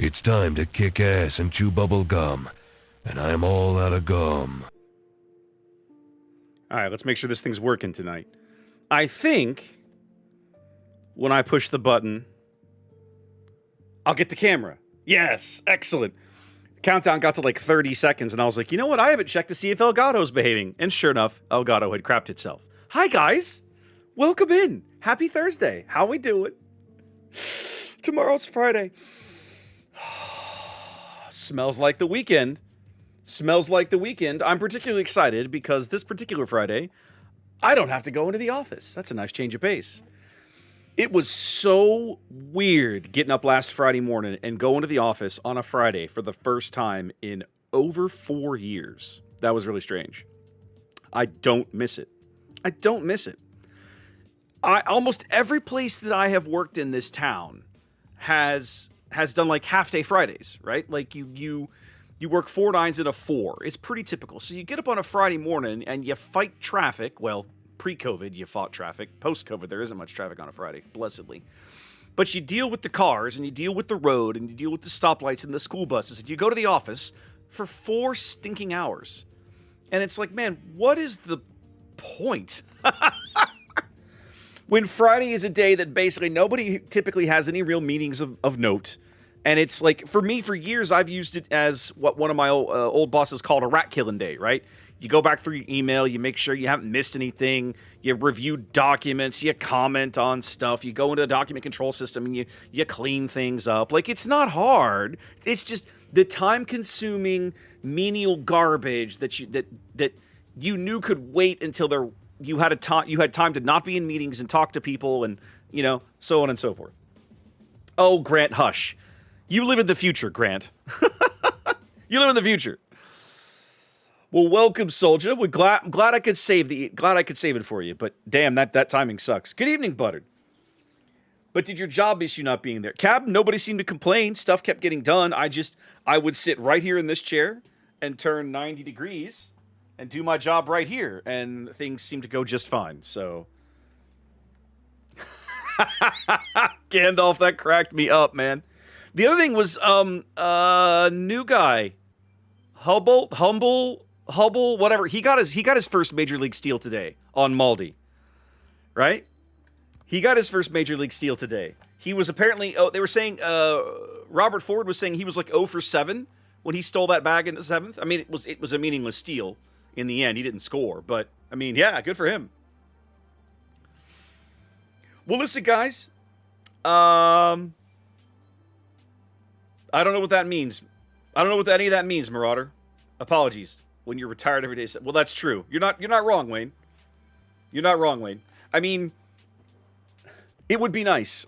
It's time to kick ass and chew bubble gum. And I'm all out of gum. All right, let's make sure this thing's working tonight. I think when I push the button, I'll get the camera. Yes, excellent. Countdown got to like 30 seconds, and I was like, you know what? I haven't checked to see if Elgato's behaving. And sure enough, Elgato had crapped itself. Hi, guys. Welcome in. Happy Thursday. How we doing? Tomorrow's Friday. Smells like the weekend. Smells like the weekend. I'm particularly excited because this particular Friday, I don't have to go into the office. That's a nice change of pace. It was so weird getting up last Friday morning and going to the office on a Friday for the first time in over 4 years. That was really strange. I don't miss it. I don't miss it. Almost every place that I have worked in this town has done like half-day Fridays, right? Like you work 4 nines and a 4. It's pretty typical. So you get up on a Friday morning and you fight traffic. Well, pre-COVID, you fought traffic. Post-COVID, there isn't much traffic on a Friday, blessedly. But you deal with the cars, and you deal with the road, and you deal with the stoplights and the school buses, and you go to the office for 4 stinking hours. And it's like, man, what is the point? When Friday is a day that basically nobody typically has any real meetings of note. And it's like, for me, for years, I've used it as what one of my old bosses called a rat killing day, right? You go back through your email, you make sure you haven't missed anything, you review documents, you comment on stuff, you go into a document control system and you clean things up. Like, it's not hard. It's just the time-consuming, menial garbage that you knew could wait until you had time to not be in meetings and talk to people and, so on and so forth. Oh, Grant, hush. You live in the future, Grant. You live in the future. Well, welcome, soldier. We're glad I could save it for you, but damn, that timing sucks. Good evening, Buttered. But did your job issue not being there? Cab, nobody seemed to complain. Stuff kept getting done. I would sit right here in this chair and turn 90 degrees and do my job right here, and things seemed to go just fine. So Gandalf, that cracked me up, man. The other thing was new guy. Hubble, whatever. He got his first Major League steal today on Maldi. Right? He got his first Major League steal today. He was apparently, they were saying, Robert Ford was saying he was like 0 for 7 when he stole that bag in the 7th. I mean, it was a meaningless steal in the end. He didn't score, but I mean, yeah, good for him. Well, listen, guys. I don't know what that means. I don't know what any of that means, Marauder. Apologies. When you're retired every day. Well, that's true. You're not wrong, Wayne. You're not wrong, Wayne. I mean, it would be nice.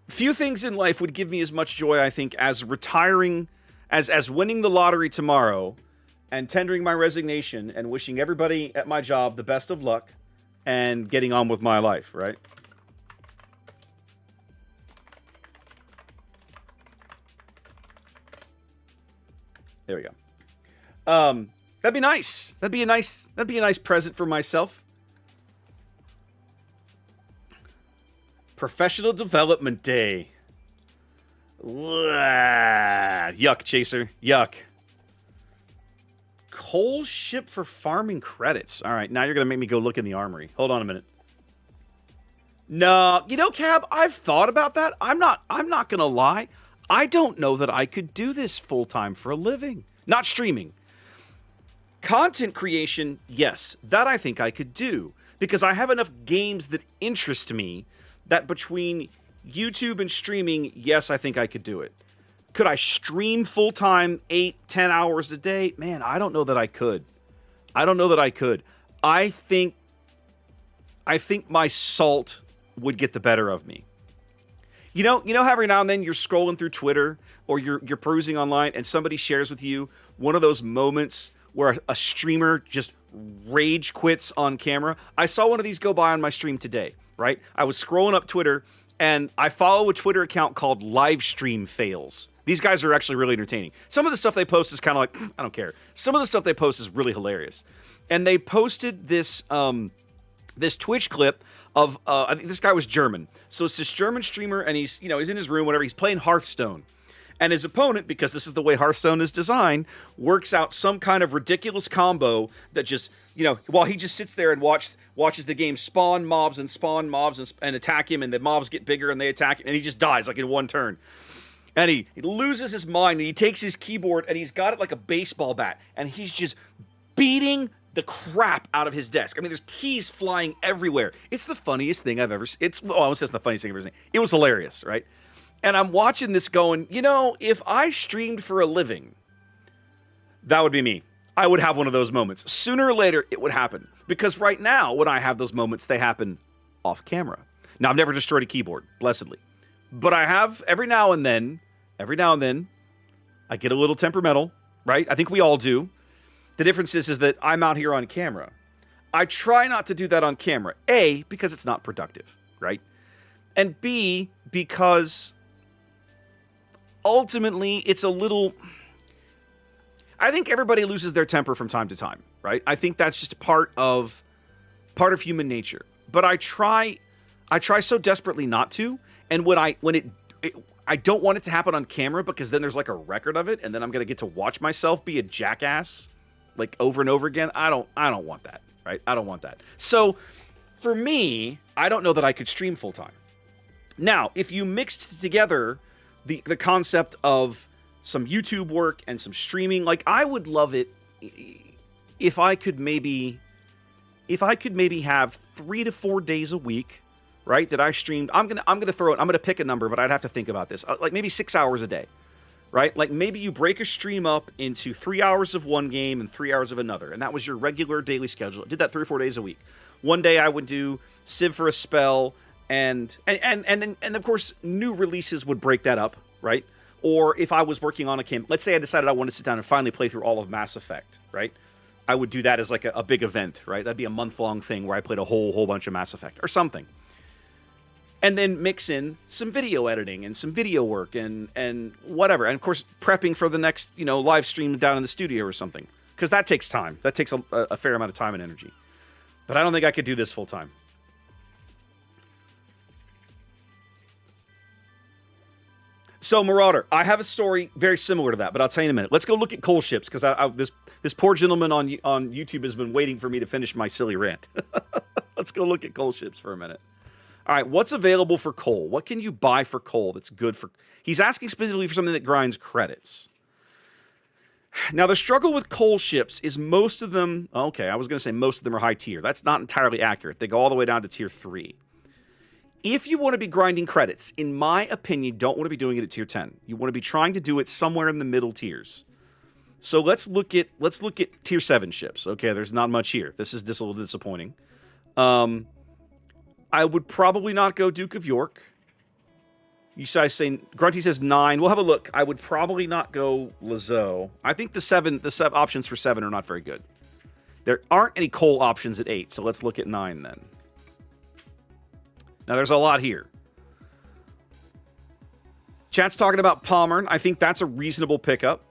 Few things in life would give me as much joy, I think, as retiring, as winning the lottery tomorrow and tendering my resignation and wishing everybody at my job the best of luck and getting on with my life, right? There we go. That'd be nice. That'd be a nice present for myself. Professional Development Day. Yuck, Chaser. Yuck. Coal ship for farming credits. All right, now you're going to make me go look in the armory. Hold on a minute. No, Cab, I've thought about that. I'm not going to lie. I don't know that I could do this full-time for a living. Not streaming. Content creation, yes, that I think I could do. Because I have enough games that interest me that between YouTube and streaming, yes, I think I could do it. Could I stream full-time 8-10 hours a day? Man, I don't know that I could. I think my salt would get the better of me. You know how every now and then you're scrolling through Twitter or you're perusing online and somebody shares with you one of those moments where a streamer just rage quits on camera? I saw one of these go by on my stream today, right? I was scrolling up Twitter and I follow a Twitter account called Livestream Fails. These guys are actually really entertaining. Some of the stuff they post is kind of like, I don't care. Some of the stuff they post is really hilarious. And they posted this this Twitch clip of, I think this guy was German. So it's this German streamer and he's in his room, whatever. He's playing Hearthstone. And his opponent, because this is the way Hearthstone is designed, works out some kind of ridiculous combo that just, while he just sits there and watches the game spawn mobs and attack him, and the mobs get bigger and they attack him, and he just dies like in one turn. And he loses his mind, and he takes his keyboard, and he's got it like a baseball bat, and he's just beating the crap out of his desk. I mean, there's keys flying everywhere. It's the funniest thing I've ever seen. I won't say it's the funniest thing I've ever seen. It was hilarious, right? And I'm watching this going, if I streamed for a living, that would be me. I would have one of those moments. Sooner or later, it would happen. Because right now, when I have those moments, they happen off camera. Now, I've never destroyed a keyboard, blessedly. But I have, every now and then, I get a little temperamental, right? I think we all do. The difference is that I'm out here on camera. I try not to do that on camera. A, because it's not productive, right? And B, because ultimately it's a little... I think everybody loses their temper from time to time, right? I think that's just part of human nature. But I try so desperately not to. And I don't want it to happen on camera, because then there's like a record of it, and then I'm gonna get to watch myself be a jackass like over and over again. I don't want that, right? I don't want that. So for me, I don't know that I could stream full time. Now, if you mixed together the concept of some YouTube work and some streaming, like, I would love it if I could maybe have 3 to 4 days a week, right, that I streamed. I'm gonna pick a number, but I'd have to think about this. Like maybe 6 hours a day, right? Like maybe you break a stream up into 3 hours of one game and 3 hours of another, and that was your regular daily schedule. I did that 3 or 4 days a week. One day I would do Civ for a spell, and then of course new releases would break that up, right? Or if I was working on a campaign, let's say I decided I wanted to sit down and finally play through all of Mass Effect, right? I would do that as like a big event, right? That'd be a month-long thing where I played a whole bunch of Mass Effect or something. And then mix in some video editing and some video work and whatever. And of course, prepping for the next, live stream down in the studio or something. Because that takes time. That takes a fair amount of time and energy. But I don't think I could do this full time. So, Marauder, I have a story very similar to that, but I'll tell you in a minute. Let's go look at coal ships, because this poor gentleman on YouTube has been waiting for me to finish my silly rant. Let's go look at coal ships for a minute. All right, what's available for coal? What can you buy for coal that's good for... He's asking specifically for something that grinds credits. Now, the struggle with coal ships is most of them... Okay, I was going to say most of them are high tier. That's not entirely accurate. They go all the way down to tier 3. If you want to be grinding credits, in my opinion, you don't want to be doing it at tier 10. You want to be trying to do it somewhere in the middle tiers. So let's look at tier 7 ships. Okay, there's not much here. This is just a little disappointing. I would probably not go Duke of York. You guys say Grunty says 9. We'll have a look. I would probably not go Lazo. I think the 7 options for 7 are not very good. There aren't any coal options at 8, so let's look at 9 then. Now, there's a lot here. Chat's talking about Palmern. I think that's a reasonable pickup.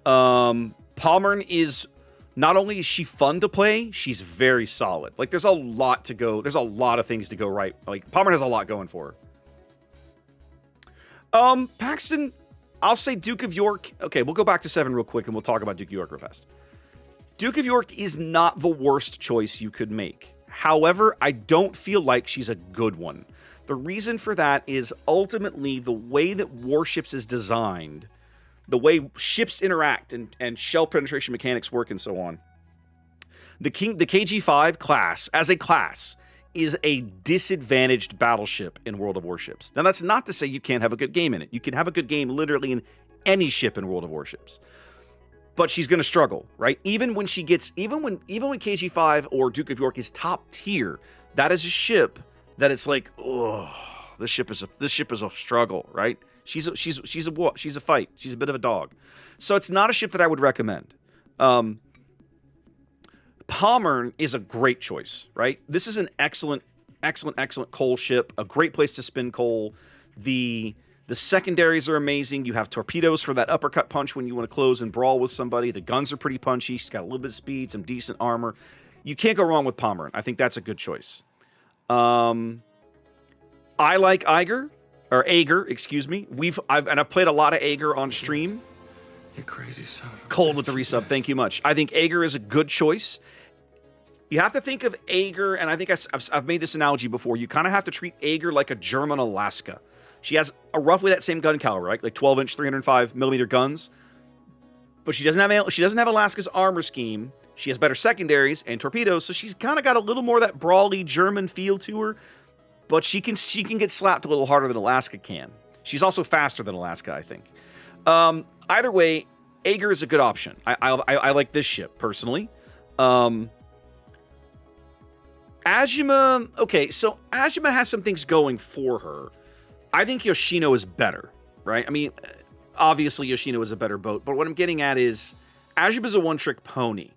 Palmern is... Not only is she fun to play, she's very solid. Like, there's a lot to go... There's a lot of things to go right. Like, Palmern has a lot going for her. Paxton, I'll say Duke of York. Okay, we'll go back to 7 real quick, and we'll talk about Duke of York real fast. Duke of York is not the worst choice you could make. However, I don't feel like she's a good one. The reason for that is ultimately the way that Warships is designed, the way ships interact and shell penetration mechanics work and so on. The KG-5 class, as a class, is a disadvantaged battleship in World of Warships. Now, that's not to say you can't have a good game in it. You can have a good game literally in any ship in World of Warships. But she's going to struggle, right? Even when KG-5 or Duke of York is top tier, that is a ship that it's like, oh, this ship is a struggle, right? She's a fight. She's a bit of a dog. So it's not a ship that I would recommend. Palmern is a great choice, right? This is an excellent coal ship, a great place to spin coal. The secondaries are amazing. You have torpedoes for that uppercut punch when you want to close and brawl with somebody. The guns are pretty punchy. She's got a little bit of speed, some decent armor. You can't go wrong with Palmern. I think that's a good choice. I like Ager, excuse me. I've played a lot of Ager on stream. You crazy son of a Cold with the resub. Thank you much. I think Ager is a good choice. You have to think of Ager, and I think I've made this analogy before. You kind of have to treat Ager like a German Alaska. She has roughly that same gun caliber, right? Like 12-inch, 305mm guns. But she doesn't have Alaska's armor scheme. She has better secondaries and torpedoes, so she's kind of got a little more of that brawly German feel to her. But she can get slapped a little harder than Alaska can. She's also faster than Alaska, I think. Either way, Ager is a good option. I like this ship, personally. Ajima... Okay, so Ajima has some things going for her. I think Yoshino is better, right? I mean, obviously Yoshino is a better boat, but what I'm getting at is Ajuma's a one-trick pony.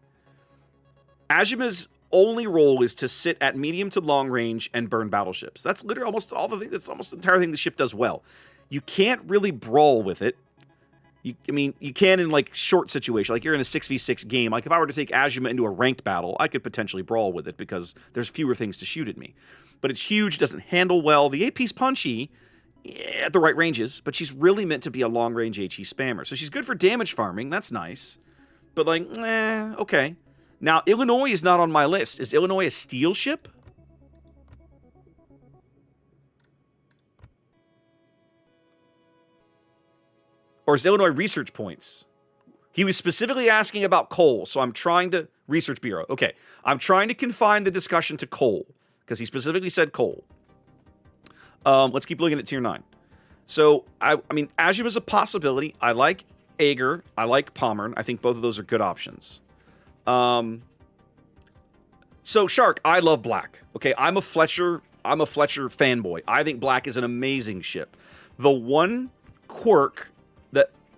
Ajuma's only role is to sit at medium to long range and burn battleships. That's literally almost all the thing. That's almost the entire thing the ship does well. You can't really brawl with it. You can in like short situation, like you're in a 6v6 game. Like if I were to take Azuma into a ranked battle, I could potentially brawl with it because there's fewer things to shoot at me. But it's huge, doesn't handle well. The AP's punchy at the right ranges, but she's really meant to be a long-range HE spammer. So she's good for damage farming. That's nice. But like, okay. Now, Illinois is not on my list. Is Illinois a steel ship? Or is Illinois research points? He was specifically asking about coal, so I'm trying to... Research Bureau. Okay. I'm trying to confine the discussion to coal, because he specifically said coal. Let's keep looking at Tier 9. So, I mean, Ajuma's a possibility. I like Ager. I like Pommern. I think both of those are good options. So, Shark, I love Black. Okay, I'm a Fletcher fanboy. I think Black is an amazing ship. The one quirk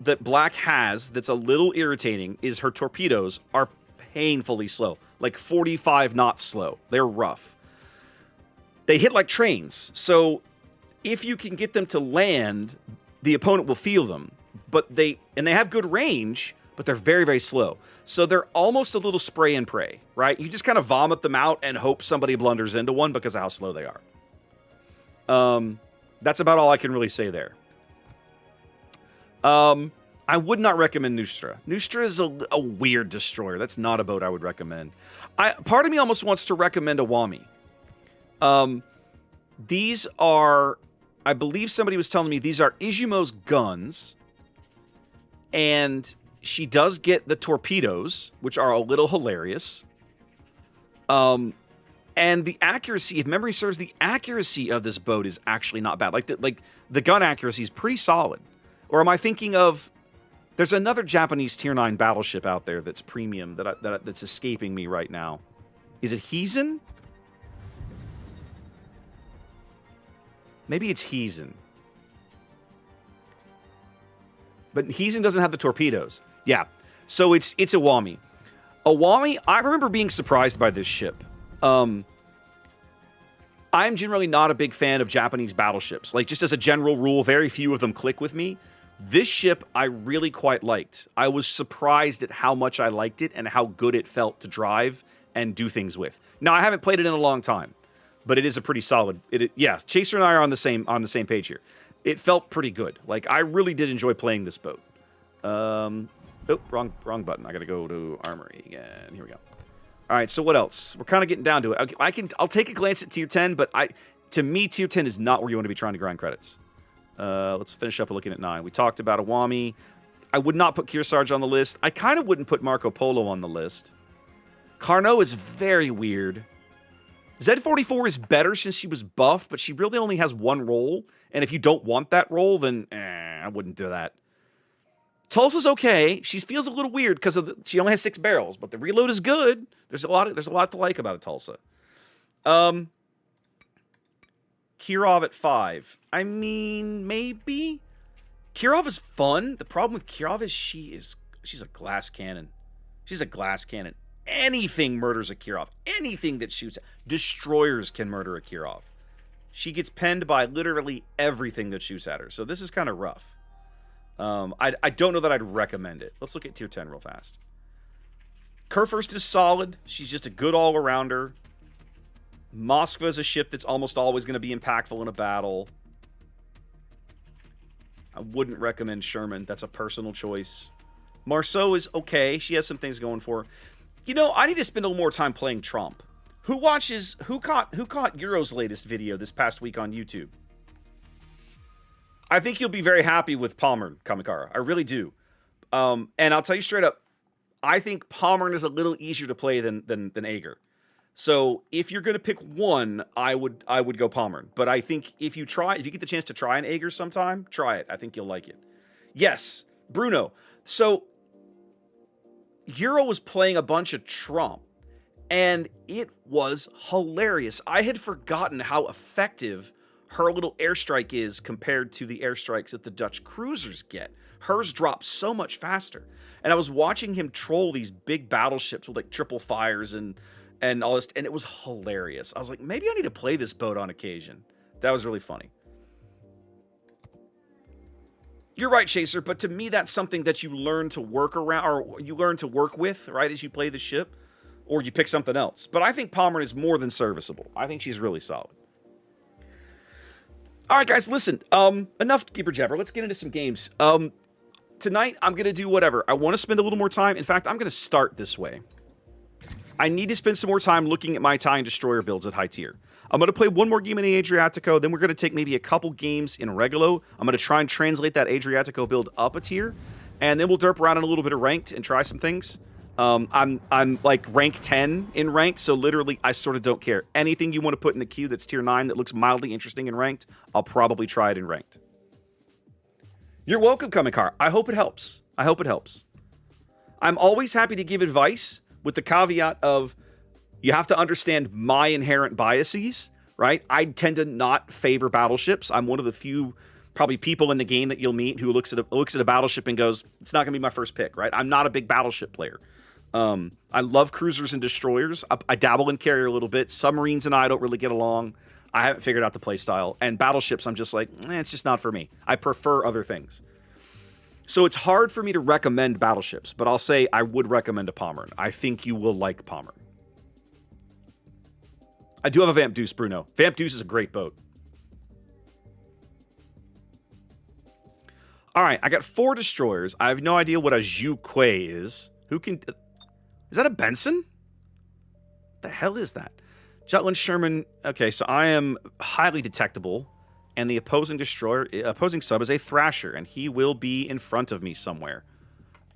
that Black has that's a little irritating is her torpedoes are painfully slow. Like 45 knots slow. They're rough. They hit like trains. So if you can get them to land, the opponent will feel them. But they have good range, but they're very, very slow. So they're almost a little spray and pray, right? You just kind of vomit them out and hope somebody blunders into one because of how slow they are. That's about all I can really say there. I would not recommend Nustra. Nustra is a weird destroyer. That's not a boat I would recommend. Part of me almost wants to recommend Awami. These are, I believe somebody was telling me, these are Izumo's guns. And she does get the torpedoes, which are a little hilarious. And the accuracy, if memory serves, the accuracy of this boat is actually not bad. Like the gun accuracy is pretty solid. Or am I thinking of... There's another Japanese Tier 9 battleship out there that's premium that's escaping me right now. Is it Heisen? Maybe it's Heisen. But Heisen doesn't have the torpedoes. Yeah. So it's Awami. Awami, I remember being surprised by this ship. I'm generally not a big fan of Japanese battleships. Like, just as a general rule, very few of them click with me. This ship I really quite liked. I was surprised at how much I liked it and how good it felt to drive and do things with. Now, I haven't played it in a long time, but it is a pretty solid... Yeah, Chaser and I are on the same page here. It felt pretty good. Like, I really did enjoy playing this boat. Oh, wrong button. I gotta go to Armory again. Here we go. All right, so what else? We're kind of getting down to it. I'll take a glance at Tier 10, but to me, Tier 10 is not where you want to be trying to grind credits. Let's finish up looking at 9. We talked about Awami. I would not put Kearsarge on the list. I kind of wouldn't put Marco Polo on the list. Carnot is very weird. Z44 is better since she was buffed, but she really only has one role. And if you don't want that role, then I wouldn't do that. Tulsa's okay. She feels a little weird because she only has 6 barrels, but the reload is good. There's a lot to like about a Tulsa. Kirov at 5. I mean, maybe. Kirov is fun. The problem with Kirov is she's a glass cannon. She's a glass cannon. Anything murders a Kirov. Anything that shoots. Destroyers can murder a Kirov. She gets penned by literally everything that shoots at her. So this is kind of rough. I don't know that I'd recommend it. Let's look at Tier 10 real fast. Kurfürst is solid. She's just a good all-arounder. Moskva is a ship that's almost always going to be impactful in a battle. I wouldn't recommend Sherman. That's a personal choice. Marceau is okay. She has some things going for her. You know, I need to spend a little more time playing Trump. Who caught Euro's latest video this past week on YouTube? I think you'll be very happy with Palmer, Kamikara. I really do. And I'll tell you straight up, I think Palmer is a little easier to play than Ager. So if you're going to pick one, I would go Palmer. But I think if you get the chance to try an Ager sometime, try it. I think you'll like it. Yes, Bruno. So Euro was playing a bunch of Trump, and it was hilarious. I had forgotten how effective her little airstrike is compared to the airstrikes that the Dutch cruisers get. hers dropped so much faster. And I was watching him troll these big battleships with like triple fires and all this, and it was hilarious. I was like, maybe I need to play this boat on occasion. That was really funny. You're right, Chaser, but to me, that's something that you learn to work around, or you learn to work with, right, as you play the ship, or you pick something else. But I think Pomeranian is more than serviceable. I think she's really solid. All right, guys, listen. Enough jibber jabber. Let's get into some games. Tonight, I'm going to do whatever. I want to spend a little more time. In fact, I'm going to start this way. I need to spend some more time looking at my Italian destroyer builds at high tier. I'm going to play one more game in the Adriatico, then we're going to take maybe a couple games in Regulo. I'm going to try and translate that Adriatico build up a tier, and then we'll derp around in a little bit of ranked and try some things. I'm like rank 10 in ranked, so literally I sort of don't care. Anything you want to put in the queue that's tier 9 that looks mildly interesting in ranked, I'll probably try it in ranked. You're welcome, Kamikar. I hope it helps. I hope it helps. I'm always happy to give advice with the caveat of you have to understand my inherent biases, right? I tend to not favor battleships. I'm one of the few probably people in the game that you'll meet who looks at a battleship and goes, it's not going to be my first pick, right? I'm not a big battleship player. I love cruisers and destroyers. I dabble in carrier a little bit. Submarines and I don't really get along. I haven't figured out the play style. And battleships, I'm just like, it's just not for me. I prefer other things. So it's hard for me to recommend battleships, but I'll say I would recommend a Pomeranian. I think you will like Pomeranian. I do have a Vamp Deuce, Bruno. Vamp Deuce is a great boat. All right, I got 4 destroyers. I have no idea what a Zhu Kui is. Who can... Is that a Benson? What the hell is that? Jutland Sherman... Okay, so I am highly detectable, and the opposing sub is a Thrasher, and he will be in front of me somewhere.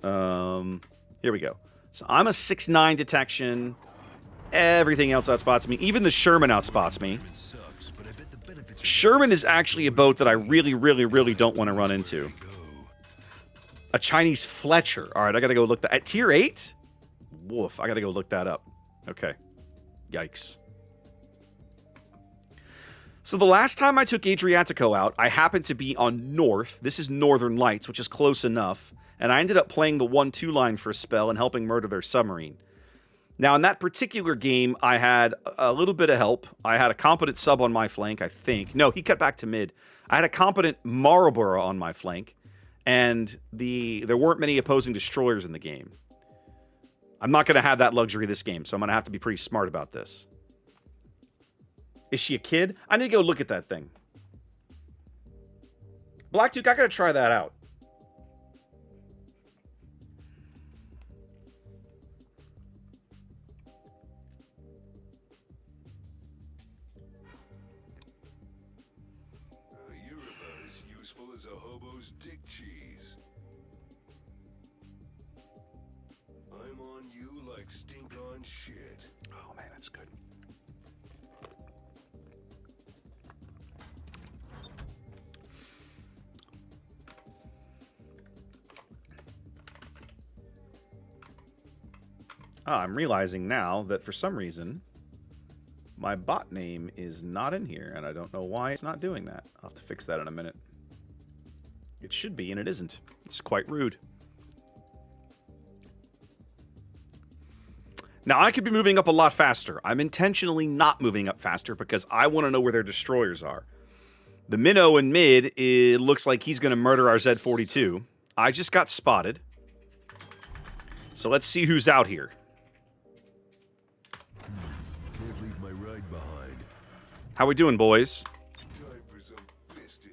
Here we go. So I'm a 6'9 detection... Everything else outspots me. Even the Sherman outspots me. Sherman is actually a boat that I really, really, really don't want to run into. A Chinese Fletcher. All right, I got to go look that. At tier 8? Woof, I got to go look that up. Okay. Yikes. So the last time I took Adriatico out, I happened to be on North. This is Northern Lights, which is close enough. And I ended up playing the 1-2 line for a spell and helping murder their submarine. Now, in that particular game, I had a little bit of help. I had a competent sub on my flank, I think. No, he cut back to mid. I had a competent Marlborough on my flank, and there weren't many opposing destroyers in the game. I'm not going to have that luxury this game, so I'm going to have to be pretty smart about this. Is she a kid? I need to go look at that thing. Black Duke, I got to try that out. As a hobo's dick cheese. I'm on you like stink on shit. Oh man, that's good. I'm realizing now that for some reason my bot name is not in here, and I don't know why it's not doing that. I'll have to fix that in a minute. It should be, and it isn't. It's quite rude. Now, I could be moving up a lot faster. I'm intentionally not moving up faster because I want to know where their destroyers are. The minnow in mid, it looks like he's going to murder our Z-42. I just got spotted. So let's see who's out here. Can't leave my ride behind. How we doing, boys? Time for some fisting.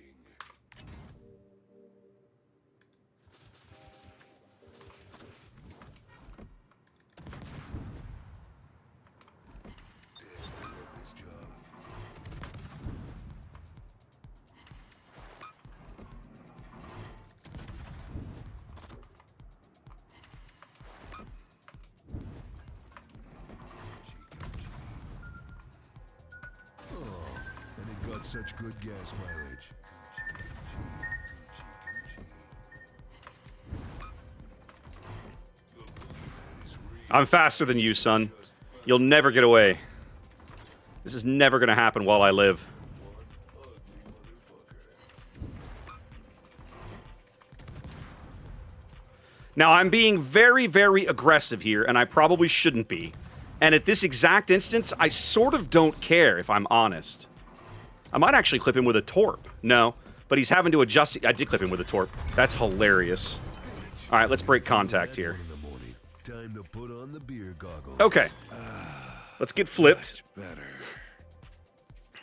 Such good gas mileage. I'm faster than you, son. You'll never get away. This is never going to happen while I live. Now, I'm being very, very aggressive here, and I probably shouldn't be. And at this exact instance, I sort of don't care, if I'm honest. I might actually clip him with a torp. No, but he's having to adjust. I did clip him with a torp. That's hilarious. All right, let's break contact here. Time to put on the beer goggles. Okay. Let's get flipped.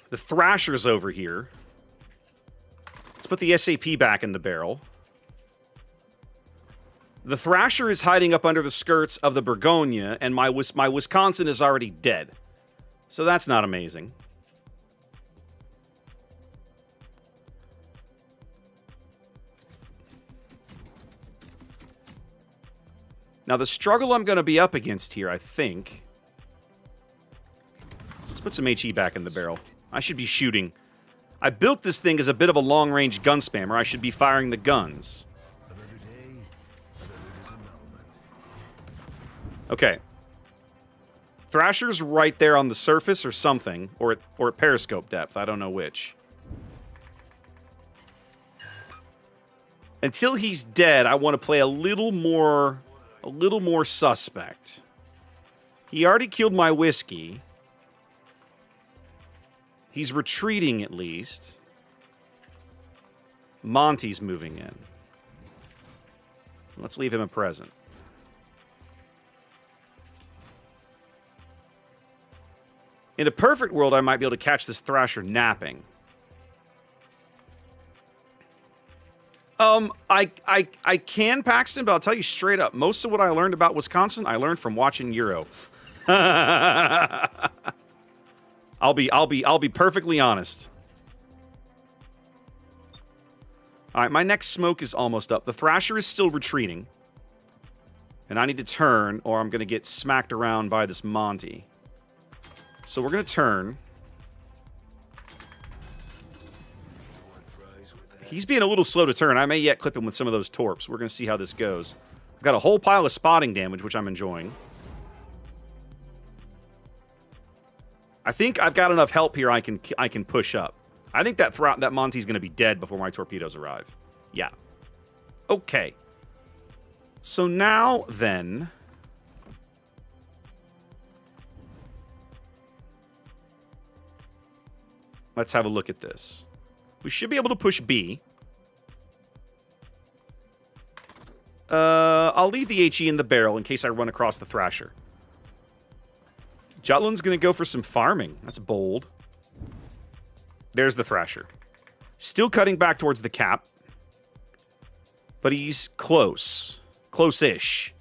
The Thrasher's over here. Let's put the SAP back in the barrel. The Thrasher is hiding up under the skirts of the Burgonia, and my Wisconsin is already dead. So that's not amazing. Now, the struggle I'm going to be up against here, I think... Let's put some HE back in the barrel. I should be shooting. I built this thing as a bit of a long-range gun spammer. I should be firing the guns. Okay. Thrasher's right there on the surface or something, or at periscope depth. I don't know which. Until he's dead, I want to play a little more suspect. He already killed my whiskey. He's retreating at least. Monty's moving in. Let's leave him a present. In a perfect world, I might be able to catch this Thrasher napping. I can, Paxton, but I'll tell you straight up, most of what I learned about Wisconsin, I learned from watching Euro. I'll be perfectly honest. All right, my next smoke is almost up. The Thrasher is still retreating. And I need to turn, or I'm going to get smacked around by this Monty. So we're going to turn. He's being a little slow to turn. I may yet clip him with some of those torps. We're going to see how this goes. I've got a whole pile of spotting damage, which I'm enjoying. I think I've got enough help here I can push up. I think that Monty's going to be dead before my torpedoes arrive. Yeah. Okay. So now, then... Let's have a look at this. We should be able to push B. I'll leave the HE in the barrel in case I run across the Thrasher. Jutland's going to go for some farming. That's bold. There's the Thrasher. Still cutting back towards the cap. But he's close. Close-ish.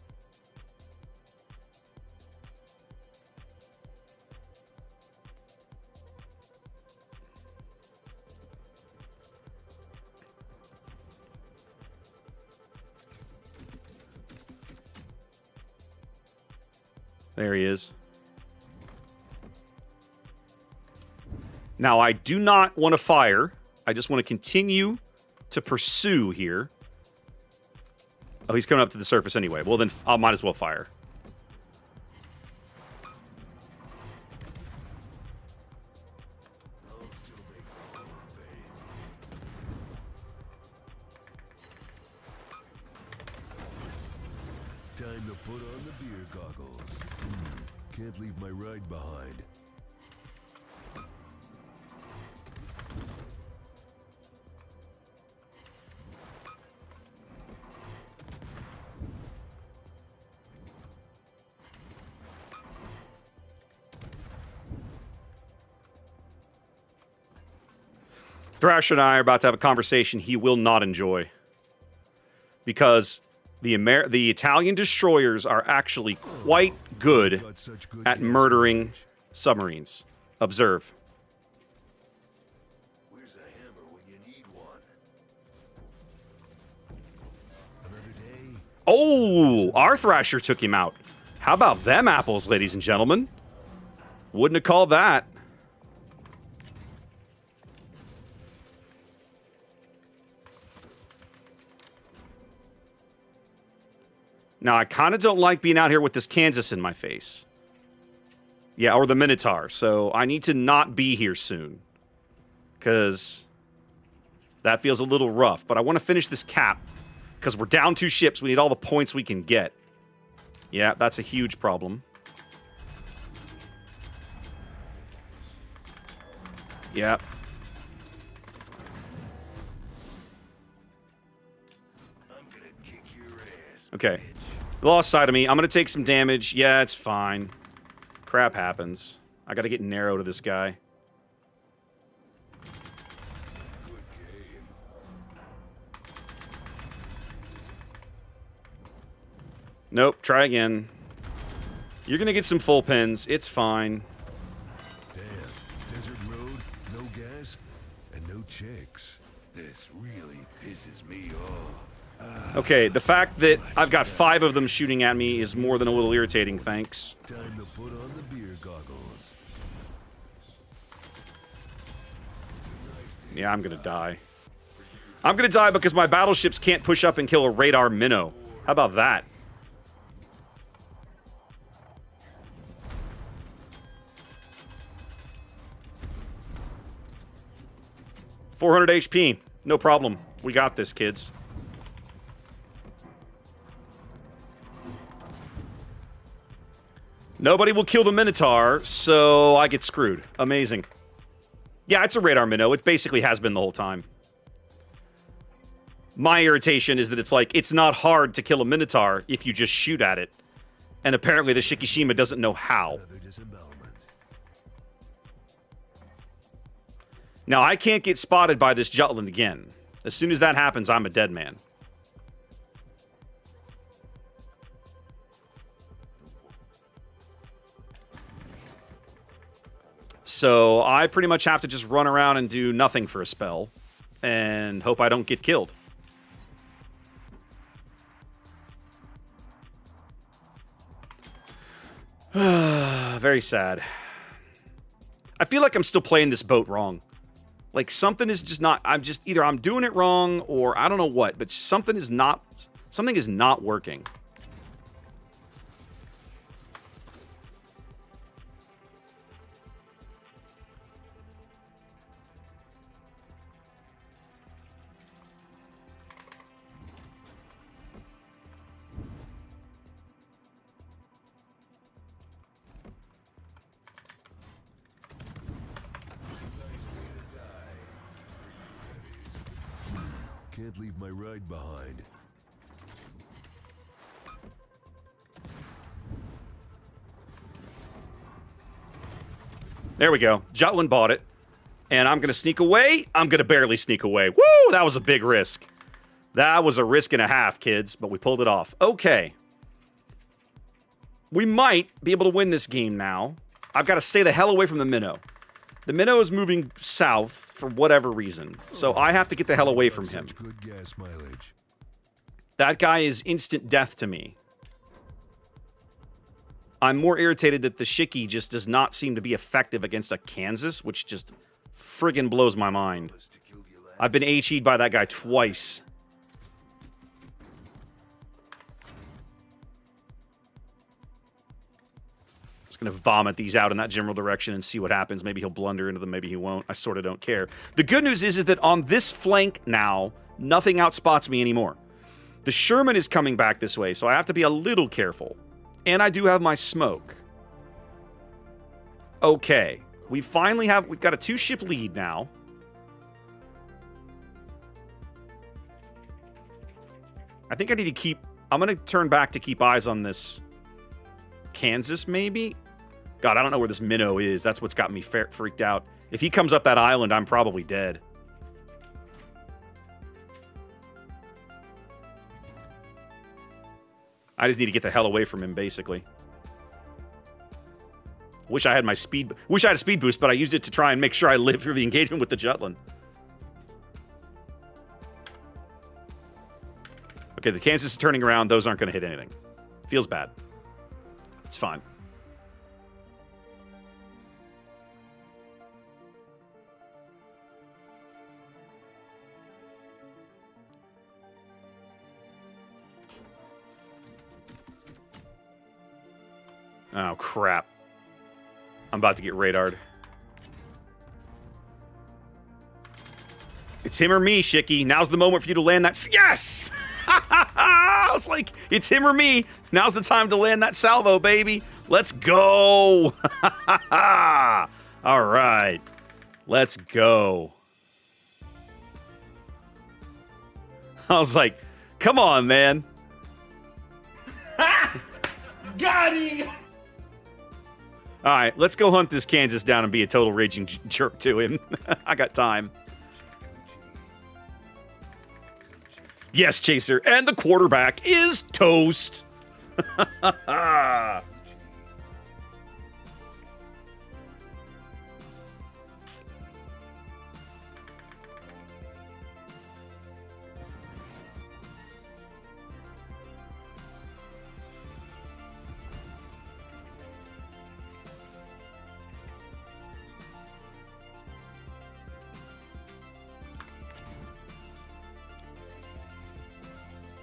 There he is. Now, I do not want to fire. I just want to continue to pursue here. Oh, he's coming up to the surface anyway. Well, then I might as well fire. Time to put on the beer goggles. Can't leave my ride behind. Thrasher and I are about to have a conversation he will not enjoy. Because the Italian destroyers are actually quite good at murdering submarines. Observe. Where's a hammer when you need one? Another day. Oh, our Thrasher took him out. How about them apples, ladies and gentlemen? Wouldn't have called that. Now, I kind of don't like being out here with this Kansas in my face. Yeah, or the Minotaur. So I need to not be here soon. Because that feels a little rough. But I want to finish this cap. Because we're down 2 ships. We need all the points we can get. Yeah, that's a huge problem. Yeah. Okay. Lost sight of me. I'm going to take some damage. Yeah, it's fine. Crap happens. I got to get narrow to this guy. Nope, try again. You're gonna get some full pins. It's fine. Damn, desert road, no gas, and no chicks. This really pisses me off. Okay, the fact that I've got 5 of them shooting at me is more than a little irritating, thanks. Time to put on the beer goggles. Yeah, I'm gonna die. I'm gonna die because my battleships can't push up and kill a radar minnow. How about that? $400 HP. No problem. We got this, kids. Nobody will kill the Minotaur, so I get screwed. Amazing. Yeah, it's a radar minnow. It basically has been the whole time. My irritation is that it's like, it's not hard to kill a Minotaur if you just shoot at it. And apparently the Shikishima doesn't know how. Now, I can't get spotted by this Jutland again. As soon as that happens, I'm a dead man. So, I pretty much have to just run around and do nothing for a spell. And hope I don't get killed. Very sad. I feel like I'm still playing this boat wrong. Like, something is just not... either I'm doing it wrong, or I don't know what, but something is not working. Can't leave my ride behind. There we go. Jutland bought it. And I'm going to sneak away. I'm going to barely sneak away. Woo! That was a big risk. That was a risk and a half, kids. But we pulled it off. Okay. We might be able to win this game now. I've got to stay the hell away from the minnow. The minnow is moving south for whatever reason. So I have to get the hell away from him. Good gas mileage. That guy is instant death to me. I'm more irritated that the Shiki just does not seem to be effective against a Kansas, which just friggin' blows my mind. I've been HE'd by that guy twice. Just gonna vomit these out in that general direction and see what happens. Maybe he'll blunder into them, maybe he won't. I sort of don't care. The good news is that on this flank now, nothing outspots me anymore. The Sherman is coming back this way, so I have to be a little careful. And I do have my smoke. Okay. We've got a 2-ship lead now. I think I need to keep... I'm going to turn back to keep eyes on this Kansas, maybe? God, I don't know where this minnow is. That's what's got me freaked out. If he comes up that island, I'm probably dead. I just need to get the hell away from him, basically. Wish I had a speed boost, but I used it to try and make sure I live through the engagement with the Jutland. Okay, the Kansas is turning around. Those aren't going to hit anything. Feels bad. It's fine. Oh, crap. I'm about to get radared. It's him or me, Shiki. Now's the moment for you to land that... Yes! I was like, it's him or me. Now's the time to land that salvo, baby. Let's go. All right. Let's go. I was like, come on, man. Got him. All right, let's go hunt this Kansas down and be a total raging jerk to him. I got time. Yes, Chaser, and the quarterback is toast.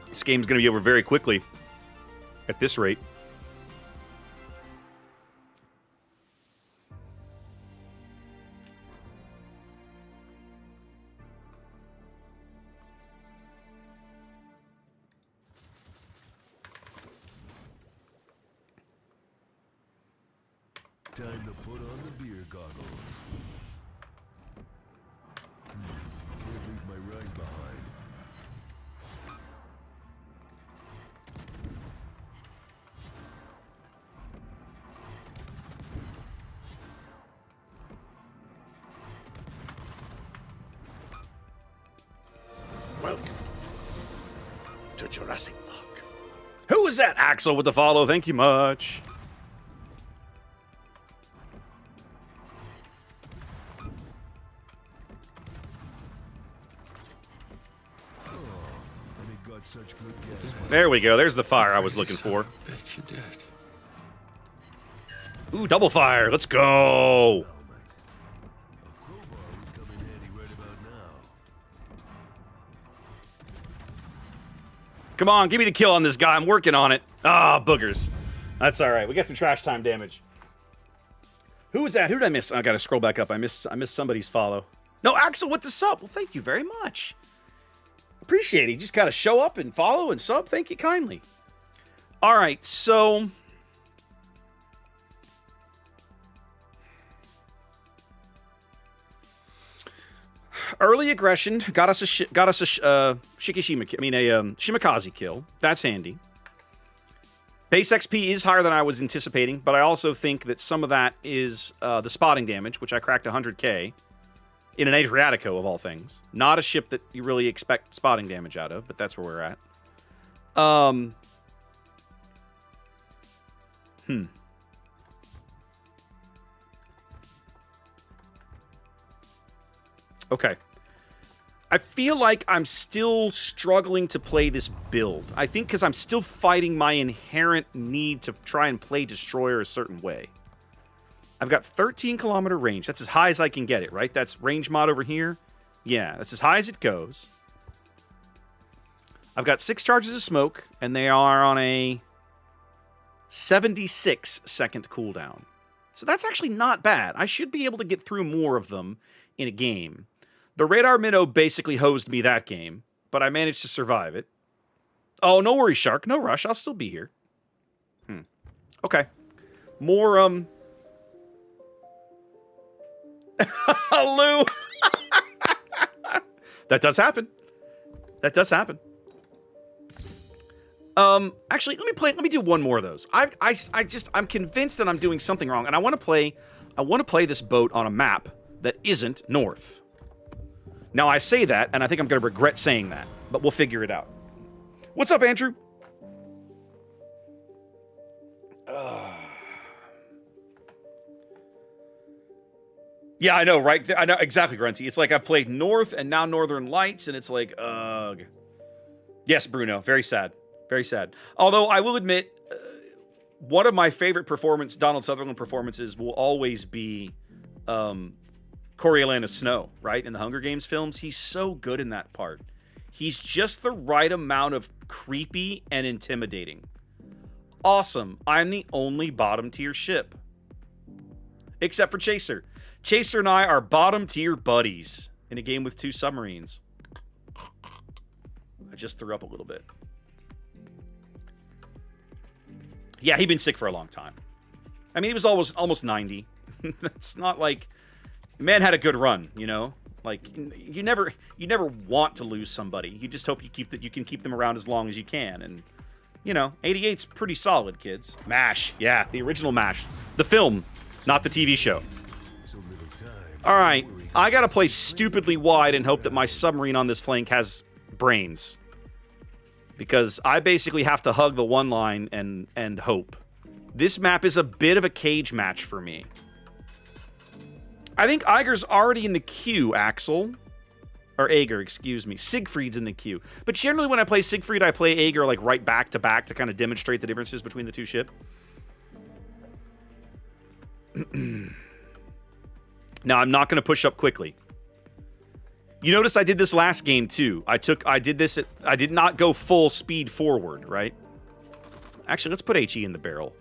This game's going to be over very quickly at this rate. Time to put on the beer goggles. Can't leave my ride behind. Welcome to Jurassic Park. Who was that, Axel, with the follow? Thank you much. And it got such good gas. There we go. There's the fire I was looking for. Bet you did. Ooh, double fire. Let's go. A crowbar would come in handy right about now. Come on, give me the kill on this guy. I'm working on it. Ah, boogers. That's all right. We got some trash time damage. Who was that? Who did I miss? I got to scroll back up. I missed somebody's follow. No, Axel with the sub. Well, thank you very much. Appreciate it. You just got to show up and follow and sub. Thank you kindly. All right, so early aggression got us a Shikishima. I mean a Shimakaze kill. That's handy. Base XP is higher than I was anticipating, but I also think that some of that is the spotting damage, which I cracked 100k in an Adriatico of all things. Not a ship that you really expect spotting damage out of, but that's where we're at. Okay. I feel like I'm still struggling to play this build. I think because I'm still fighting my inherent need to try and play Destroyer a certain way. I've got 13-kilometer range. That's as high as I can get it, right? That's range mod over here. Yeah, that's as high as it goes. I've got 6 charges of smoke, and they are on a 76-second cooldown. So that's actually not bad. I should be able to get through more of them in a game. The radar minnow basically hosed me that game, but I managed to survive it. Oh, no worries, Shark. No rush. I'll still be here. Okay. More, Lou! That does happen. That does happen. Actually, let me do one more of those. I'm convinced that I'm doing something wrong, and I want to play this boat on a map that isn't north. Now, I say that, and I think I'm going to regret saying that, but we'll figure it out. What's up, Andrew? Yeah, I know, right? I know exactly, Grunty. It's like I've played North and now Northern Lights, and it's like, ugh. Yes, Bruno. Very sad. Very sad. Although, I will admit, one of my favorite Donald Sutherland performances will always be Coriolanus Snow, right? In the Hunger Games films. He's so good in that part. He's just the right amount of creepy and intimidating. Awesome. I'm the only bottom tier ship. Except for Chaser. Chaser and I are bottom tier buddies in a game with 2 submarines. I just threw up a little bit. Yeah, he'd been sick for a long time. I mean, he was almost 90. That's not like... The man had a good run, you know? Like, you never want to lose somebody. You just hope you can keep them around as long as you can. And, you know, 88's pretty solid, kids. MASH. Yeah, the original MASH. The film, not the TV show. All right, I gotta play stupidly wide and hope that my submarine on this flank has brains. Because I basically have to hug the one line and hope. This map is a bit of a cage match for me. I think Iger's already in the queue, Axel. Or Ager, excuse me. Siegfried's in the queue. But generally when I play Siegfried, I play Ager like right back to back to kind of demonstrate the differences between the two ships. Now, I'm not going to push up quickly. You notice I did this last game, too. I did not go full speed forward, right? Actually, let's put HE in the barrel.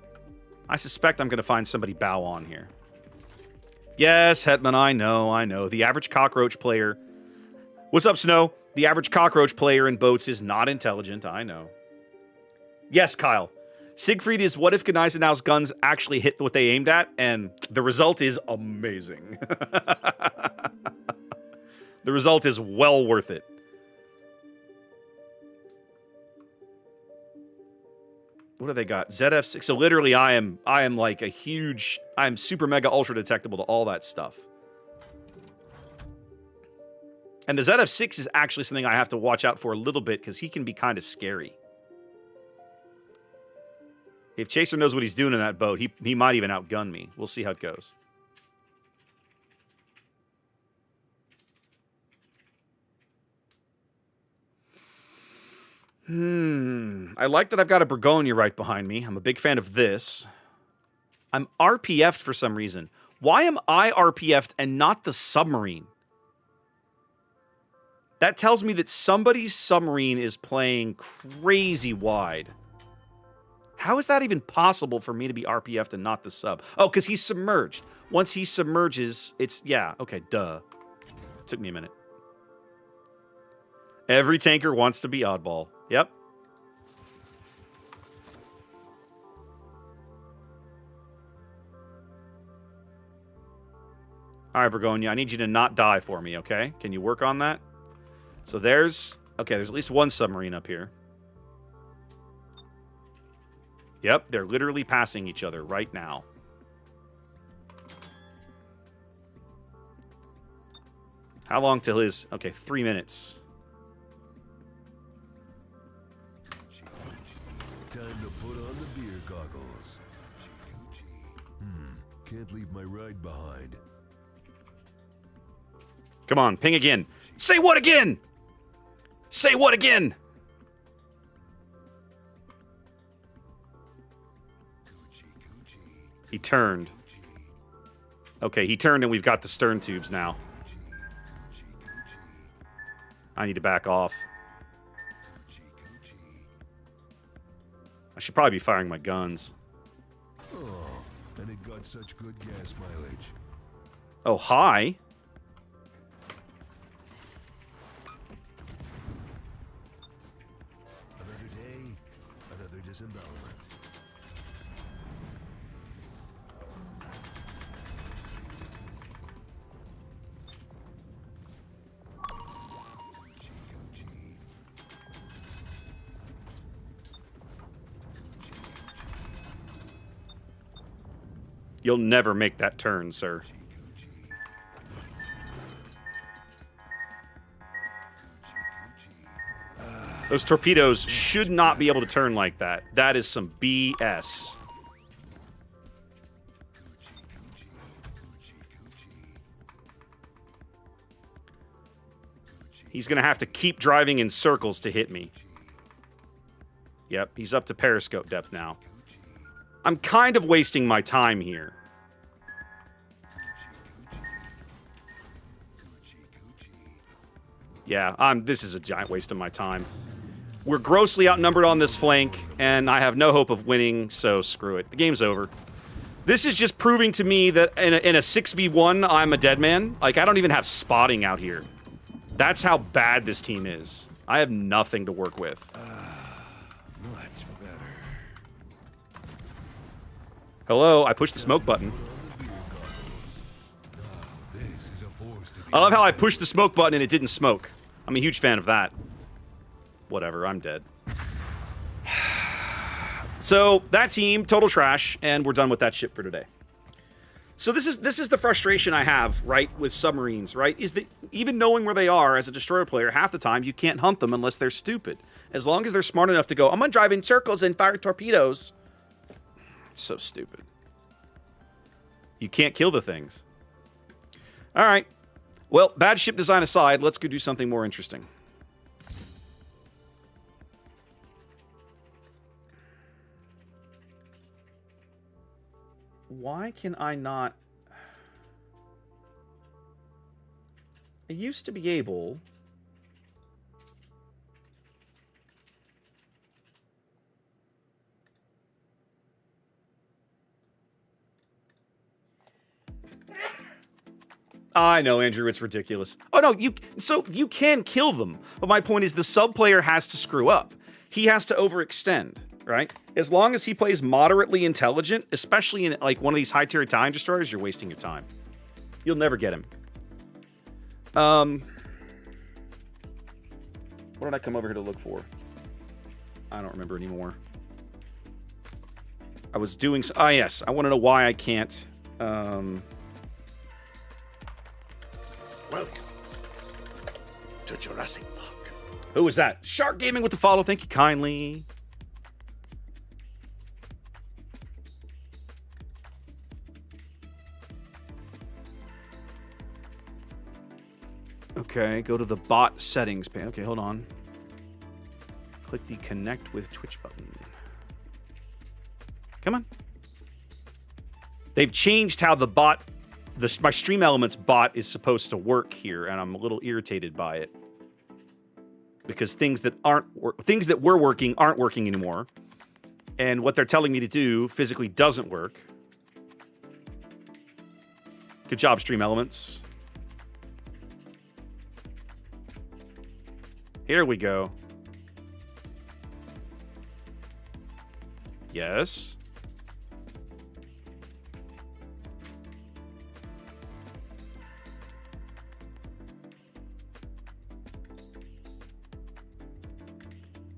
I suspect I'm going to find somebody bow on here. Yes, Hetman, I know. The average cockroach player... What's up, Snow? The average cockroach player in boats is not intelligent, I know. Yes, Kyle. Siegfried is what if Gneisenau's guns actually hit what they aimed at, and the result is amazing. The result is well worth it. What do they got? ZF6. So literally I am like a huge... I am super mega ultra detectable to all that stuff. And the ZF6 is actually something I have to watch out for a little bit because he can be kind of scary. If Chaser knows what he's doing in that boat, he might even outgun me. We'll see how it goes. I like that I've got a Bergonia right behind me. I'm a big fan of this. I'm RPF'd for some reason. Why am I RPF'd and not the submarine? That tells me that somebody's submarine is playing crazy wide. How is that even possible for me to be RPF'd and not the sub? Oh, because he's submerged. Once he submerges, it's... Yeah, okay, duh. Took me a minute. Every tanker wants to be oddball. Yep. All right, Bergonia, I need you to not die for me, okay? Can you work on that? So there's... Okay, there's at least one submarine up here. Yep, they're literally passing each other right now. How long till his... Okay, 3 minutes. Time to put on the beer goggles. Can't leave my ride behind. Come on, ping again. Say what again? Say what again? He turned. Okay, he turned and we've got the stern tubes now. I need to back off. I should probably be firing my guns. Oh, and it got such good gas mileage. Oh, hi. Another day, another disembowelment. You'll never make that turn, sir. Those torpedoes should not be able to turn like that. That is some BS. He's going to have to keep driving in circles to hit me. Yep, he's up to periscope depth now. I'm kind of wasting my time here. Yeah, this is a giant waste of my time. We're grossly outnumbered on this flank, and I have no hope of winning, so screw it. The game's over. This is just proving to me that in a 6v1, I'm a dead man. Like, I don't even have spotting out here. That's how bad this team is. I have nothing to work with. Much better. Hello, I pushed the smoke button. This is a force to be. I love how I pushed the smoke button and it didn't smoke. I'm a huge fan of that. Whatever, I'm dead. So, that team, total trash, and we're done with that ship for today. So this is the frustration I have, right, with submarines, right? Is that even knowing where they are as a destroyer player, half the time you can't hunt them unless they're stupid. As long as they're smart enough to go, I'm gonna drive in circles and fire torpedoes. It's so stupid. You can't kill the things. All right. Well, bad ship design aside, let's go do something more interesting. Why can I not... I used to be able... I know, Andrew, it's ridiculous. Oh, no, you can kill them. But my point is the sub player has to screw up. He has to overextend, right? As long as he plays moderately intelligent, especially in like one of these high-tier Italian destroyers, you're wasting your time. You'll never get him. What did I come over here to look for? I don't remember anymore. I was doing... Ah, yes. I want to know why I can't... Welcome to Jurassic Park. Who was that? Shark Gaming with the follow. Thank you kindly. Okay, go to the bot settings pane. Okay, hold on. Click the connect with Twitch button. Come on. They've changed how the bot, my Stream Elements bot is supposed to work here, and I'm a little irritated by it. Because things that were working aren't working anymore. And what they're telling me to do physically doesn't work. Good job, Stream Elements. Here we go. Yes.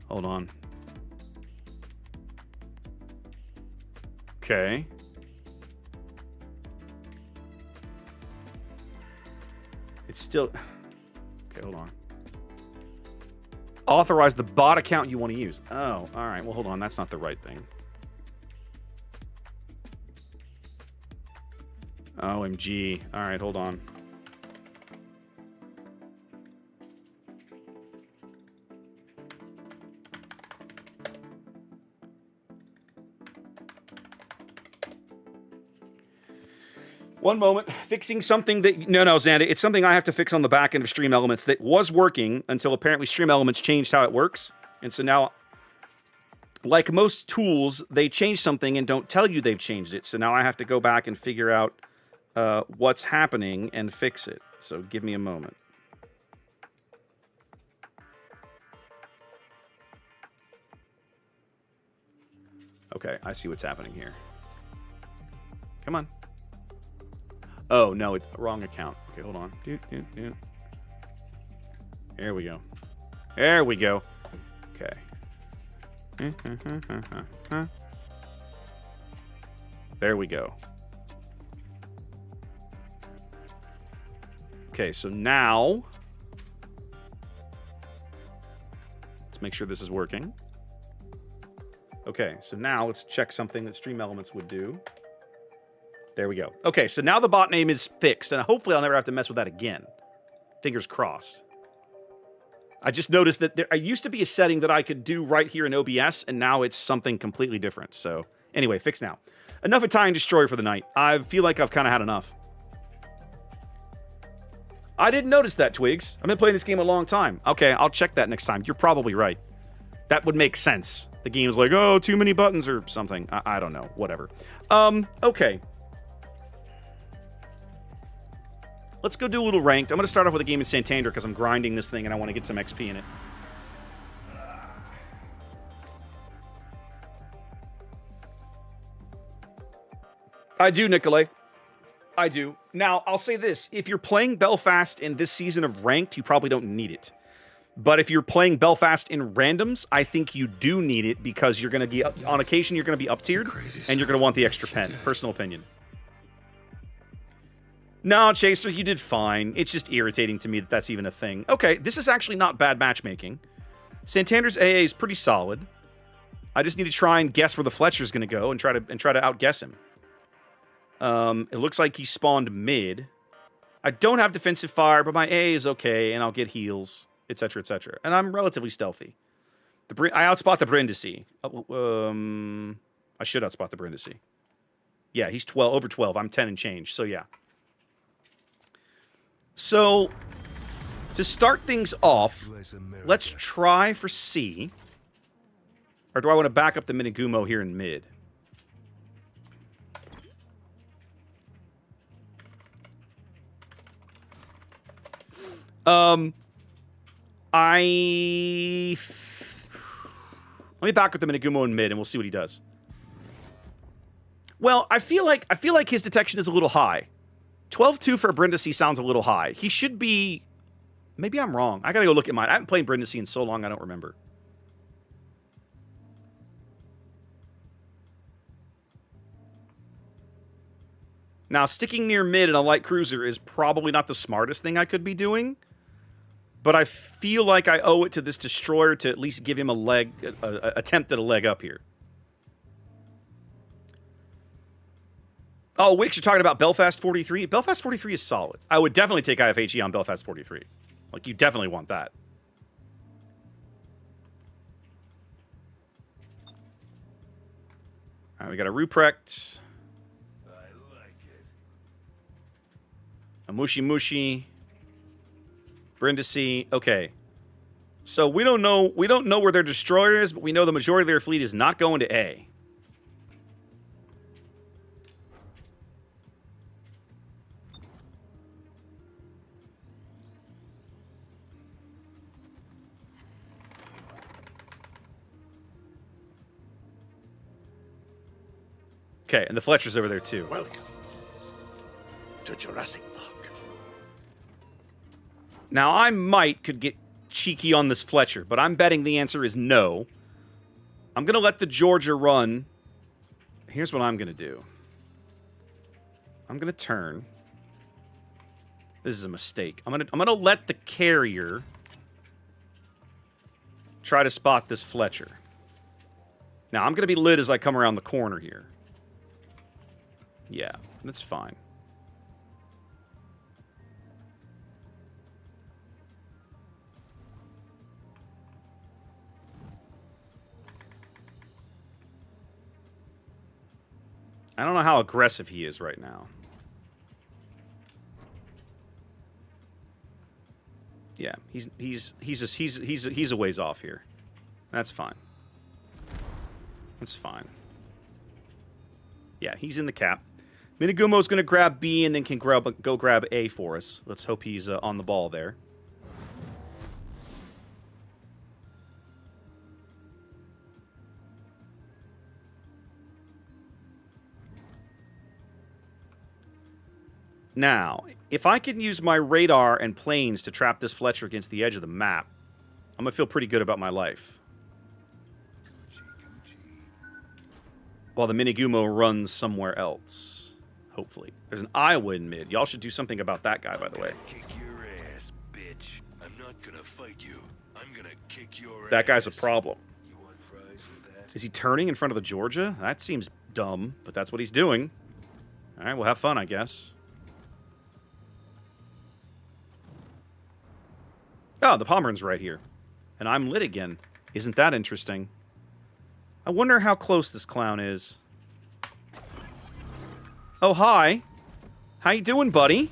Hold on. Okay. It's still... Okay, hold on. Authorize the bot account you want to use. Oh, all right. Well, hold on. That's not the right thing. OMG. All right, hold on. One moment. Fixing something that... No, Xanda. It's something I have to fix on the back end of Stream Elements that was working until apparently Stream Elements changed how it works. And so now, like most tools, they change something and don't tell you they've changed it. So now I have to go back and figure out what's happening and fix it. So give me a moment. Okay, I see what's happening here. Come on. Oh, no, it's wrong account. Okay, hold on. There we go. There we go. Okay. There we go. Okay, so now... Let's make sure this is working. Okay, so now let's check something that Stream Elements would do. There we go. Okay, so now the bot name is fixed, and hopefully I'll never have to mess with that again. Fingers crossed. I just noticed that there used to be a setting that I could do right here in OBS, and now it's something completely different. So, anyway, fixed now. Enough Italian Destroyer for the night. I feel like I've kind of had enough. I didn't notice that, Twigs. I've been playing this game a long time. Okay, I'll check that next time. You're probably right. That would make sense. The game is like, oh, too many buttons or something. I don't know. Whatever. Okay. Let's go do a little ranked. I'm going to start off with a game in Santander because I'm grinding this thing and I want to get some XP in it. I do, Nicolay. I do. Now, I'll say this. If you're playing Belfast in this season of Ranked, you probably don't need it. But if you're playing Belfast in randoms, I think you do need it because you're going to be, on occasion, you're going to be up-tiered, and you're going to want the extra pen. Personal opinion. No, Chaser, you did fine. It's just irritating to me that that's even a thing. Okay, this is actually not bad matchmaking. Santander's AA is pretty solid. I just need to try and guess where the Fletcher's going to go and try to outguess him. It looks like he spawned mid. I don't have defensive fire, but my AA is okay, and I'll get heals, etc., etc. And I'm relatively stealthy. I outspot the Brindisi. I should outspot the Brindisi. Yeah, he's 12 over 12. I'm 10 and change, so yeah. So, to start things off, let's try for C. Or do I want to back up the Minigumo here in mid? Let me back up the Minigumo in mid and we'll see what he does. Well, I feel like his detection is a little high. 12-2 for Brindisi sounds a little high. He should be... Maybe I'm wrong. I gotta go look at mine. I haven't played Brindisi in so long, I don't remember. Now, sticking near mid in a light cruiser is probably not the smartest thing I could be doing. But I feel like I owe it to this destroyer to at least give him a leg... attempt at a leg up here. Oh, Wix, you're talking about Belfast 43? Belfast 43 is solid. I would definitely take IFHE on Belfast 43. Like, you definitely want that. Alright, we got a Ruprecht. I like it. A Mushi Mushi. Brindisi. Okay. So we don't know where their destroyer is, but we know the majority of their fleet is not going to A. Okay, and the Fletcher's over there too. Welcome to Jurassic Park. Now, I could get cheeky on this Fletcher, but I'm betting the answer is no. I'm going to let the Georgia run. Here's what I'm going to do. I'm going to turn. This is a mistake. I'm going to let the carrier try to spot this Fletcher. Now, I'm going to be lit as I come around the corner here. Yeah, that's fine. I don't know how aggressive he is right now. Yeah, he's a ways off here. That's fine. That's fine. Yeah, he's in the cap. Minigumo's going to grab B and then can go grab A for us. Let's hope he's on the ball there. Now, if I can use my radar and planes to trap this Fletcher against the edge of the map, I'm going to feel pretty good about my life. While the Minigumo runs somewhere else. Hopefully. There's an Iowa in mid. Y'all should do something about that guy, by the way. Kick your ass, bitch. I'm not gonna fight you. I'm gonna kick your That guy's a ass. problem. You want fries with that? Is he turning in front of the Georgia? That seems dumb, but that's what he's doing. All right, we'll have fun, I guess. Oh, the Pomeran's right here. And I'm lit again. Isn't that interesting? I wonder how close this clown is. Oh, hi. How you doing, buddy?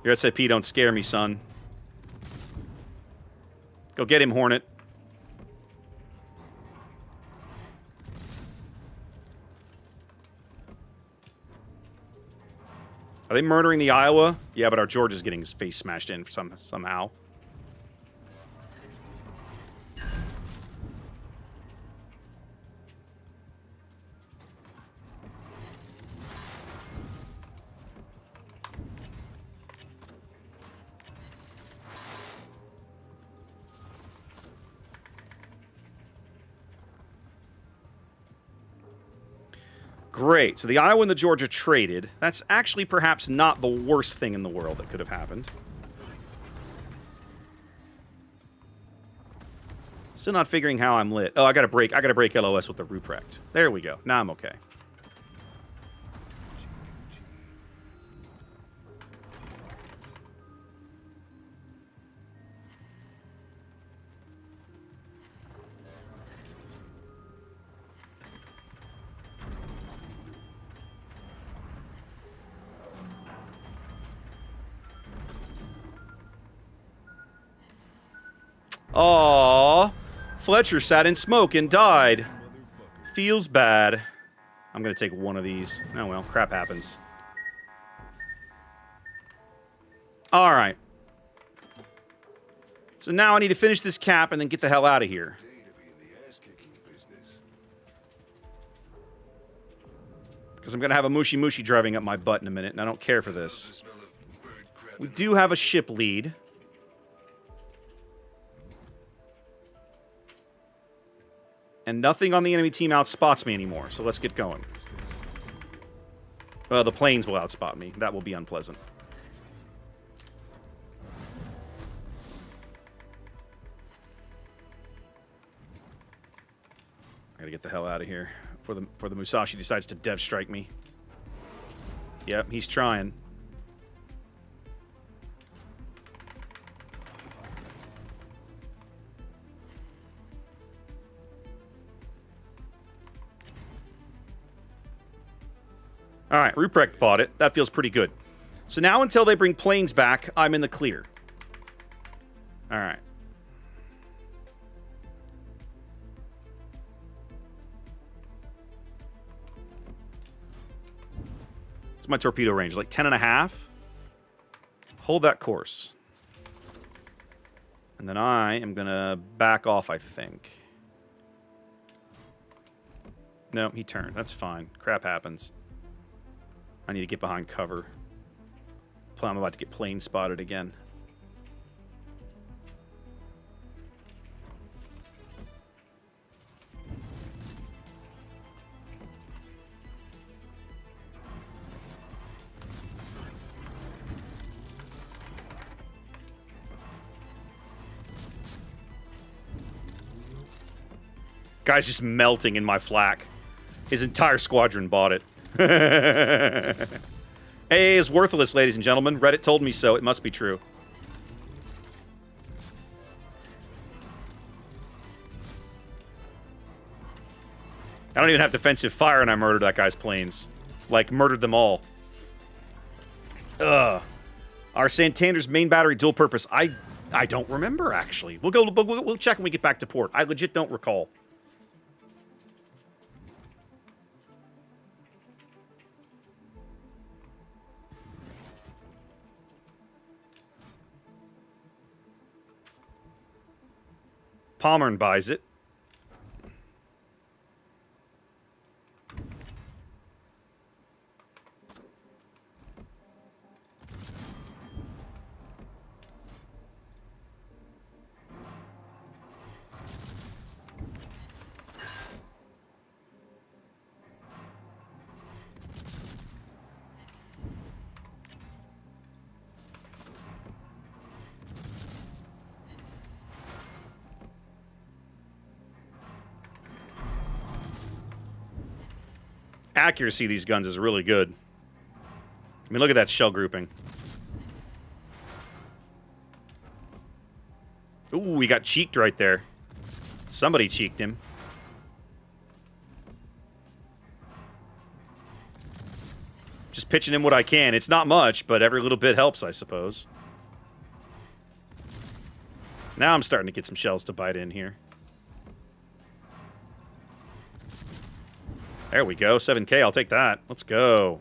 Your SAP don't scare me, son. Go get him, Hornet. Are they murdering the Iowa? Yeah, but our Georgia's getting his face smashed in somehow. Great. So the Iowa and the Georgia traded. That's actually perhaps not the worst thing in the world that could have happened. Still not figuring how I'm lit. Oh, I gotta break LOS with the Ruprecht. There we go. Now I'm okay. Aww. Fletcher sat in smoke and died. Feels bad. I'm gonna take one of these. Oh well, crap happens. Alright. So now I need to finish this cap and then get the hell out of here. Because I'm gonna have a Mushi Mushi driving up my butt in a minute, and I don't care for this. We do have a ship lead. And nothing on the enemy team outspots me anymore, so let's get going. Well, the planes will outspot me. That will be unpleasant. I gotta get the hell out of here before the Musashi decides to dev strike me. Yep, he's trying. Alright, Ruprecht bought it. That feels pretty good. So now until they bring planes back, I'm in the clear. Alright. What's my torpedo range? Like 10.5? Hold that course. And then I am going to back off, I think. No, he turned. That's fine. Crap happens. I need to get behind cover. I'm about to get plane spotted again. Guy's just melting in my flak. His entire squadron bought it. AA is worthless, ladies and gentlemen. Reddit told me so. It must be true. I don't even have defensive fire and I murdered that guy's planes. Like, murdered them all. Ugh. Our Santander's main battery dual purpose. I don't remember, actually. We'll check when we get back to port. I legit don't recall. Pommern buys it. Accuracy of these guns is really good. I mean, look at that shell grouping. Ooh, he got cheeked right there. Somebody cheeked him. Just pitching him what I can. It's not much, but every little bit helps, I suppose. Now I'm starting to get some shells to bite in here. There we go. 7K, I'll take that. Let's go.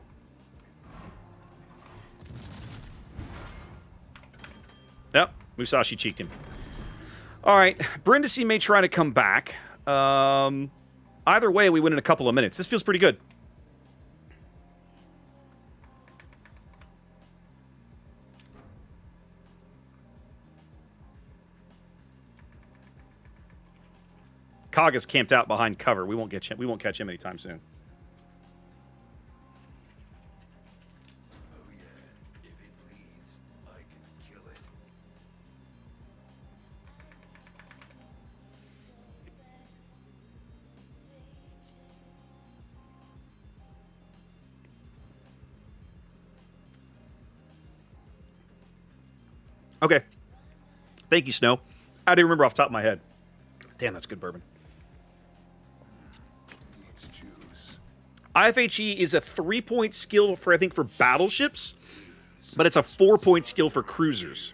Musashi cheeked him. All right, Brindisi may try to come back. Either way, we win in a couple of minutes. This feels pretty good. Kaga's camped out behind cover. We won't catch him anytime soon. Oh yeah, if it bleeds, I can kill it. Okay. Thank you, Snow. I didn't remember off the top of my head. Damn, that's good bourbon. Needs juice. IFHE is a 3-point skill for, I think, for battleships, but it's a 4-point skill for cruisers.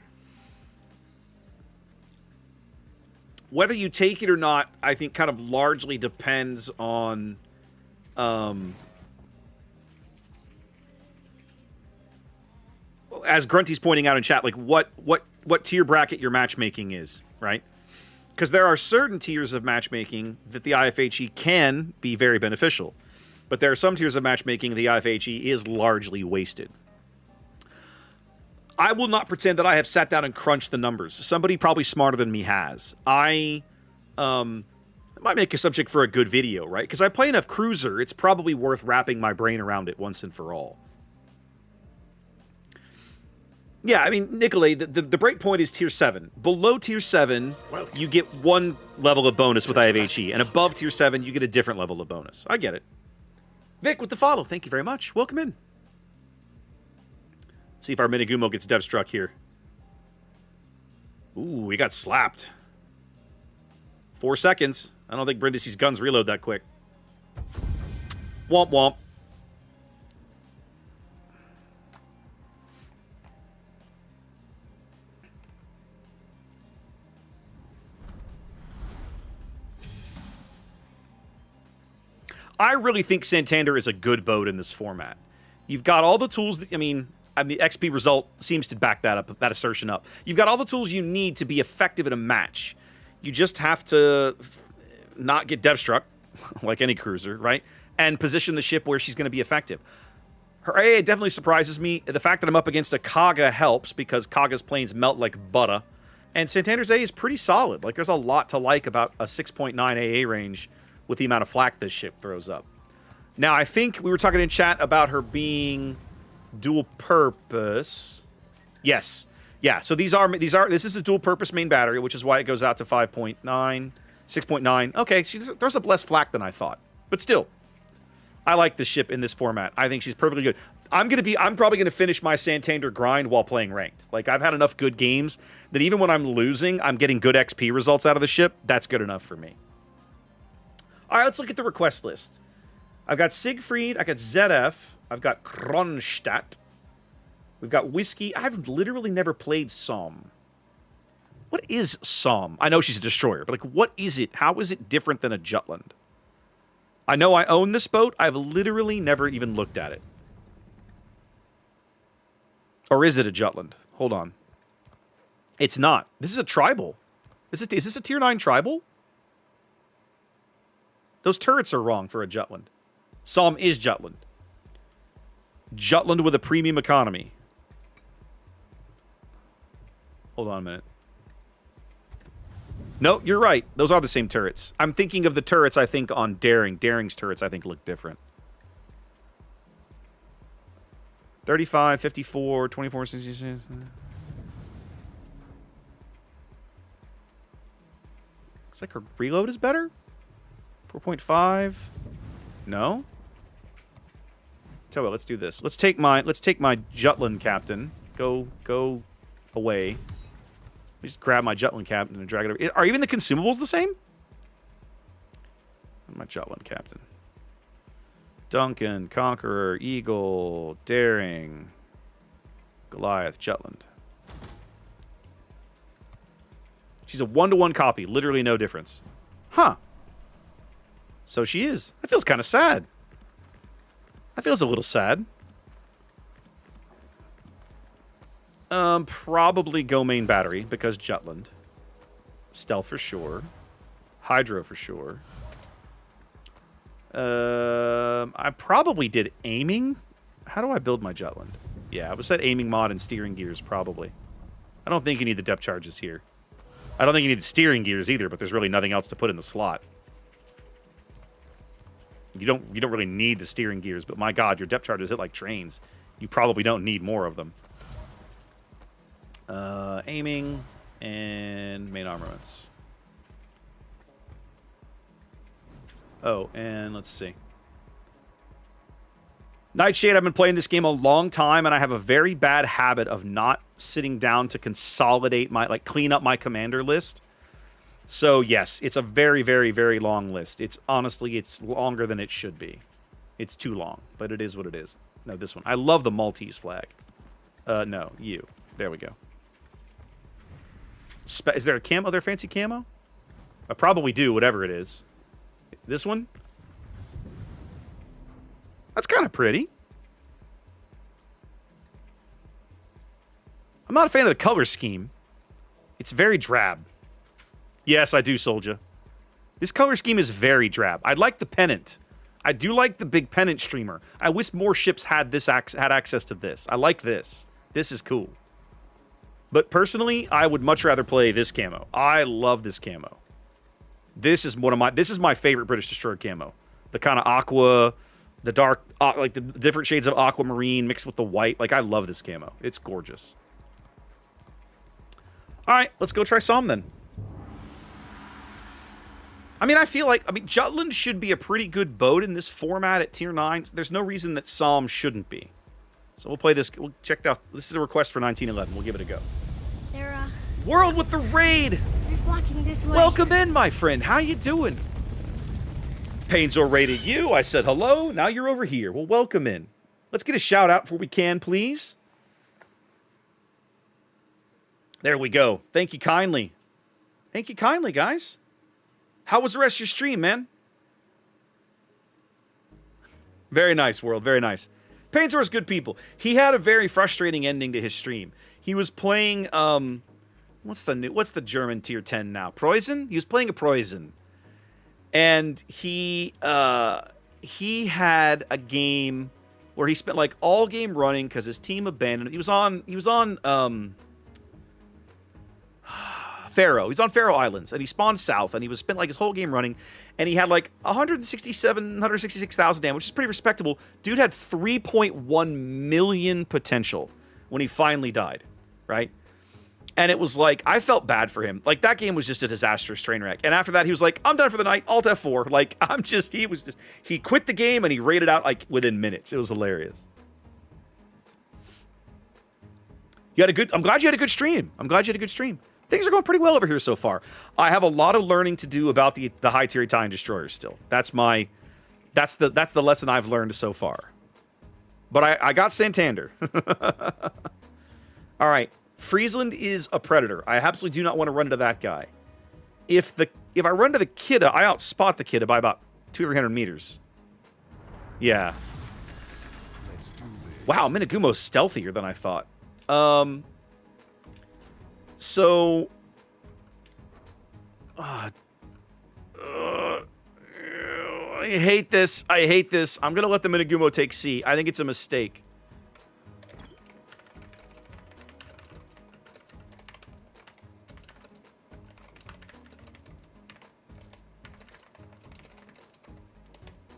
Whether you take it or not, I think kind of largely depends on as Grunty's pointing out in chat, like what tier bracket your matchmaking is, right? Because there are certain tiers of matchmaking that the IFHE can be very beneficial. But there are some tiers of matchmaking the IFHE is largely wasted. I will not pretend that I have sat down and crunched the numbers. Somebody probably smarter than me has. I might make a subject for a good video, right? Because I play enough cruiser, it's probably worth wrapping my brain around it once and for all. Yeah, I mean, Nikolay, the break point is tier 7. Below tier 7, you get one level of bonus with IFHE, and above tier 7, you get a different level of bonus. I get it. Vic with the follow. Thank you very much. Welcome in. Let's see if our Minigumo gets dev struck here. Ooh, he got slapped. 4 seconds. I don't think Brindisi's guns reload that quick. Womp womp. I really think Santander is a good boat in this format. You've got all the tools that, I mean, the XP result seems to back that up, that assertion up. You've got all the tools you need to be effective in a match. You just have to not get dev struck, like any cruiser, right? And position the ship where she's going to be effective. Her AA definitely surprises me. The fact that I'm up against a Kaga helps because Kaga's planes melt like butter. And Santander's A is pretty solid. Like, there's a lot to like about a 6.9 AA range with the amount of flak this ship throws up. Now, I think we were talking in chat about her being dual purpose. Yes. Yeah, so this is a dual purpose main battery, which is why it goes out to 5.9, 6.9. Okay, there's a less flak than I thought. But still, I like this ship in this format. I think she's perfectly good. I'm probably gonna finish my Santander grind while playing ranked. Like, I've had enough good games that even when I'm losing, I'm getting good XP results out of the ship. That's good enough for me. All right, let's look at the request list. I've got Siegfried, I got ZF, I've got Kronstadt, we've got Whiskey. I've literally never played Somme. What is Somme? I know she's a destroyer, but like, what is it? How is it different than a Jutland? I know I own this boat. I've literally never even looked at it. Or is it a Jutland? Hold on. It's not. This is a tribal. Is this a tier 9 tribal? Those turrets are wrong for a Jutland. Somme is Jutland. Jutland with a premium economy. Hold on a minute. No, you're right. Those are the same turrets. I'm thinking of the turrets, I think, on Daring. Daring's turrets, I think, look different. 35, 54, 24, 66. Looks like her reload is better. 4.5. No? Tell you what, let's do this. Let's take my Jutland captain. Go away. Just grab my Jutland captain and drag it over. Are even the consumables the same? My Jutland captain. Duncan, Conqueror, Eagle, Daring, Goliath, Jutland. She's a 1-to-1 copy. Literally no difference. Huh. So she is. That feels kind of sad. That feels a little sad. Probably go main battery, because Jutland. Stealth for sure. Hydro for sure. I probably did aiming. How do I build my Jutland? Yeah, I would set aiming mod and steering gears, probably. I don't think you need the depth charges here. I don't think you need the steering gears either, but there's really nothing else to put in the slot. You don't really need the steering gears, but my god, your depth charges hit like trains. You probably don't need more of them. Aiming and main armaments. Oh, and let's see. Nightshade, I've been playing this game a long time, and I have a very bad habit of not sitting down to consolidate my, like, clean up my commander list. So, yes, it's a very, very, very long list. It's, honestly, it's longer than it should be. It's too long, but it is what it is. No, this one. I love the Maltese flag. No, you. There we go. Is there a camo? Are there fancy camo? I probably do, whatever it is. This one? That's kind of pretty. I'm not a fan of the color scheme. It's very drab. Yes, I do, Soldier. This color scheme is very drab. I like the pennant. I do like the big pennant streamer. I wish more ships had this had access to this. I like this. This is cool. But personally, I would much rather play this camo. I love this camo. This is my favorite British Destroyer camo. The kind of aqua, the dark, like the different shades of aquamarine mixed with the white. Like, I love this camo. It's gorgeous. All right, let's go try Somme then. I mean, Jutland should be a pretty good boat in this format at tier 9. There's no reason that Somme shouldn't be. So we'll play this. We'll check out. This is a request for 1911. We'll give it a go. They're, World with the raid! they're flocking this way. Welcome in, my friend. How you doing? Painzor raided you. I said hello. Now you're over here. Well, welcome in. Let's get a shout out before we can, please. There we go. Thank you kindly. Thank you kindly, guys. How was the rest of your stream, man? Very nice, World. Very nice. Painzor is good people. He had a very frustrating ending to his stream. He was playing, what's the German tier 10 now? Preußen? He was playing a Preußen. And he had a game where he spent like all game running because his team abandoned him. He was on Faroe. He's on Faroe Islands, and he spawned south, and he was spent like his whole game running, and he had like 166,000 damage, which is pretty respectable. Dude had 3.1 million potential when he finally died, right? And it was like, I felt bad for him. Like, that game was just a disastrous train wreck. And after that, he was like, I'm done for the night, Alt F4. Like, he quit the game, and he raided out like within minutes. It was hilarious. I'm glad you had a good stream. Things are going pretty well over here so far. I have a lot of learning to do about the high tier Italian destroyers still. That's the lesson I've learned so far. But I got Santander. All right, Friesland is a predator. I absolutely do not want to run into that guy. If I run into the Kidda, I outspot the Kidda by about 200-300 meters. Yeah. Let's do this. Wow, Minagumo's stealthier than I thought. So, I hate this. I'm going to let the Minagumo take C. I think it's a mistake.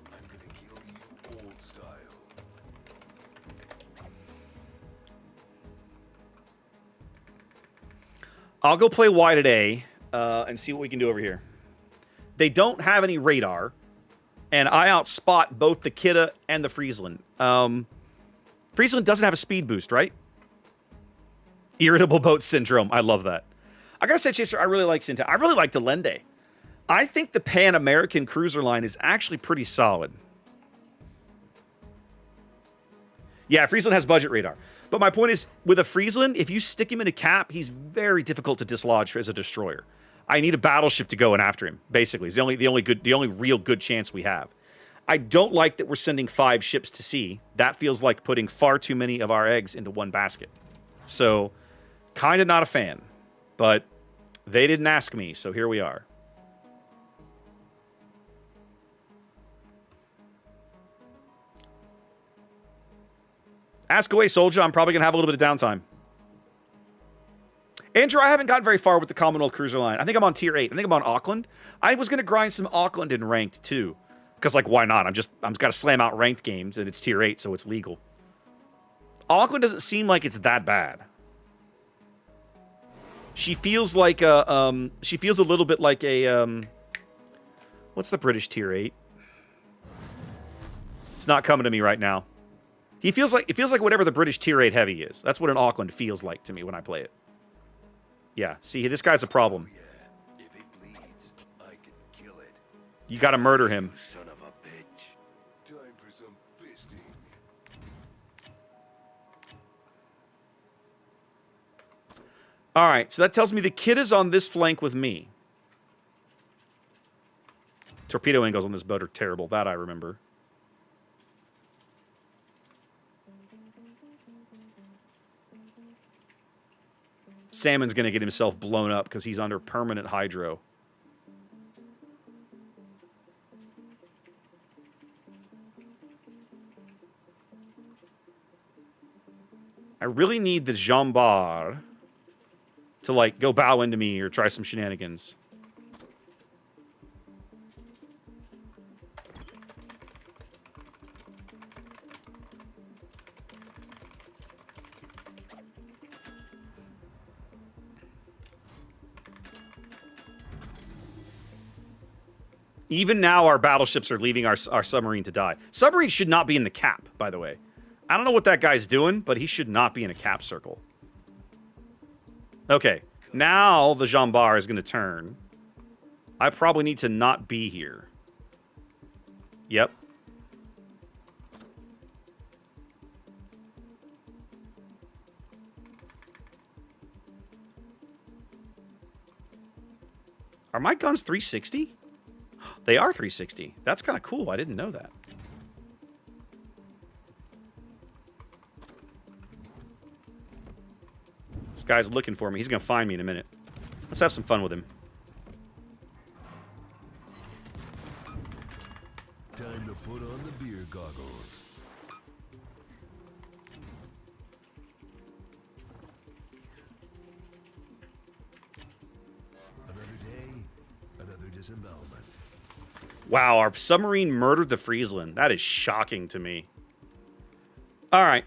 I'm gonna kill you old style. I'll go play wide at A and see what we can do over here. They don't have any radar, and I outspot both the Kidda and the Friesland. Friesland doesn't have a speed boost, right? Irritable boat syndrome. I love that. I gotta say, Chaser, I really like Sinta. I really like Delende. I think the Pan-American cruiser line is actually pretty solid. Yeah, Friesland has budget radar. But my point is, with a Friesland, if you stick him in a cap, he's very difficult to dislodge as a destroyer. I need a battleship to go in after him, basically. It's the only real good chance we have. I don't like that we're sending 5 ships to sea. That feels like putting far too many of our eggs into one basket. So Kind of not a fan. But they didn't ask me, so here we are. Ask away, soldier. I'm probably going to have a little bit of downtime. Andrew, I haven't gotten very far with the Commonwealth Cruiser line. I think I'm on tier 8. I think I'm on Auckland. I was going to grind some Auckland in ranked, too. Because, like, why not? I'm got to slam out ranked games, and it's tier 8, so it's legal. Auckland doesn't seem like it's that bad. She feels like a, she feels a little bit like a, what's the British tier 8? It's not coming to me right now. It feels like whatever the British tier 8 heavy is. That's what an Auckland feels like to me when I play it. Yeah, see, this guy's a problem. Yeah. If it bleeds, I can kill it. You gotta murder him. Son of a bitch. Time for some fisting. Alright, so that tells me the kid is on this flank with me. Torpedo angles on this boat are terrible. That I remember. Salmon's going to get himself blown up because he's under permanent hydro. I really need the Jean Bar to, like, go bow into me or try some shenanigans. Even now, our battleships are leaving our submarine to die. Submarine should not be in the cap, by the way. I don't know what that guy's doing, but he should not be in a cap circle. Okay, now the Jean Bar is going to turn. I probably need to not be here. Yep. Are my guns 360? They are 360. That's kind of cool. I didn't know that. This guy's looking for me. He's going to find me in a minute. Let's have some fun with him. Time to put on the beer goggles. Another day, another disembowelment. Wow, our submarine murdered the Friesland. That is shocking to me. All right.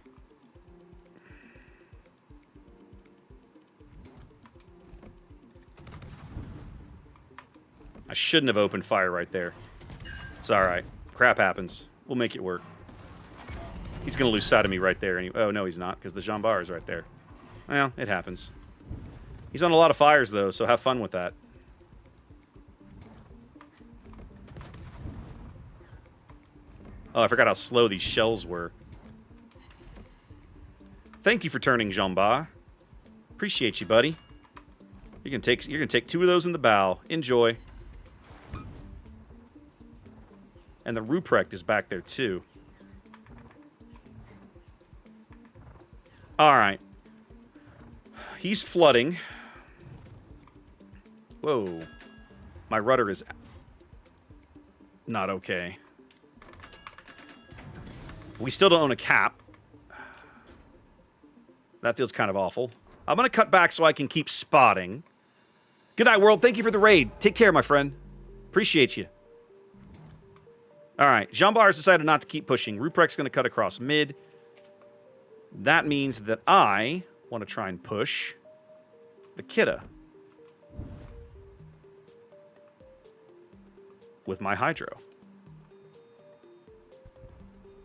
I shouldn't have opened fire right there. It's all right. Crap happens. We'll make it work. He's going to lose sight of me right there. Oh, no, he's not, because the Jean Bar is right there. Well, it happens. He's on a lot of fires, though, so have fun with that. Oh, I forgot how slow these shells were. Thank you for turning, Jean Bar. Appreciate you, buddy. You're gonna take 2 of those in the bow. Enjoy. And the Ruprecht is back there too. All right. He's flooding. Whoa. My rudder is not okay. We still don't own a cap. That feels kind of awful. I'm going to cut back so I can keep spotting. Good night, world. Thank you for the raid. Take care, my friend. Appreciate you. All right. Jean Bar's decided not to keep pushing. Ruprecht's going to cut across mid. That means that I want to try and push the Kidda with my Hydro.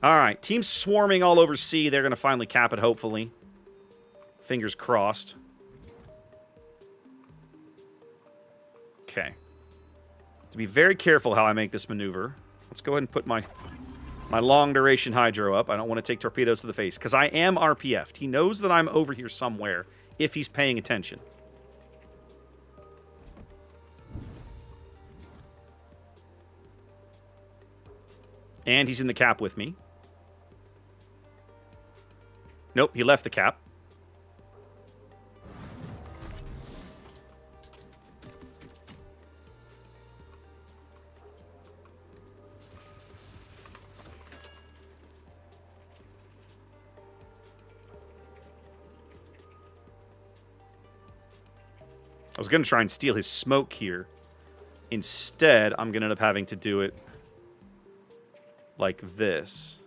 All right, team's swarming all over C. They're going to finally cap it, hopefully. Fingers crossed. Okay. To be very careful how I make this maneuver, let's go ahead and put my long-duration Hydro up. I don't want to take torpedoes to the face, because I am RPF'd. He knows that I'm over here somewhere, if he's paying attention. And he's in the cap with me. Nope, he left the cap. was going to try and steal his smoke here. Instead, I'm going to end up having to do it like this.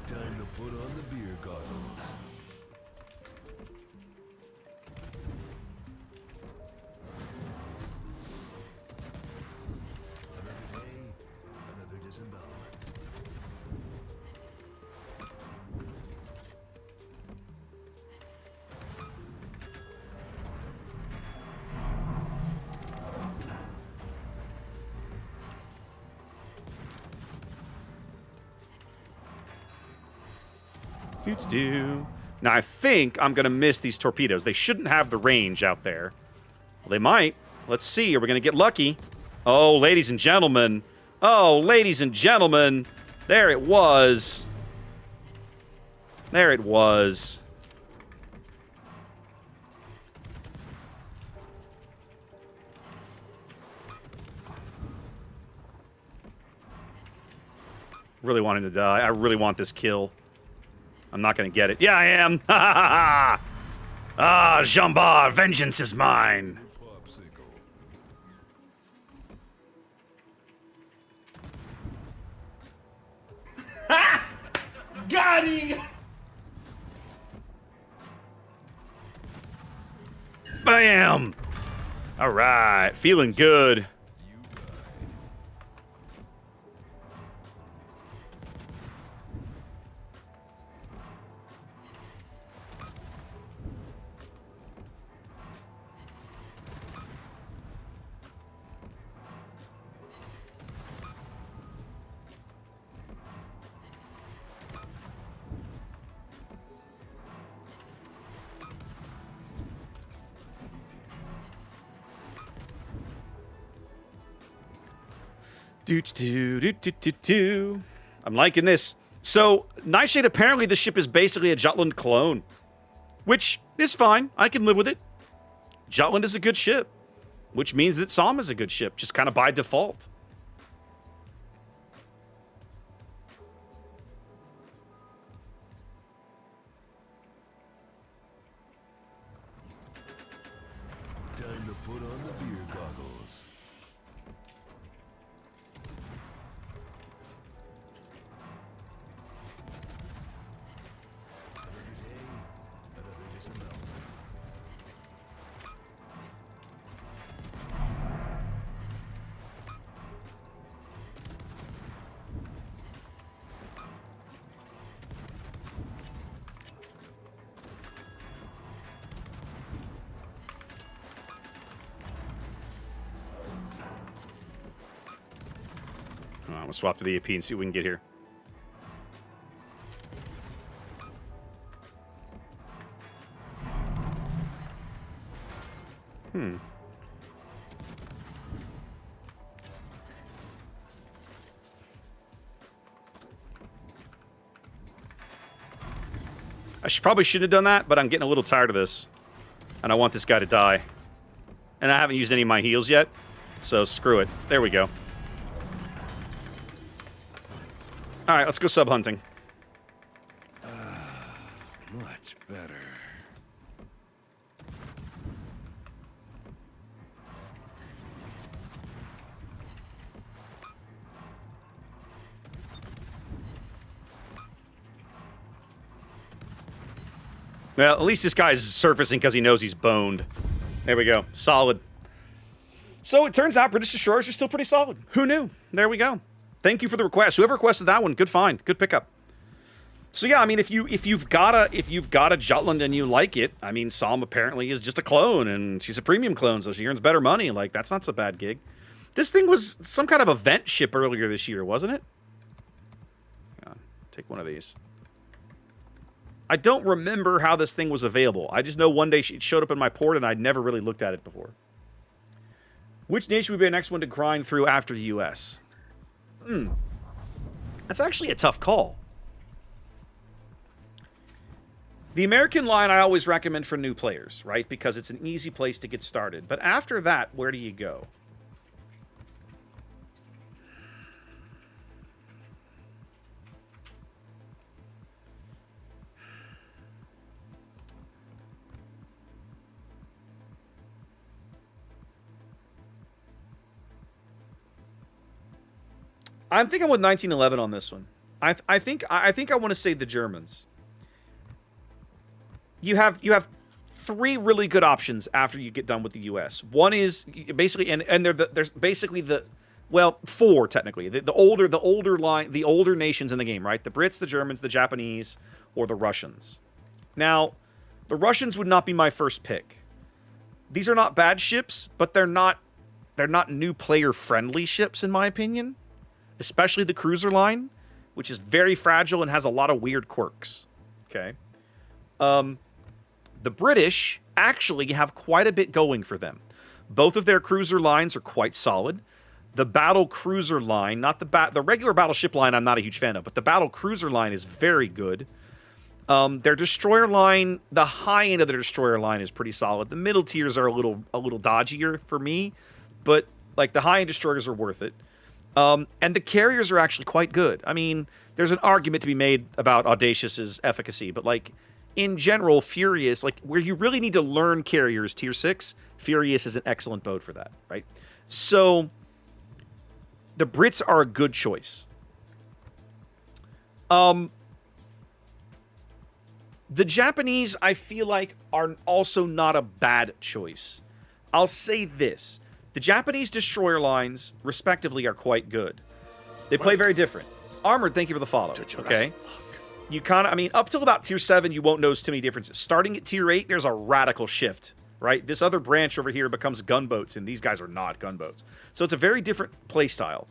Time to put on the beer goggles. Another day, another disembowelment. Do. Now, I think I'm going to miss these torpedoes. They shouldn't have the range out there. Well, they might. Let's see. Are we going to get lucky? Oh, ladies and gentlemen. Oh, ladies and gentlemen. There it was. There it was. Really wanting to die. I really want this kill. I'm not going to get it. Yeah, I am. Ha ha ha! Ah, Jambar, vengeance is mine. Popsicle. Got him! Bam! All right, feeling good. I'm liking this. So, Nightshade, apparently the ship is basically a Jutland clone. Which is fine. I can live with it. Jutland is a good ship. Which means that Somme is a good ship. Just kind of by default. Time to put on the beer goggles. Another day, another disembowelment. I'm gonna swap to the AP and see what we can get here. Probably shouldn't have done that, but I'm getting a little tired of this. And I want this guy to die. And I haven't used any of my heals yet, so screw it. There we go. Alright, let's go sub-hunting. Much better. Well, at least this guy's surfacing because he knows he's boned. There we go. Solid. So it turns out British destroyers are still pretty solid. Who knew? There we go. Thank you for the request. Whoever requested that one, good find, good pickup. So yeah, I mean, if you've got a Jutland and you like it, I mean, Somme apparently is just a clone, and she's a premium clone, so she earns better money. Like, that's not so bad gig. This thing was some kind of event ship earlier this year, wasn't it? Hang on, take one of these. I don't remember how this thing was available. I just know one day it showed up in my port, and I'd never really looked at it before. Which nation would be the next one to grind through after the U.S.? That's actually a tough call. The American line I always recommend for new players, right? Because it's an easy place to get started. But after that, where do you go? I'm thinking with 1911 on this one. I think I want to say the Germans. You have 3 really good options after you get done with the U.S. One is basically, and there's basically 4 technically. The older nations in the game, right? The Brits, the Germans, the Japanese, or the Russians. Now, the Russians would not be my first pick. These are not bad ships, but they're not new player friendly ships in my opinion. Especially the cruiser line, which is very fragile and has a lot of weird quirks. Okay. The British actually have quite a bit going for them. Both of their cruiser lines are quite solid. The battle cruiser line, not the regular battleship line, I'm not a huge fan of, but the battle cruiser line is very good. Their destroyer line, the high end of their destroyer line is pretty solid. The middle tiers are a little dodgier for me, but like the high end destroyers are worth it. And the carriers are actually quite good. I mean, there's an argument to be made about Audacious's efficacy, but like in general, Furious, like where you really need to learn carriers, tier 6, Furious is an excellent boat for that, right? So the Brits are a good choice. The Japanese, I feel like, are also not a bad choice. I'll say this. The Japanese destroyer lines, respectively, are quite good. They play very different. Armored, thank you for the follow. Okay? You kind of, I mean, up till about tier 7, you won't notice too many differences. Starting at tier 8, there's a radical shift, right? This other branch over here becomes gunboats, and these guys are not gunboats. So it's a very different play style.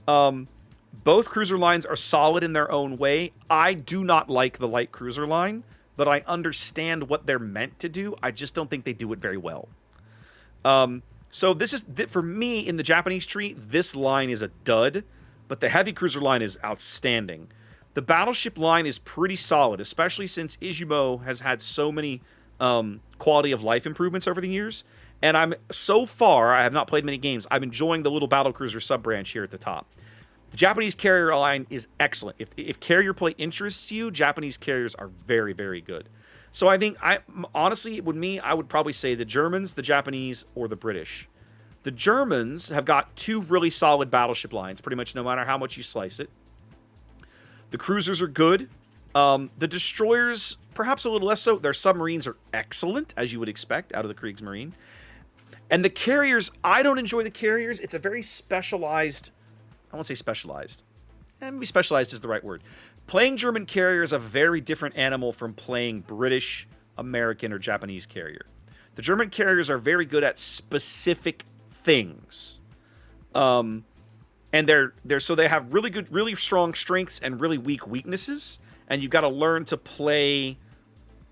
Both cruiser lines are solid in their own way. I do not like the light cruiser line, but I understand what they're meant to do. I just don't think they do it very well. So this is, for me, in the Japanese tree, this line is a dud, but the heavy cruiser line is outstanding. The battleship line is pretty solid, especially since Izumo has had so many quality of life improvements over the years. And so far, I have not played many games. I'm enjoying the little battlecruiser sub-branch here at the top. The Japanese carrier line is excellent. If carrier play interests you, Japanese carriers are very, very good. So I think, honestly, I would probably say the Germans, the Japanese, or the British. The Germans have got 2 really solid battleship lines, pretty much no matter how much you slice it. The cruisers are good. The destroyers, perhaps a little less so. Their submarines are excellent, as you would expect, out of the Kriegsmarine. And the carriers, I don't enjoy the carriers. It's a very specialized... I won't say specialized. Maybe specialized is the right word. Playing German carrier is a very different animal from playing British, American, or Japanese carrier. The German carriers are very good at specific things. And so they have really good, really strong strengths and really weak weaknesses. And you've got to learn to play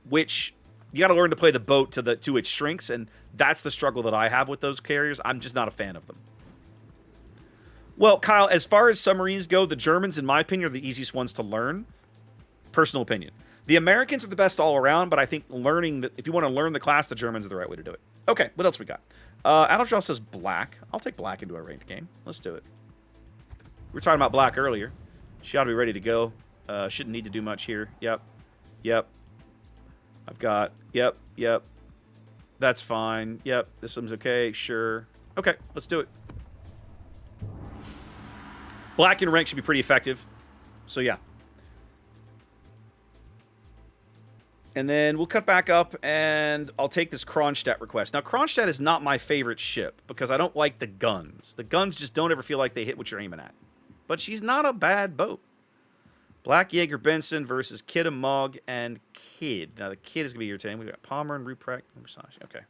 the boat to its strengths, and that's the struggle that I have with those carriers. I'm just not a fan of them. Well, Kyle, as far as submarines go, the Germans, in my opinion, are the easiest ones to learn. Personal opinion. The Americans are the best all around, but I think if you want to learn the class, the Germans are the right way to do it. Okay, what else we got? Adaljaw says black. I'll take black into a ranked game. Let's do it. We were talking about black earlier. She ought to be ready to go. Shouldn't need to do much here. Yep. I've got... Yep. That's fine. Yep, this one's okay. Sure. Okay, let's do it. Black in rank should be pretty effective. So, yeah. And then we'll cut back up, and I'll take this Kronstadt request. Now, Kronstadt is not my favorite ship, because I don't like the guns. The guns just don't ever feel like they hit what you're aiming at. But she's not a bad boat. Black Jaeger Benson versus Kid and Mog and Kid. Now, the Kid is going to be irritating. We've got Palmer and Ruprecht and Versace. Okay.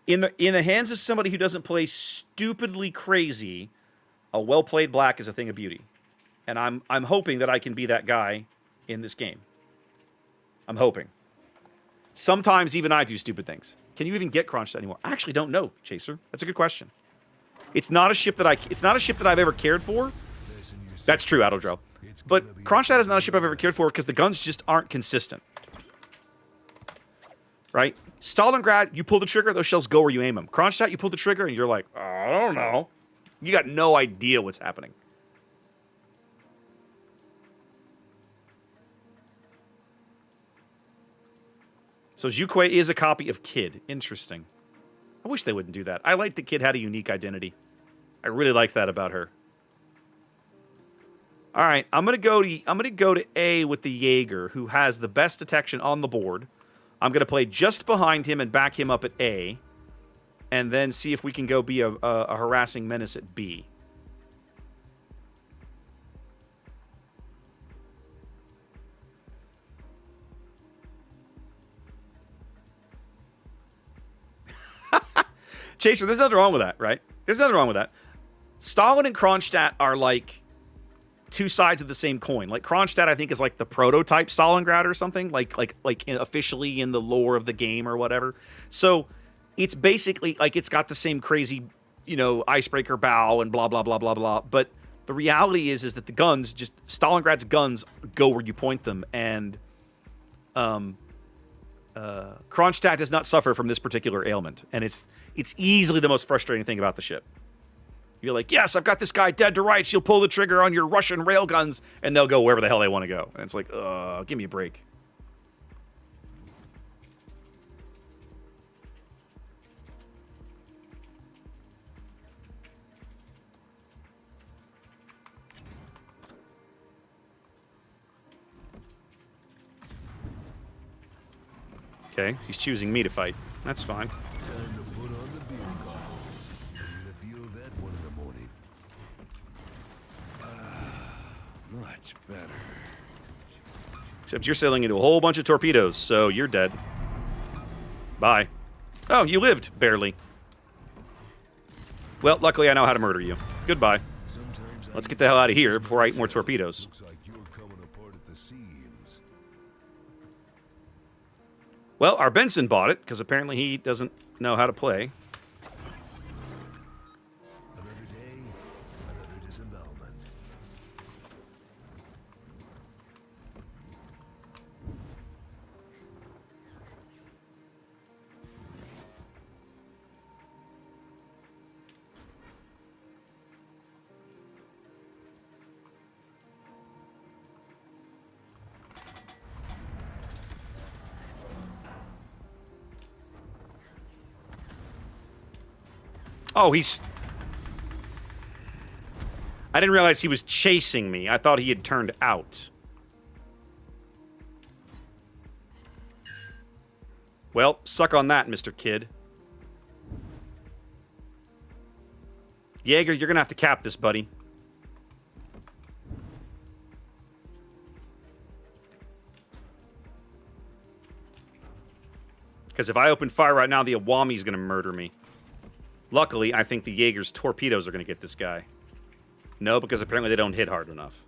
In the hands of somebody who doesn't play stupidly crazy... A well-played black is a thing of beauty. And I'm hoping that I can be that guy in this game. I'm hoping. Sometimes even I do stupid things. Can you even get Kronstadt anymore? I actually don't know, Chaser. That's a good question. It's not a ship that I've ever cared for. That's true, Adodro. But Kronstadt is not a ship I've ever cared for because the guns just aren't consistent. Right? Stalingrad, you pull the trigger, those shells go where you aim them. Kronstadt, you pull the trigger, and you're like, I don't know. You got no idea what's happening. So Zhuque is a copy of Kid. Interesting. I wish they wouldn't do that. I like that Kid had a unique identity. I really like that about her. All right, I'm gonna go to A with the Jaeger, who has the best detection on the board. I'm gonna play just behind him and back him up at A, and then see if we can go be a harassing menace at B. Chaser, there's nothing wrong with that, right? There's nothing wrong with that. Stalin and Kronstadt are like two sides of the same coin. Like Kronstadt, I think, is like the prototype Stalingrad or something, like officially in the lore of the game or whatever. So it's basically like it's got the same crazy, icebreaker bow and blah blah blah blah blah. But the reality is that the guns, just Stalingrad's guns, go where you point them, and Kronstadt does not suffer from this particular ailment, and it's easily the most frustrating thing about the ship. You're like, yes, I've got this guy dead to rights. You'll pull the trigger on your Russian railguns, and they'll go wherever the hell they want to go. And it's like, give me a break. Okay, he's choosing me to fight. That's fine. Time to put on the beer goggles. You're gonna feel that one in the morning. Much better. Except you're sailing into a whole bunch of torpedoes, so you're dead. Bye. Oh, you lived, barely. Well, luckily I know how to murder you. Goodbye. Sometimes Let's get the hell out of here before I eat more torpedoes. Looks like you're coming apart at the seams. Well, our Benson bought it, because apparently he doesn't know how to play. Another day, another disembowelment. Oh, he's... I didn't realize he was chasing me. I thought he had turned out. Well, suck on that, Mr. Kid. Jaeger, you're gonna have to cap this, buddy. Because if I open fire right now, the Awami's gonna murder me. Luckily, I think the Jaeger's torpedoes are going to get this guy. No, because apparently they don't hit hard enough.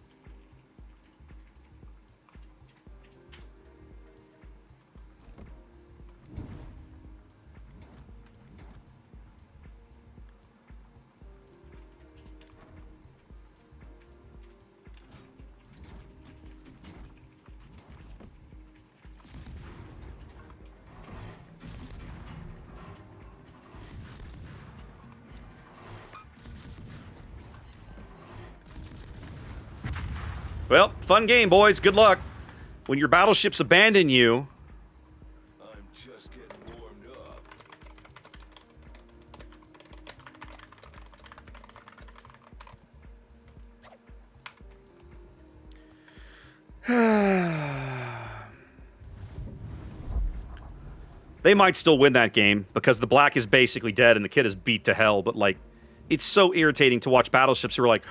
Well, fun game, boys. Good luck. When your battleships abandon you... I'm just getting warmed up. They might still win that game, because the black is basically dead and the kid is beat to hell, but, like, it's so irritating to watch battleships who are like,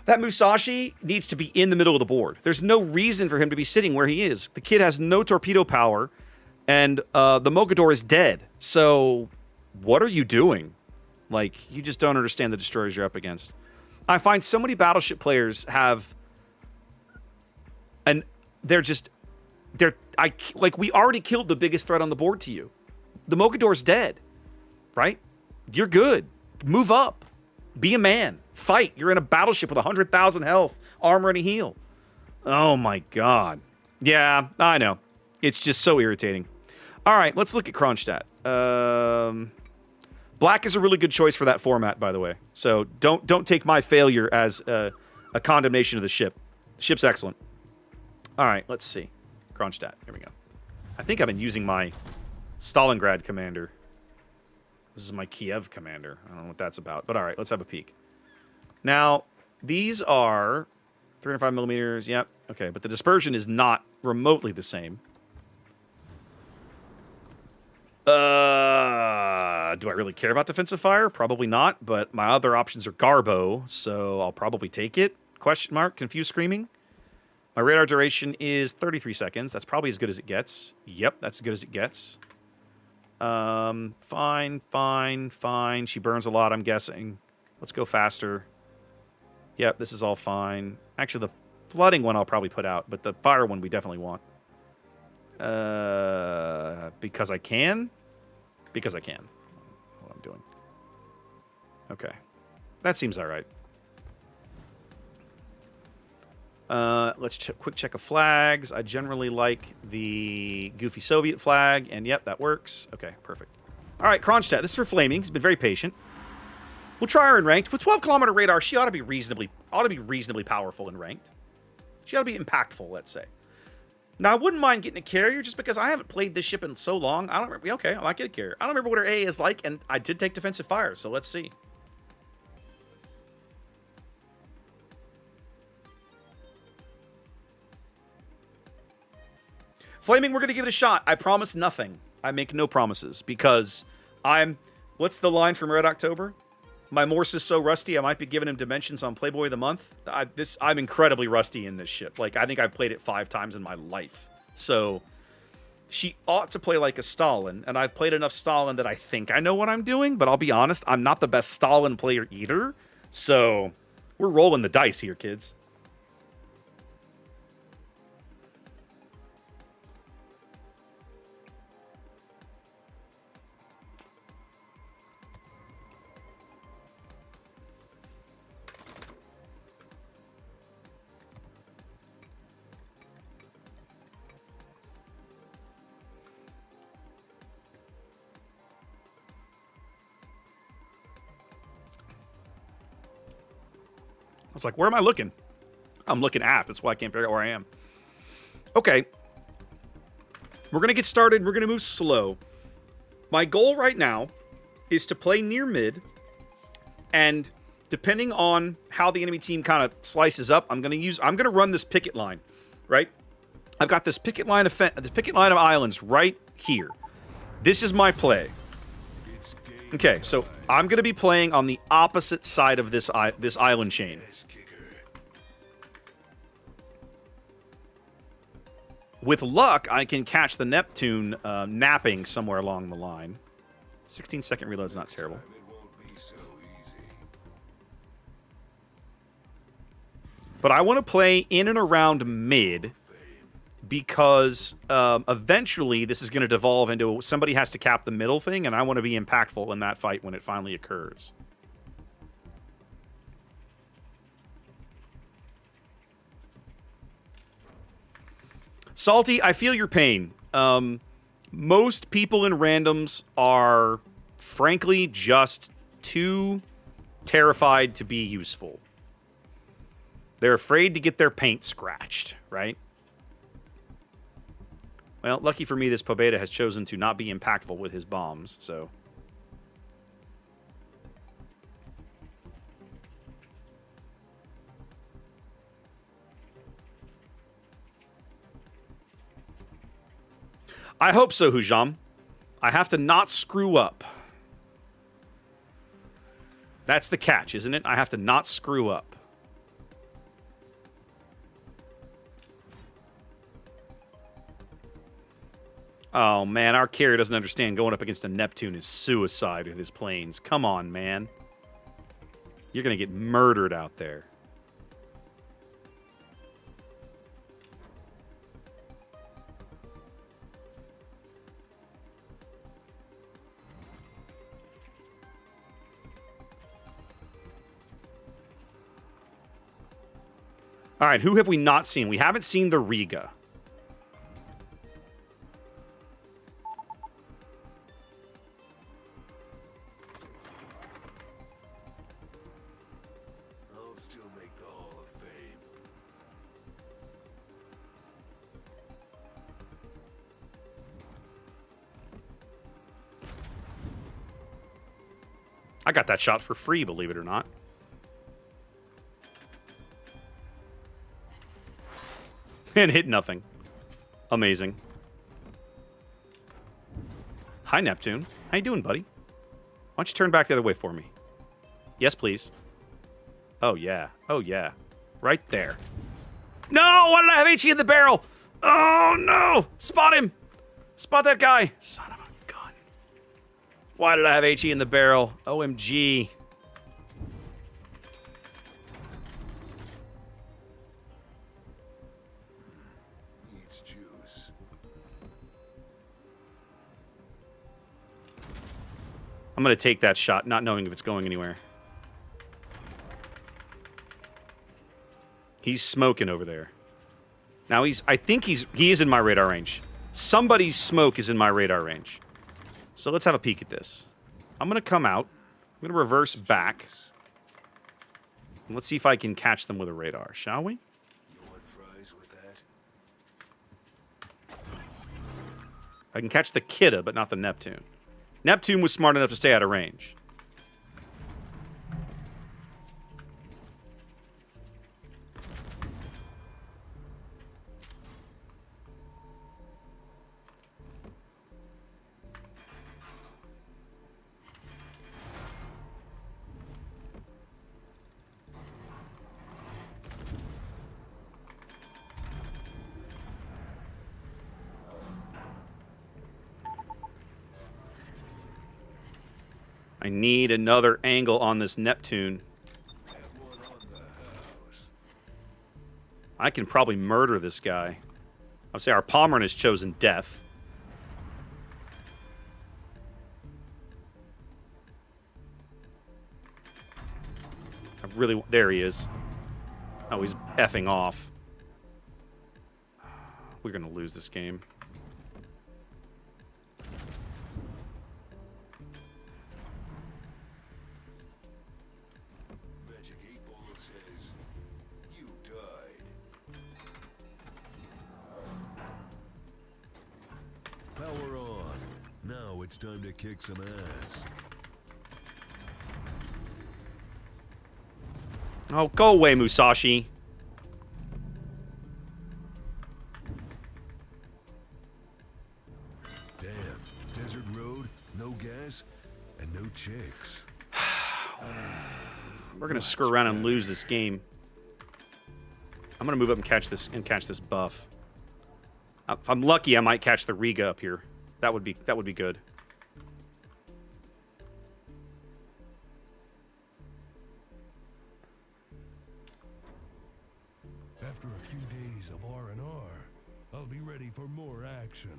that Musashi needs to be in the middle of the board. There's no reason for him to be sitting where he is. The kid has no torpedo power, and the Mogador is dead. So, what are you doing? Like, you just don't understand the destroyers you're up against. I find so many battleship players have... And they're just... Like, we already killed the biggest threat on the board to you. The Mogador's dead. Right? You're good. Move up. Be a man. Fight. You're in a battleship with 100,000 health, armor, and a heal. Oh, my God. Yeah, I know. It's just so irritating. All right, let's look at Kronstadt. Black is a really good choice for that format, by the way. So don't take my failure as a condemnation of the ship. The ship's excellent. All right, let's see. Kronstadt. Here we go. I think I've been using my Stalingrad commander. This is my Kiev commander. I don't know what that's about. But all right, let's have a peek. Now, these are 305 millimeters. Yep. Okay, but the dispersion is not remotely the same. Do I really care about defensive fire? Probably not, but my other options are Garbo, so I'll probably take it. Question mark, confused screaming. My radar duration is 33 seconds. That's probably as good as it gets. Yep, that's as good as it gets. Fine. She burns a lot, I'm guessing. Let's go faster. Yep, this is all fine. Actually, the flooding one I'll probably put out, but the fire one we definitely want. Because I can? Because I can. What I'm doing. Okay. That seems all right. Let's quick check of flags. I generally like the goofy Soviet flag, and yep, that works. Okay, perfect. All right, Kronstadt. This is for Flaming. He's been very patient. We'll try her in ranked. With 12-kilometer radar, she ought to be reasonably powerful in ranked. She ought to be impactful, let's say. Now, I wouldn't mind getting a carrier just because I haven't played this ship in so long. I don't remember. Okay, I might get a carrier. I don't remember what her A is like, and I did take defensive fire, so let's see. Flaming, we're going to give it a shot. I promise nothing. I make no promises because I'm... What's the line from Red October? My Morse is so rusty, I might be giving him dimensions on Playboy of the Month. I'm incredibly rusty in this ship. Like, I think I've played it 5 times in my life. So, she ought to play like a Stalin, and I've played enough Stalin that I think I know what I'm doing, but I'll be honest, I'm not the best Stalin player either. So, we're rolling the dice here, kids. I was like, where am I looking? I'm looking aft. That's why I can't figure out where I am. Okay. We're going to get started. We're going to move slow. My goal right now is to play near mid. And depending on how the enemy team kind of slices up, I'm going to run this picket line, right? I've got this picket line of islands right here. This is my play. Okay, so I'm going to be playing on the opposite side of this island chain. With luck, I can catch the Neptune napping somewhere along the line. 16-second reload's not terrible. But I want to play in and around mid because eventually this is going to devolve into somebody has to cap the middle thing, and I want to be impactful in that fight when it finally occurs. Salty, I feel your pain. Most people in randoms are, frankly, just too terrified to be useful. They're afraid to get their paint scratched, right? Well, lucky for me, this Pobeda has chosen to not be impactful with his bombs, so... I hope so, Hujam. I have to not screw up. That's the catch, isn't it? I have to not screw up. Oh, man, our carrier doesn't understand going up against a Neptune is suicide with his planes. Come on, man. You're going to get murdered out there. All right, who have we not seen? We haven't seen the Riga. I'll still make the Hall of Fame. I got that shot for free, believe it or not. And hit nothing. Amazing. Hi, Neptune. How you doing, buddy? Why don't you turn back the other way for me? Yes, please. Oh, yeah. Oh, yeah. Right there. No! Why did I have HE in the barrel? Oh, no! Spot him! Spot that guy! Son of a gun. Why did I have HE in the barrel? OMG. Needs juice. I'm gonna take that shot, not knowing if it's going anywhere. He's smoking over there. Now I think he is in my radar range. Somebody's smoke is in my radar range. So let's have a peek at this. I'm gonna come out. I'm gonna reverse back. And let's see if I can catch them with a radar, shall we? You want fries with that? I can catch the Kidda, but not the Neptune. Neptune was smart enough to stay out of range. I need another angle on this Neptune. I can probably murder this guy. I'll say our Pomeran has chosen death. There he is. Oh, he's effing off. We're gonna lose this game. Magic 8-Ball says, you died. Power on. Now it's time to kick some ass. Oh, go away, Musashi. Damn. Desert road, no gas, and no chicks. We're gonna screw around and lose this game. I'm gonna move up and catch this buff. If I'm lucky, I might catch the Riga up here. That would be good. After a few days of R&R, I'll be ready for more action.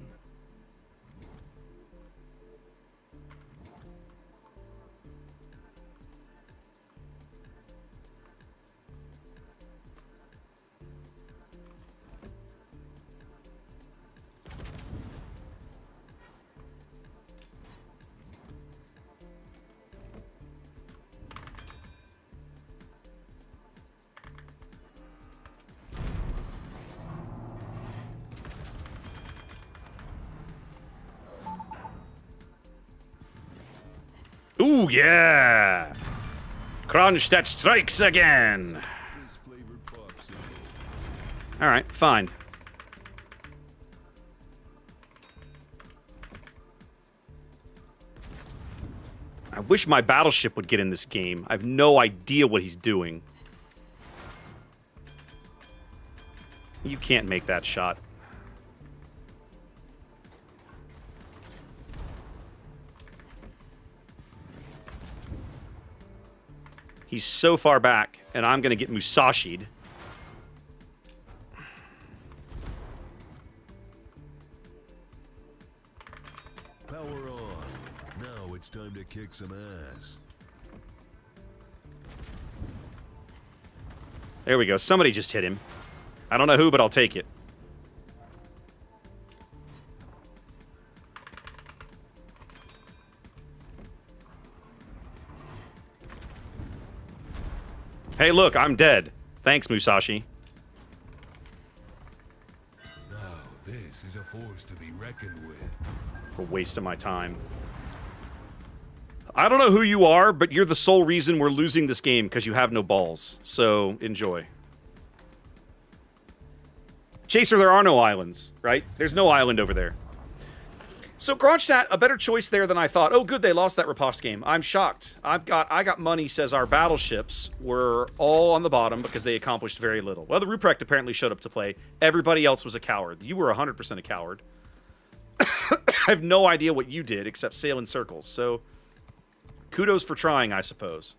Ooh, yeah! Kronstadt strikes again! This flavored popsicle. Alright, fine. I wish my battleship would get in this game. I have no idea what he's doing. You can't make that shot. He's so far back, and I'm going to get Musashi'd. Power on. Now it's time to kick some ass. There we go. Somebody just hit him. I don't know who, but I'll take it. Hey, look, I'm dead. Thanks, Musashi. Now, this is a force to be reckoned with. For wasting my time. I don't know who you are, but you're the sole reason we're losing this game because you have no balls. So, enjoy. Chaser, there are no islands, right? There's no island over there. So Kronstadt, a better choice there than I thought. Oh, good, they lost that riposte game. I'm shocked. I got money, says our battleships were all on the bottom because they accomplished very little. Well, the Ruprecht apparently showed up to play. Everybody else was a coward. You were 100% a coward. I have no idea what you did except sail in circles. So kudos for trying, I suppose.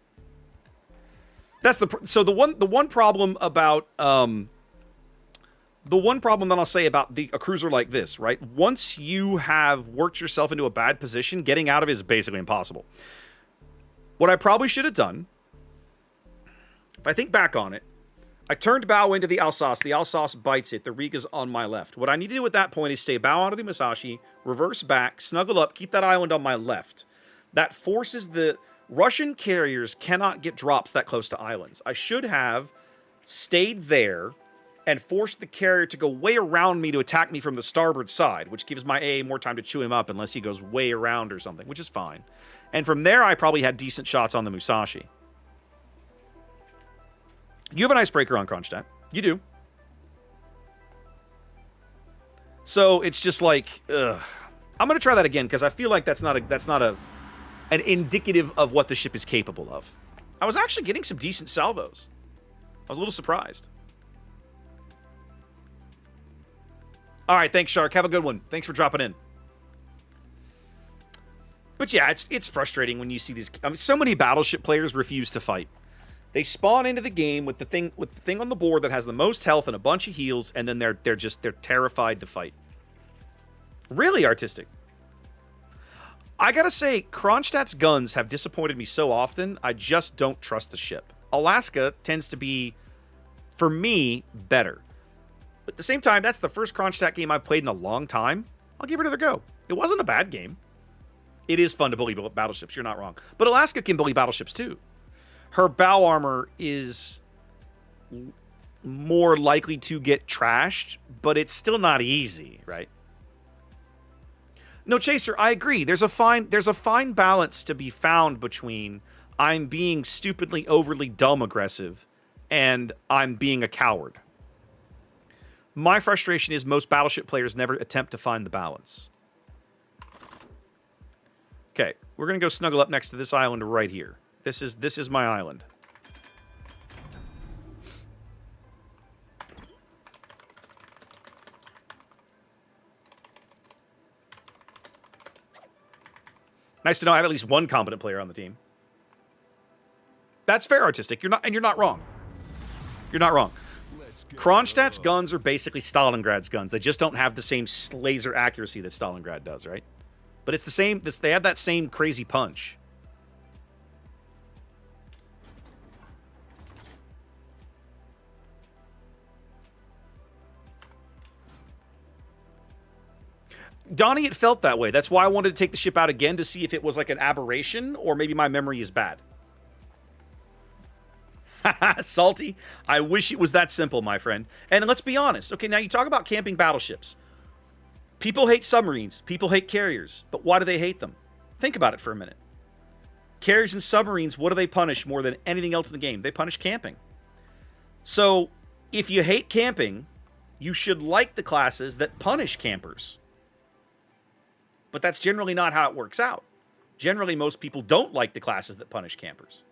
That's the one problem about the one problem that I'll say about a cruiser like this, right? Once you have worked yourself into a bad position, getting out of it is basically impossible. What I probably should have done, if I think back on it, I turned bow into the Alsace. The Alsace bites it. The Riga's on my left. What I need to do at that point is stay bow onto the Musashi, reverse back, snuggle up, keep that island on my left. That forces the Russian carriers cannot get drops that close to islands. I should have stayed there and forced the carrier to go way around me to attack me from the starboard side, which gives my AA more time to chew him up unless he goes way around or something, which is fine. And from there, I probably had decent shots on the Musashi. You have an icebreaker on Kronstadt. You do. So it's just like, ugh. I'm going to try that again because I feel like that's not an indicative of what the ship is capable of. I was actually getting some decent salvos. I was a little surprised. All right, thanks, Shark. Have a good one. Thanks for dropping in. But yeah, it's frustrating when you see these. I mean, so many battleship players refuse to fight. They spawn into the game with the thing on the board that has the most health and a bunch of heals, and then they're terrified to fight. Really artistic. I gotta say, Kronstadt's guns have disappointed me so often. I just don't trust the ship. Alaska tends to be, for me, better. But at the same time, that's the first Kronstadt game I've played in a long time. I'll give it another go. It wasn't a bad game. It is fun to bully battleships, you're not wrong. But Alaska can bully battleships too. Her bow armor is more likely to get trashed, but it's still not easy, right? No, Chaser, I agree. There's a fine balance to be found between I'm being stupidly, overly dumb aggressive and I'm being a coward. My frustration is most battleship players never attempt to find the balance. Okay, we're going to go snuggle up next to this island right here. This is my island. Nice to know I have at least one competent player on the team. That's fair, Artistic. You're not wrong. You're not wrong. Kronstadt's guns are basically Stalingrad's guns. They just don't have the same laser accuracy that Stalingrad does, right? But it's the same. They have that same crazy punch. Donnie, it felt that way. That's why I wanted to take the ship out again to see if it was like an aberration or maybe my memory is bad. Salty. I wish it was that simple, my friend. And let's be honest. Okay, now you talk about camping battleships. People hate submarines. People hate carriers. But why do they hate them? Think about it for a minute. Carriers and submarines, what do they punish more than anything else in the game? They punish camping. So, if you hate camping, you should like the classes that punish campers. But that's generally not how it works out. Generally, most people don't like the classes that punish campers.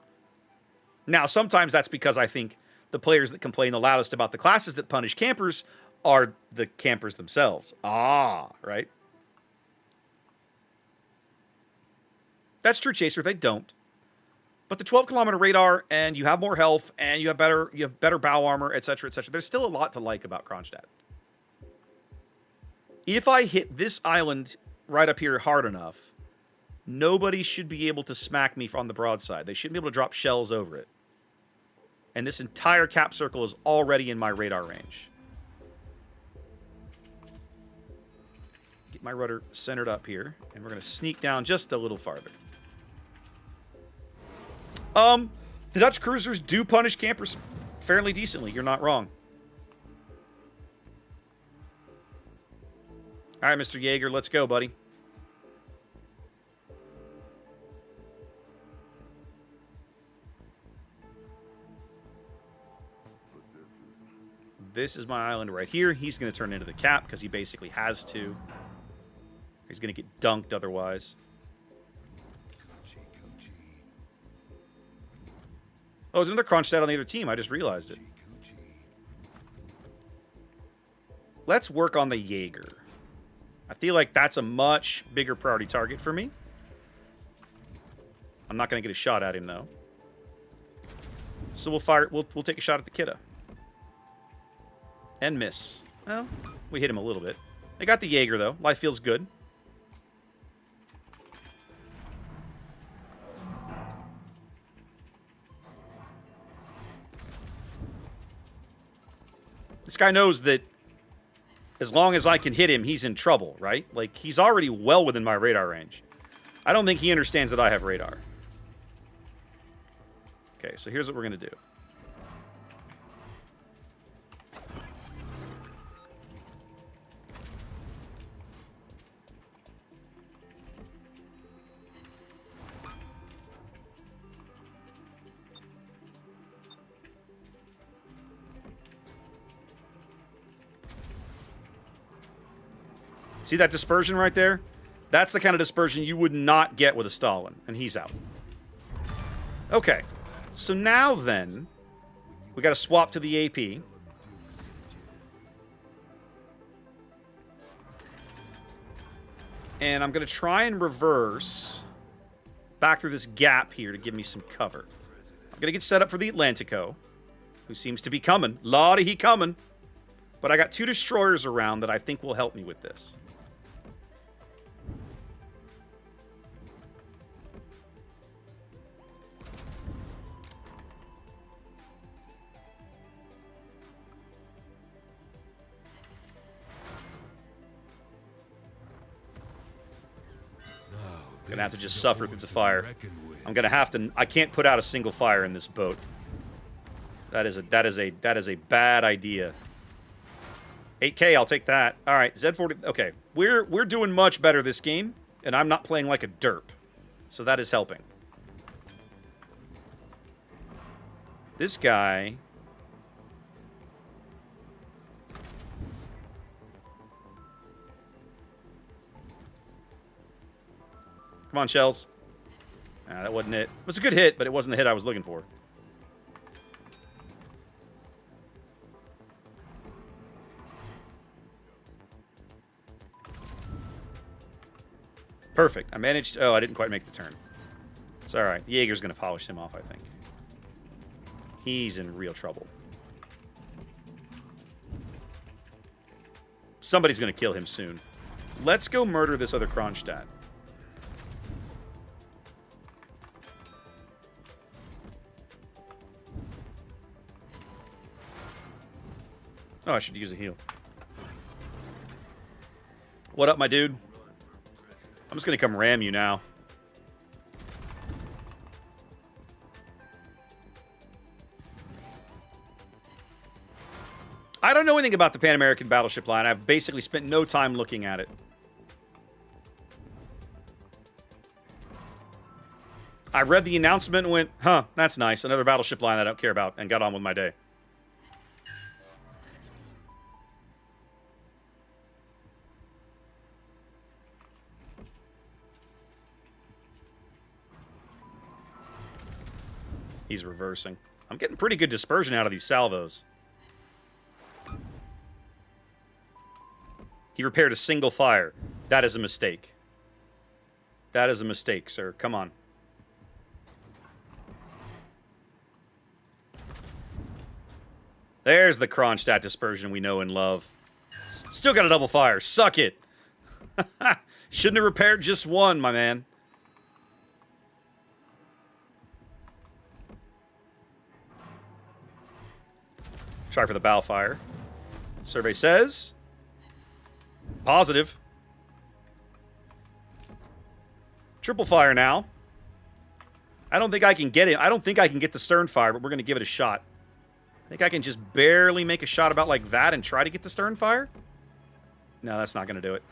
Now, sometimes that's because I think the players that complain the loudest about the classes that punish campers are the campers themselves. Ah, right? That's true, Chaser. They don't. But the 12-kilometer radar, and you have more health, and you have better bow armor, etc., etc. There's still a lot to like about Kronstadt. If I hit this island right up here hard enough, nobody should be able to smack me on the broadside. They shouldn't be able to drop shells over it. And this entire cap circle is already in my radar range. Get my rudder centered up here, and we're going to sneak down just a little farther. The Dutch cruisers do punish campers fairly decently. You're not wrong. All right, Mr. Jaeger, let's go, buddy. this is my island right here. He's going to turn into the cap because he basically has to. He's going to get dunked otherwise. Oh, there's another Kronstadt on the other team. I just realized it. Let's work on the Jaeger. I feel like that's a much bigger priority target for me. I'm not going to get a shot at him, though. So we'll fire. We'll take a shot at the Kidda. And miss. Well, we hit him a little bit. They got the Jaeger, though. Life feels good. This guy knows that as long as I can hit him, he's in trouble, right? Like, he's already well within my radar range. I don't think he understands that I have radar. Okay, so here's what we're going to do. See that dispersion right there? That's the kind of dispersion you would not get with a Stalin. And he's out. Okay. So now then, we got to swap to the AP. And I'm going to try and reverse back through this gap here to give me some cover. I'm going to get set up for the Atlantico, who seems to be coming. Lordy, he coming. But I got 2 destroyers around that I think will help me with this. I'm gonna have to just suffer through the fire. I'm gonna have to. I can't put out a single fire in this boat. That is a bad idea. 8K, I'll take that. All right, Z40. Okay, we're doing much better this game, and I'm not playing like a derp, so that is helping. This guy. Come on, shells. Nah, that wasn't it. It was a good hit, but it wasn't the hit I was looking for. Perfect. I managed... Oh, I didn't quite make the turn. It's alright. Jaeger's going to polish him off, I think. He's in real trouble. Somebody's going to kill him soon. Let's go murder this other Kronstadt. Oh, I should use a heal. What up, my dude? I'm just going to come ram you now. I don't know anything about the Pan American battleship line. I've basically spent no time looking at it. I read the announcement and went, huh, that's nice. Another battleship line I don't care about, and got on with my day. He's reversing. I'm getting pretty good dispersion out of these salvos. He repaired a single fire. That is a mistake. That is a mistake, sir. Come on. There's the Kronstadt dispersion we know and love. Still got a double fire. Suck it. Shouldn't have repaired just one, my man. Try for the bow fire. Survey says... positive. Triple fire now. I don't think I can get it. I don't think I can get the stern fire, but we're going to give it a shot. I think I can just barely make a shot about like that and try to get the stern fire. No, that's not going to do it.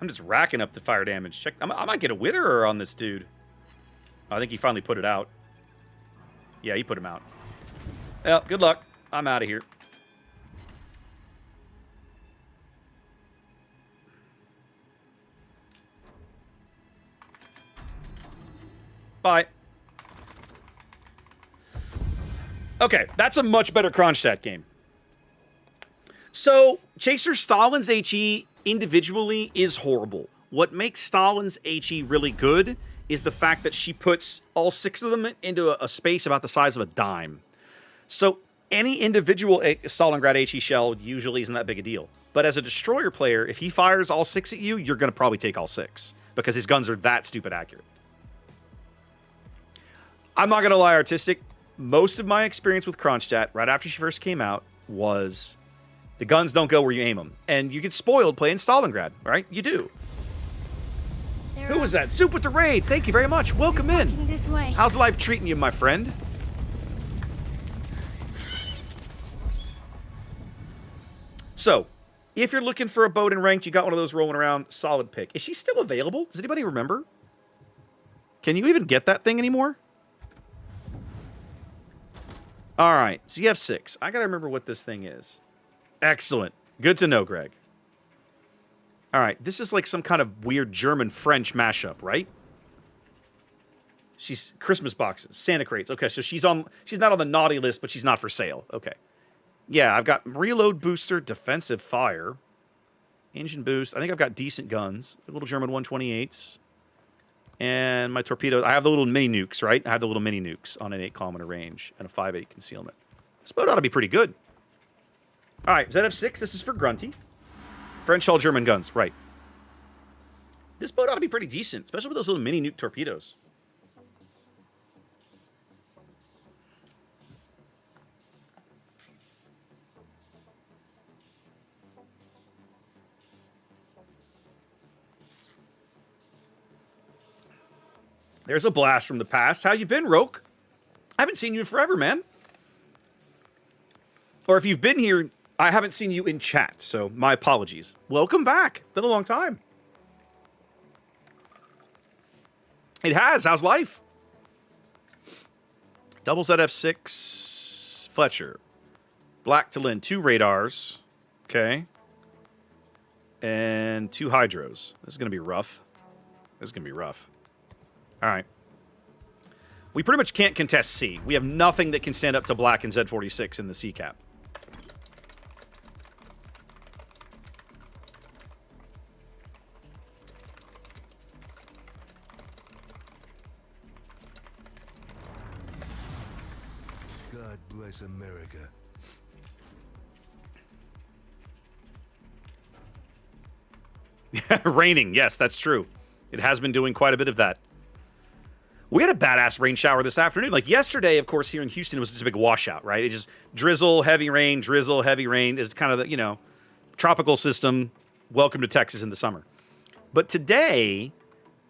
I'm just racking up the fire damage. Check. I might get a witherer on this dude. I think he finally put it out. Yeah, he put him out. Well, good luck. I'm out of here. Bye. Okay, that's a much better Kronstadt game. So, Chaser Stalin's HE individually is horrible. What makes Stalin's HE really good is the fact that she puts all 6 of them into a space about the size of a dime. So, any individual Stalingrad HE shell usually isn't that big a deal. But as a destroyer player, if he fires all 6 at you, you're going to probably take all 6. Because his guns are that stupid accurate. I'm not going to lie, Artistic. Most of my experience with Kronstadt, right after she first came out, was the guns don't go where you aim them. And you get spoiled playing Stalingrad, right? You do. Who was that? Soup with the raid. Thank you very much. Welcome in. This way. How's life treating you, my friend? So, if you're looking for a boat in ranked, you got one of those rolling around, solid pick. Is she still available? Does anybody remember? Can you even get that thing anymore? All right, ZF6. I gotta remember what this thing is. Excellent. Good to know, Greg. All right, this is like some kind of weird German-French mashup, right? She's Christmas boxes, Santa crates. Okay, so she's not on the naughty list, but she's not for sale. Okay. Yeah, I've got reload booster, defensive fire, engine boost. I think I've got decent guns. Little German 128s. And my torpedoes. I have the little mini nukes, right? I have the little mini nukes on an 8-kilometer range and a 5.8 concealment. This boat ought to be pretty good. All right, ZF6, this is for Grunty. French hull German guns, right. This boat ought to be pretty decent, especially with those little mini nuke torpedoes. There's a blast from the past. How you been, Roke? I haven't seen you in forever, man. Or if you've been here, I haven't seen you in chat, so my apologies. Welcome back. Been a long time. It has. How's life? Double ZF6 Fletcher. Black to Lynn. 2 radars. Okay. And 2 hydros. This is going to be rough. This is going to be rough. All right. We pretty much can't contest C. We have nothing that can stand up to Black and Z46 in the C cap. God bless America. Raining. Yes, that's true. It has been doing quite a bit of that. We had a badass rain shower this afternoon. Like yesterday, of course, here in Houston, it was just a big washout, right? It just drizzle, heavy rain, drizzle, heavy rain. Is kind of the, you know, tropical system. Welcome to Texas in the summer. But today,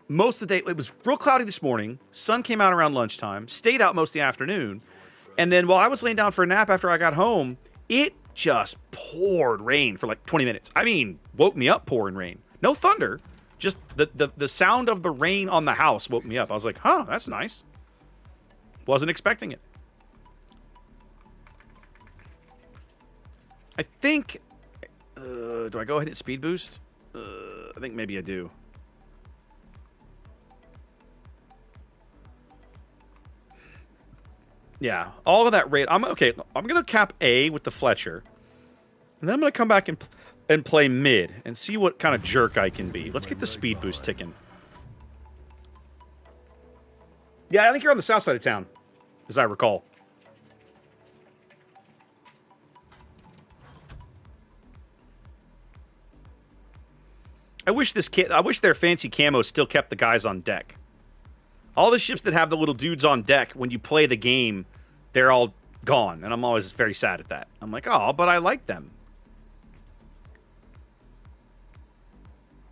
most of the day, it was real cloudy this morning. Sun came out around lunchtime, stayed out most of the afternoon. And then while I was laying down for a nap after I got home, it just poured rain for like 20 minutes. I mean, woke me up pouring rain. No thunder. Just the sound of the rain on the house woke me up. I was like, huh, that's nice. Wasn't expecting it. I think... do I go ahead and hit speed boost? I think maybe I do. Yeah, all of that rate. I'm going to cap A with the Fletcher. And then I'm going to come back and play mid and see what kind of jerk I can be. Let's get the speed boost ticking. Yeah, I think you're on the south side of town, as I recall. I wish their fancy camo still kept the guys on deck. All the ships that have the little dudes on deck, when you play the game, they're all gone. And I'm always very sad at that. I'm like, oh, but I like them.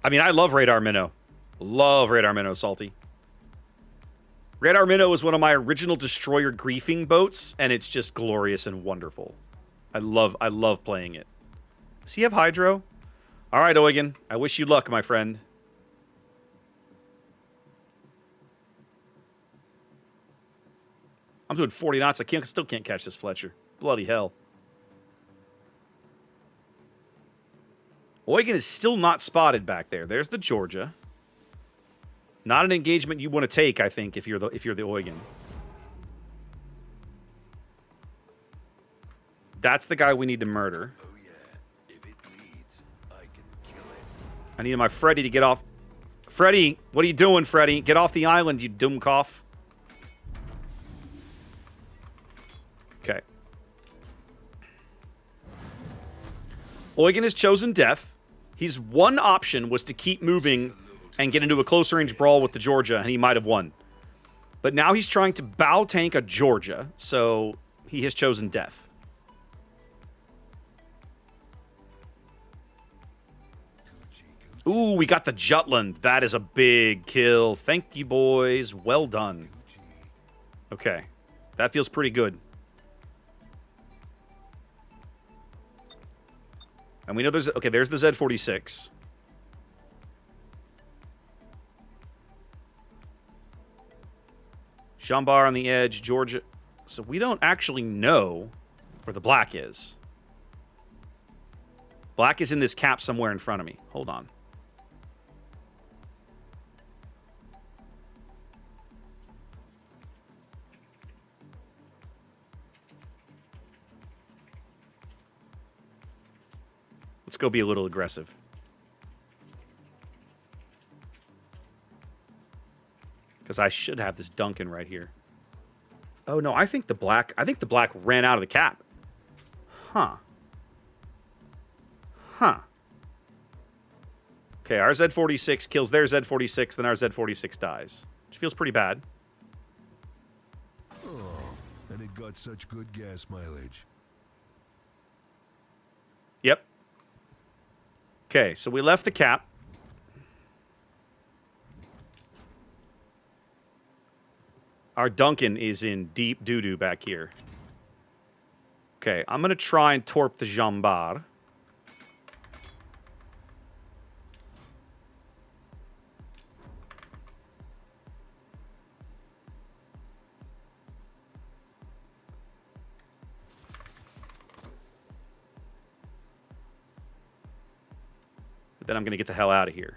I mean, I love Radar Minnow. Love Radar Minnow, Salty. Radar Minnow is one of my original destroyer griefing boats, and it's just glorious and wonderful. I love playing it. Does he have Hydro? All right, Eugen. I wish you luck, my friend. I'm doing 40 knots. Still can't catch this Fletcher. Bloody hell. Eugen is still not spotted back there. There's the Georgia. Not an engagement you want to take, I think, if you're the Eugen. That's the guy we need to murder. Oh yeah, if it bleeds, I can kill it. I need my Freddy to get off. Freddy, what are you doing, Freddy? Get off the island, you doomcoff. Okay. Eugen has chosen death. His one option was to keep moving and get into a close range brawl with the Georgia, and he might have won. But now he's trying to bow tank a Georgia, so he has chosen death. Ooh, we got the Jutland. That is a big kill. Thank you, boys. Well done. Okay. That feels pretty good. And we know there's... Okay, there's the Z-46. Jambar on the edge, Georgia. So we don't actually know where the black is. Black is in this cap somewhere in front of me. Hold on. Let's go be a little aggressive. Because I should have this Duncan right here. Oh no, I think the black ran out of the cap. Huh. Huh. Okay, our Z-46 kills their Z-46, then our Z-46 dies. Which feels pretty bad. Oh, and it got such good gas mileage. Yep. Okay, so we left the cap. Our Duncan is in deep doo-doo back here. Okay, I'm going to try and torp the Jambar. But then I'm going to get the hell out of here.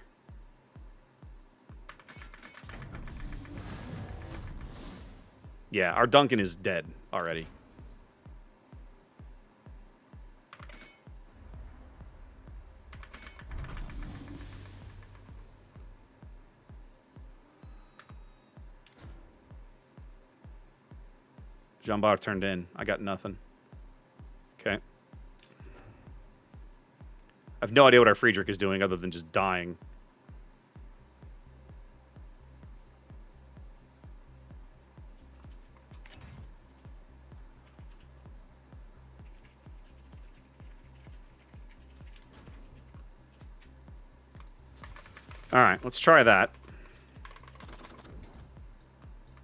Yeah, our Duncan is dead already. Jambar turned in. I got nothing. Okay. I have no idea what our Friedrich is doing other than just dying. All right, let's try that.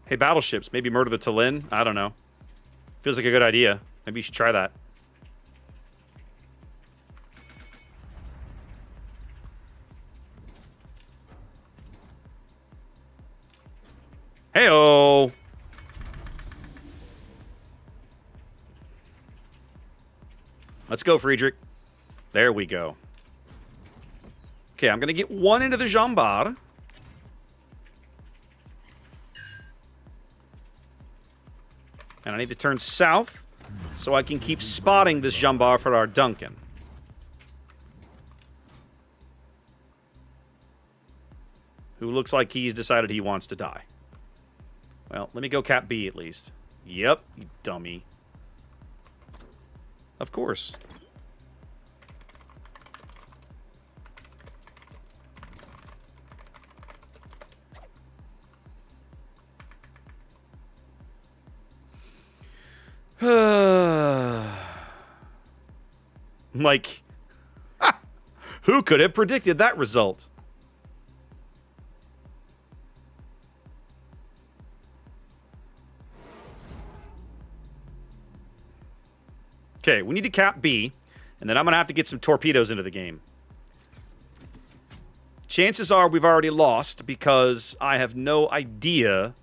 Hey, battleships, maybe murder the Tallinn? I don't know. Feels like a good idea. Maybe you should try that. Hey-oh! Let's go, Friedrich. There we go. Okay, I'm going to get one into the Jambar. And I need to turn south so I can keep spotting this Jambar for our Duncan. Who looks like he's decided he wants to die. Well, let me go Cap B at least. Yep, you dummy. Of course. Like, who could have predicted that result? Okay, we need to cap B, and then I'm going to have to get some torpedoes into the game. Chances are we've already lost because I have no idea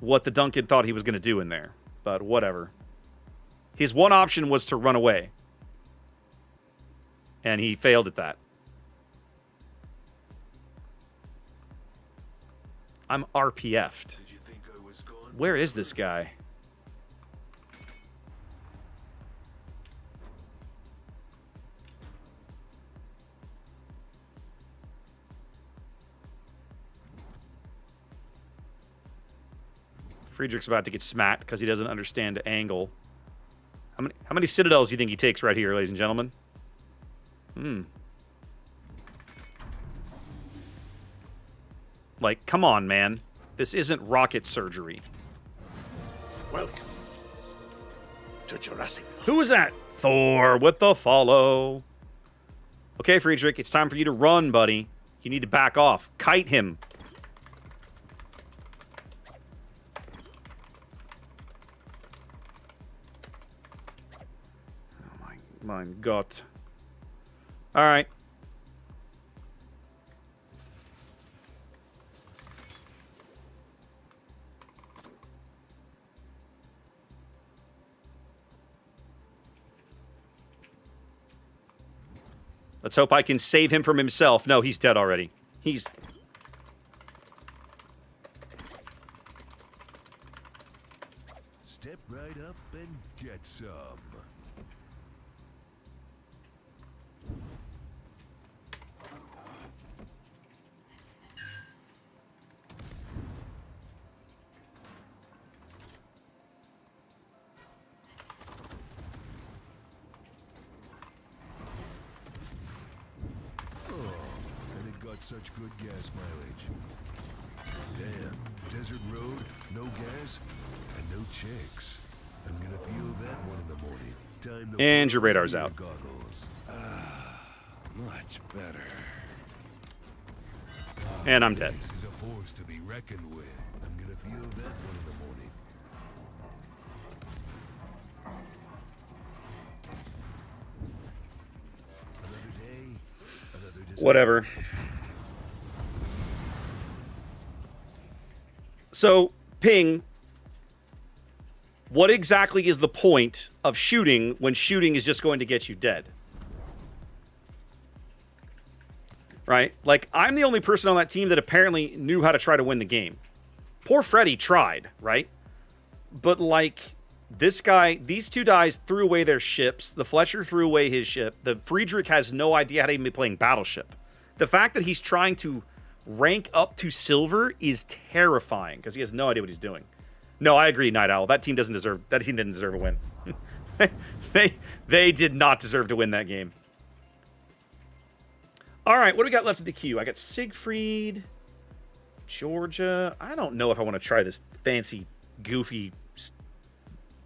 what the Duncan thought he was going to do in there. But whatever. His one option was to run away. And he failed at that. I'm RPF'd. Where is this guy? Friedrich's about to get smacked because he doesn't understand the angle. How many citadels do you think he takes right here, ladies and gentlemen? Like, come on, man. This isn't rocket surgery. Welcome to Jurassic. Who is that? Thor with the follow. Okay, Friedrich, it's time for you to run, buddy. You need to back off. Kite him. My God. All right. Let's hope I can save him from himself. No, he's dead already. He's... Step right up and get some. Such good gas mileage. Damn, desert road, no gas, and no chicks. I'm gonna feel that one in the morning. Time to and your radar's out. Goggles. Much better. And I'm dead. This is a force to be reckoned with. I'm gonna feel that one in the morning. Another day, another whatever. So, Ping, what exactly is the point of shooting when shooting is just going to get you dead? Right? Like, I'm the only person on that team that apparently knew how to try to win the game. Poor Freddy tried, right? But, like, this guy, these two guys threw away their ships. The Fletcher threw away his ship. The Friedrich has no idea how to even be playing Battleship. The fact that he's trying to rank up to silver is terrifying because he has no idea what he's doing. No, I agree, Night Owl. That team didn't deserve a win. they did not deserve to win that game. All right, what do we got left of the queue? I got Siegfried, Georgia. I don't know if I want to try this fancy, goofy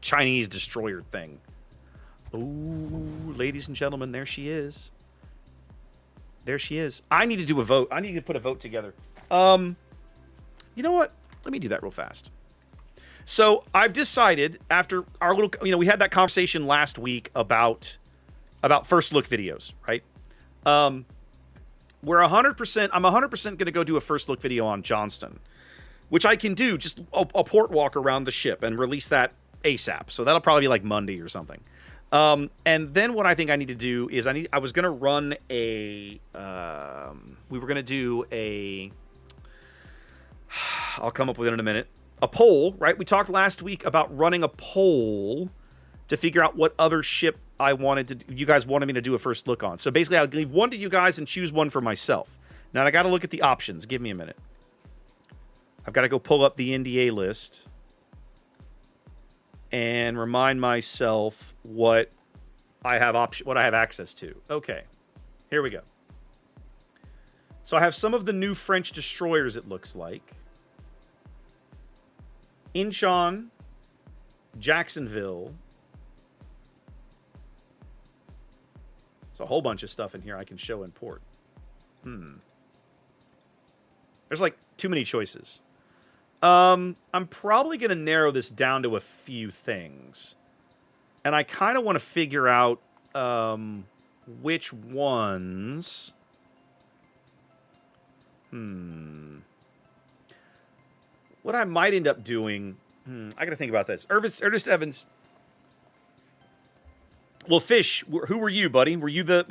Chinese destroyer thing. Ooh, ladies and gentlemen, there she is. There she is. I need to do a vote. I need to put a vote together. You know what? Let me do that real fast. So I've decided after our little, we had that conversation last week about first look videos, right? We're 100%. I'm 100% going to go do a first look video on Johnston, which I can do just a port walk around the ship and release that ASAP. So that'll probably be like Monday or something. And then what I think I need to do is I was going to run we were going to do I'll come up with it in a minute, a poll, right? We talked last week about running a poll to figure out what other ship you guys wanted me to do a first look on. So basically I'll leave one to you guys and choose one for myself. Now I got to look at the options. Give me a minute. I've got to go pull up the NDA list and remind myself what I have access to. Okay, here we go. So I have some of the new French destroyers, it looks like. Incheon, Jacksonville. There's a whole bunch of stuff in here I can show in port. There's like too many choices. I'm probably going to narrow this down to a few things. And I kind of want to figure out which ones... What I might end up doing... I gotta think about this. Ernest Evans. Well, Fish, who were you, buddy? Were you the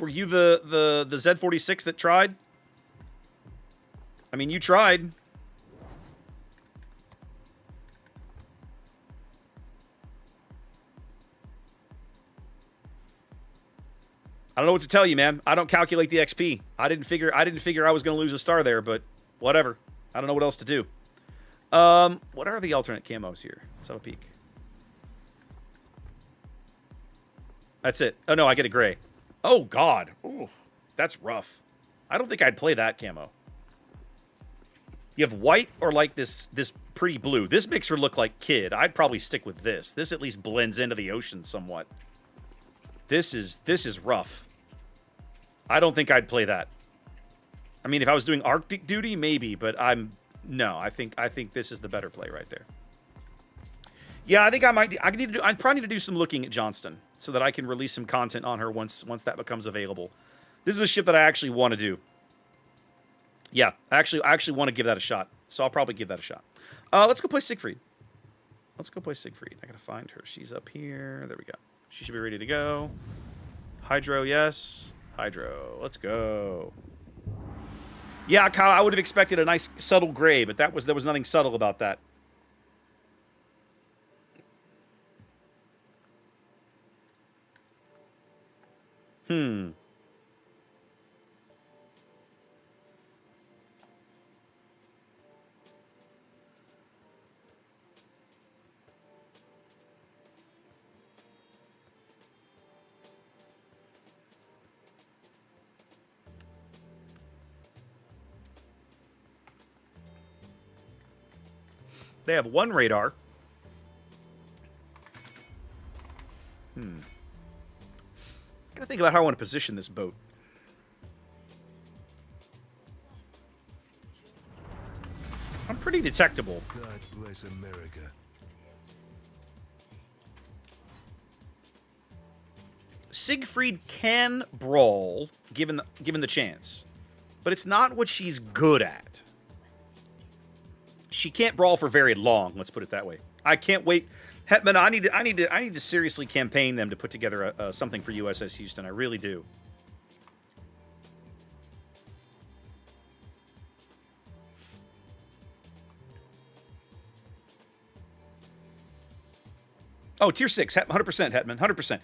Z46 that tried? I mean, you tried. I don't know what to tell you, man. I don't calculate the XP. I didn't figure I was going to lose a star there, but whatever. I don't know what else to do. What are the alternate camos here? Let's have a peek. That's it. Oh no, I get a gray. Oh god. Ooh, that's rough. I don't think I'd play that camo. You have white or like this pretty blue. This mixer looked like kid. I'd probably stick with this. This at least blends into the ocean somewhat. This is rough. I don't think I'd play that. I mean, if I was doing Arctic duty, maybe, but no. I think this is the better play right there. Yeah, I think I probably need to do some looking at Johnston so that I can release some content on her once that becomes available. This is a ship that I actually want to do. Yeah, I actually want to give that a shot. So I'll probably give that a shot. Let's go play Siegfried. Let's go play Siegfried. I gotta find her. She's up here. There we go. She should be ready to go. Hydro, yes. Hydro, let's go. Yeah, Kyle, I would have expected a nice subtle gray, but there was nothing subtle about that. They have one radar. Gotta think about how I want to position this boat. I'm pretty detectable. God bless America. Siegfried can brawl, given the chance. But it's not what she's good at. She can't brawl for very long, let's put it that way. I can't wait. Hetman, I need to seriously campaign them to put together something for USS Houston. I really do. Oh, tier 6, 100% Hetman, 100%.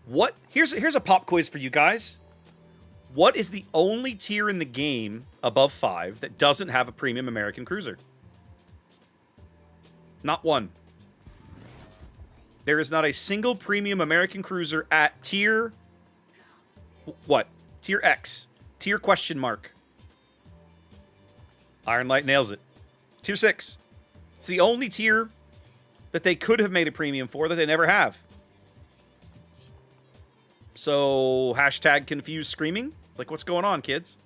What? Here's a pop quiz for you guys. What is the only tier in the game above 5 that doesn't have a premium American cruiser? Not one. There is not a single premium American cruiser at tier... What? Tier X. Tier question mark. Iron Light nails it. Tier 6. It's the only tier that they could have made a premium for that they never have. So, hashtag confused screaming? Like, what's going on, kids?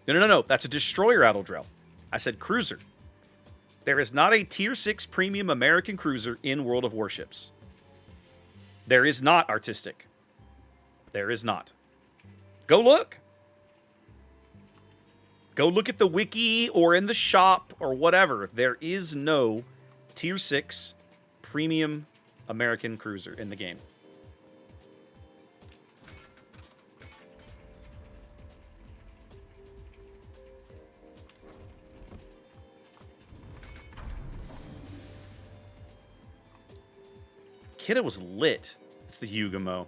No. That's a destroyer, Adeldrell. I said cruiser. There is not a tier 6 premium American cruiser in World of Warships. There is not, Artistic. There is not. Go look. Go look at the wiki or in the shop or whatever. There is no tier 6 premium American cruiser in the game. Kidda was lit. It's the Hugamo.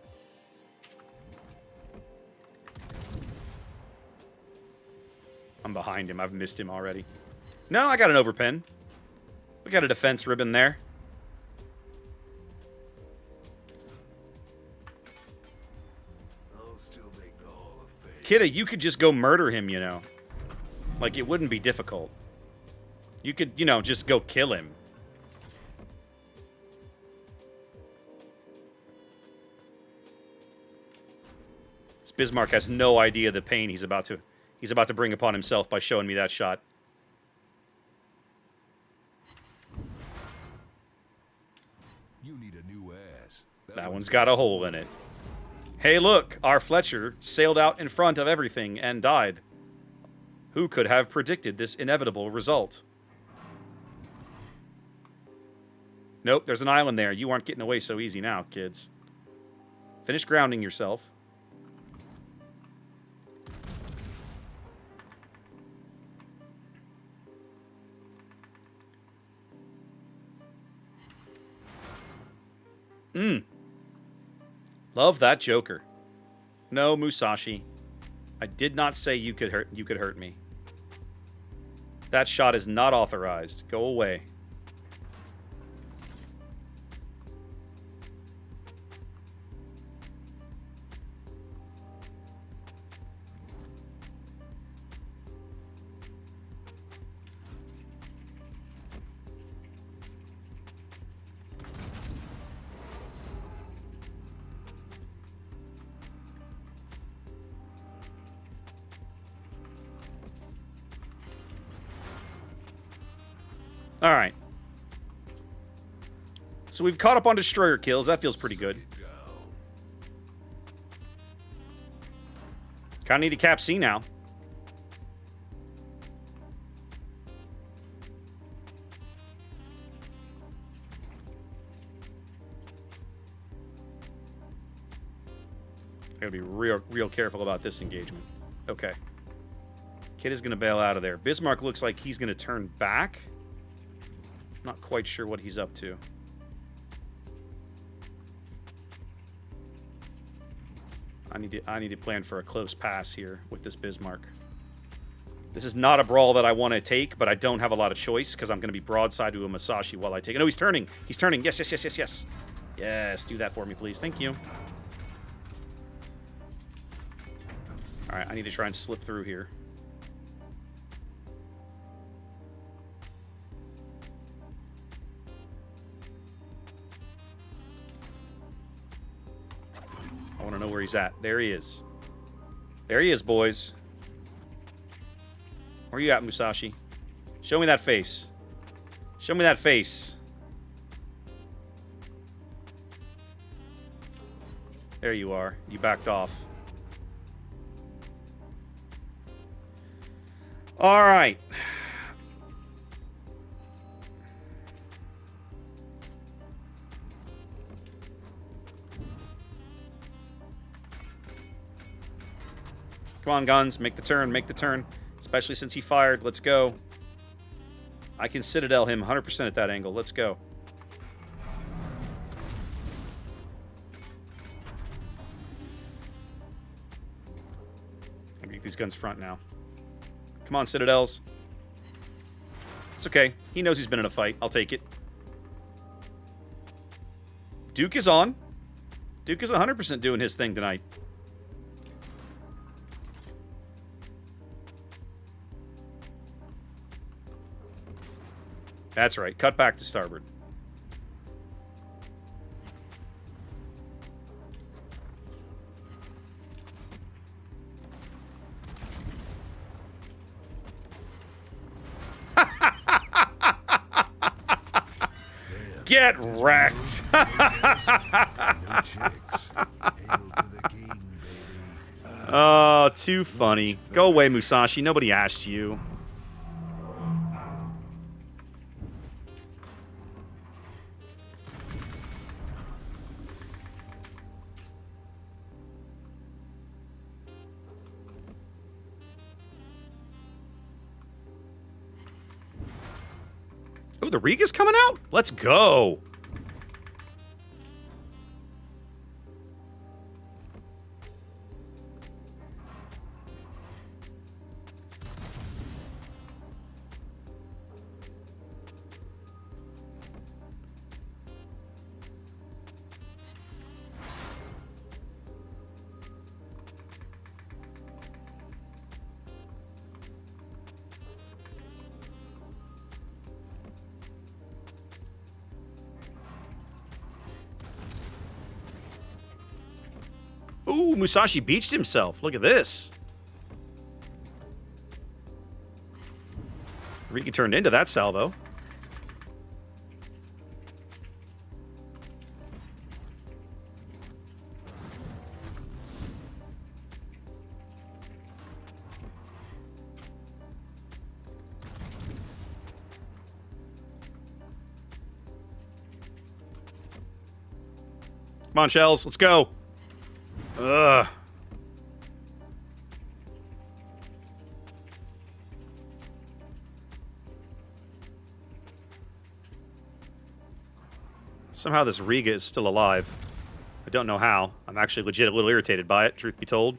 I'm behind him. I've missed him already. No, I got an overpen. We got a defense ribbon there. I'll still make the Hall of Fame. Kidda, you could just go murder him, you know. Like, it wouldn't be difficult. You could, you know, just go kill him. Bismarck has no idea the pain he's about to bring upon himself by showing me that shot. You need a new ass. That one's got a hole in it. Hey, look, our Fletcher sailed out in front of everything and died. Who could have predicted this inevitable result? Nope, there's an island there. You aren't getting away so easy now, kids. Finish grounding yourself. Love that Joker. No, Musashi. I did not say you could hurt me. That shot is not authorized. Go away. All right. So we've caught up on destroyer kills. That feels pretty good. Kind of need a cap C now. Gotta be real careful about this engagement. Okay. Kid is gonna bail out of there. Bismarck looks like he's gonna turn back. Not quite sure what he's up to. I need to plan for a close pass here with this Bismarck. This is not a brawl that I want to take, but I don't have a lot of choice because I'm going to be broadside to a Musashi while I take it. No, he's turning. He's turning. Yes, yes, yes, yes, yes. Yes, do that for me, please. Thank you. All right, I need to try and slip through here. I want to know where he's at. There he is. There he is, boys. Where you at, Musashi? Show me that face. Show me that face. There you are. You backed off. All right. Come on, guns. Make the turn. Make the turn. Especially since he fired. Let's go. I can Citadel him 100% at that angle. Let's go. I'm gonna get these guns front now. Come on, Citadels. It's okay. He knows he's been in a fight. I'll take it. Duke is on. Duke is 100% doing his thing tonight. That's right. Cut back to starboard. Get wrecked. No chicks. Hail to the king, baby. Oh, too funny. Go away, Musashi. Nobody asked you. Oh, the Riga's coming out? Let's go. Ooh, Musashi beached himself. Look at this. Riga turned into that salvo. Come on, shells. Let's go. Ugh. Somehow this Riga is still alive. I don't know how. I'm actually legit a little irritated by it, truth be told.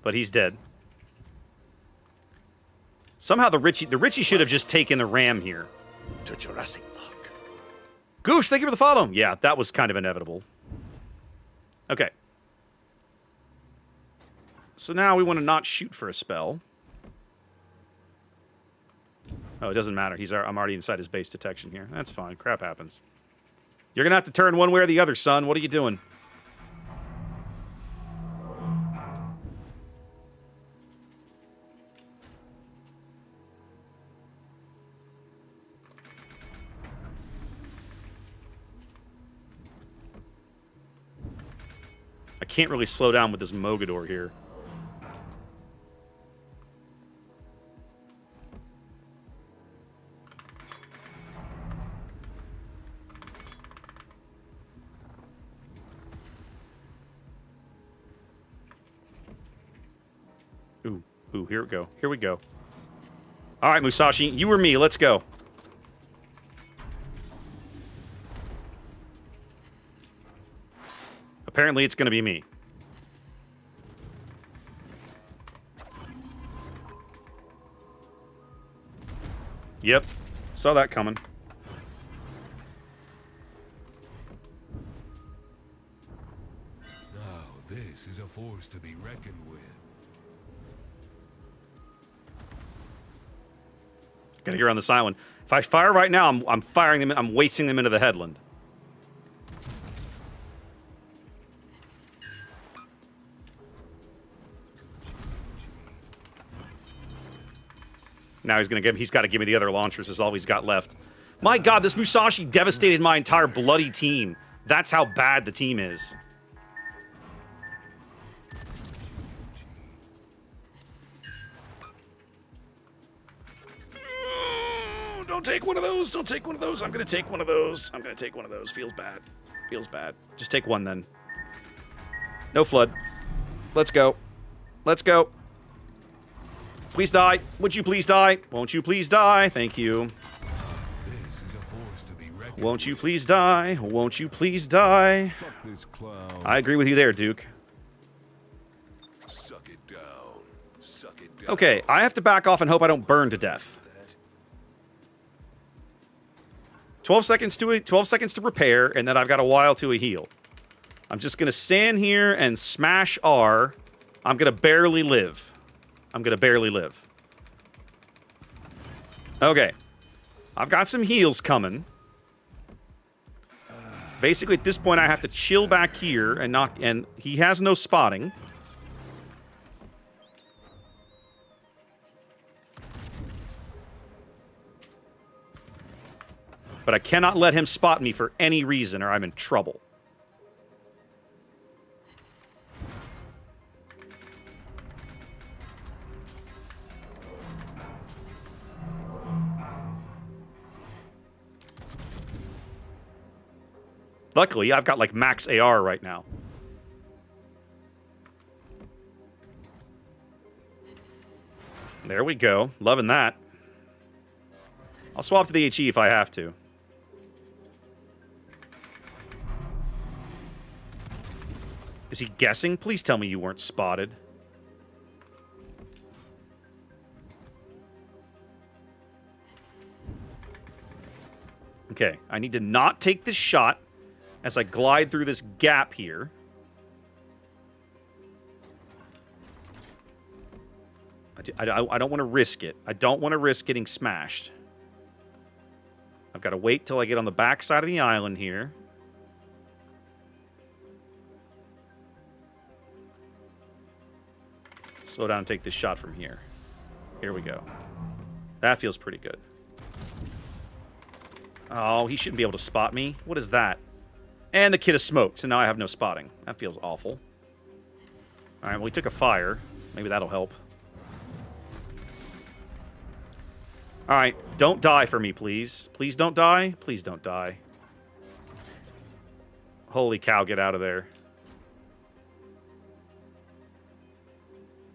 But he's dead. Somehow the Richie should have just taken the ram here. To Jurassic Park. Goosh, thank you for the follow. Yeah, that was kind of inevitable. Okay. So now we want to not shoot for a spell. Oh, it doesn't matter. I'm already inside his base detection here. That's fine. Crap happens. You're going to have to turn one way or the other, son. What are you doing? I can't really slow down with this Mogador here. Ooh, here we go. Here we go. All right, Musashi, you or me, let's go. Apparently, it's going to be me. Yep. Saw that coming. Now, this is a force to be reckoned with. Gotta get around this island. If I fire right now, I'm firing them. I'm wasting them into the headland. Now he's got to give me the other launchers. Is all he's got left. My God, this Musashi devastated my entire bloody team. That's how bad the team is. Don't take one of those. Don't take one of those. I'm going to take one of those. I'm going to take one of those. Feels bad. Feels bad. Just take one then. No flood. Let's go. Let's go. Please die. Would you please die? Won't you please die? Thank you. Won't you please die? Won't you please die? Fuck this clown. I agree with you there, Duke. Suck it down. Suck it down. Okay, I have to back off and hope I don't burn to death. 12 seconds to repair, and then I've got a while to a heal. I'm just going to stand here and smash R. I'm going to barely live. I'm going to barely live. Okay. I've got some heals coming. Basically, at this point, I have to chill back here and knock... And he has no spotting. But I cannot let him spot me for any reason or I'm in trouble. Luckily, I've got like max AR right now. There we go. Loving that. I'll swap to the HE if I have to. Is he guessing? Please tell me you weren't spotted. Okay, I need to not take this shot as I glide through this gap here. I don't want to risk it. I don't want to risk getting smashed. I've got to wait till I get on the back side of the island here. Slow down and take this shot from here. Here we go. That feels pretty good. Oh, he shouldn't be able to spot me. What is that? And the kid is smoked, so now I have no spotting. That feels awful. Alright, well, he took a fire. Maybe that'll help. Alright, don't die for me, please. Please don't die. Please don't die. Holy cow, get out of there.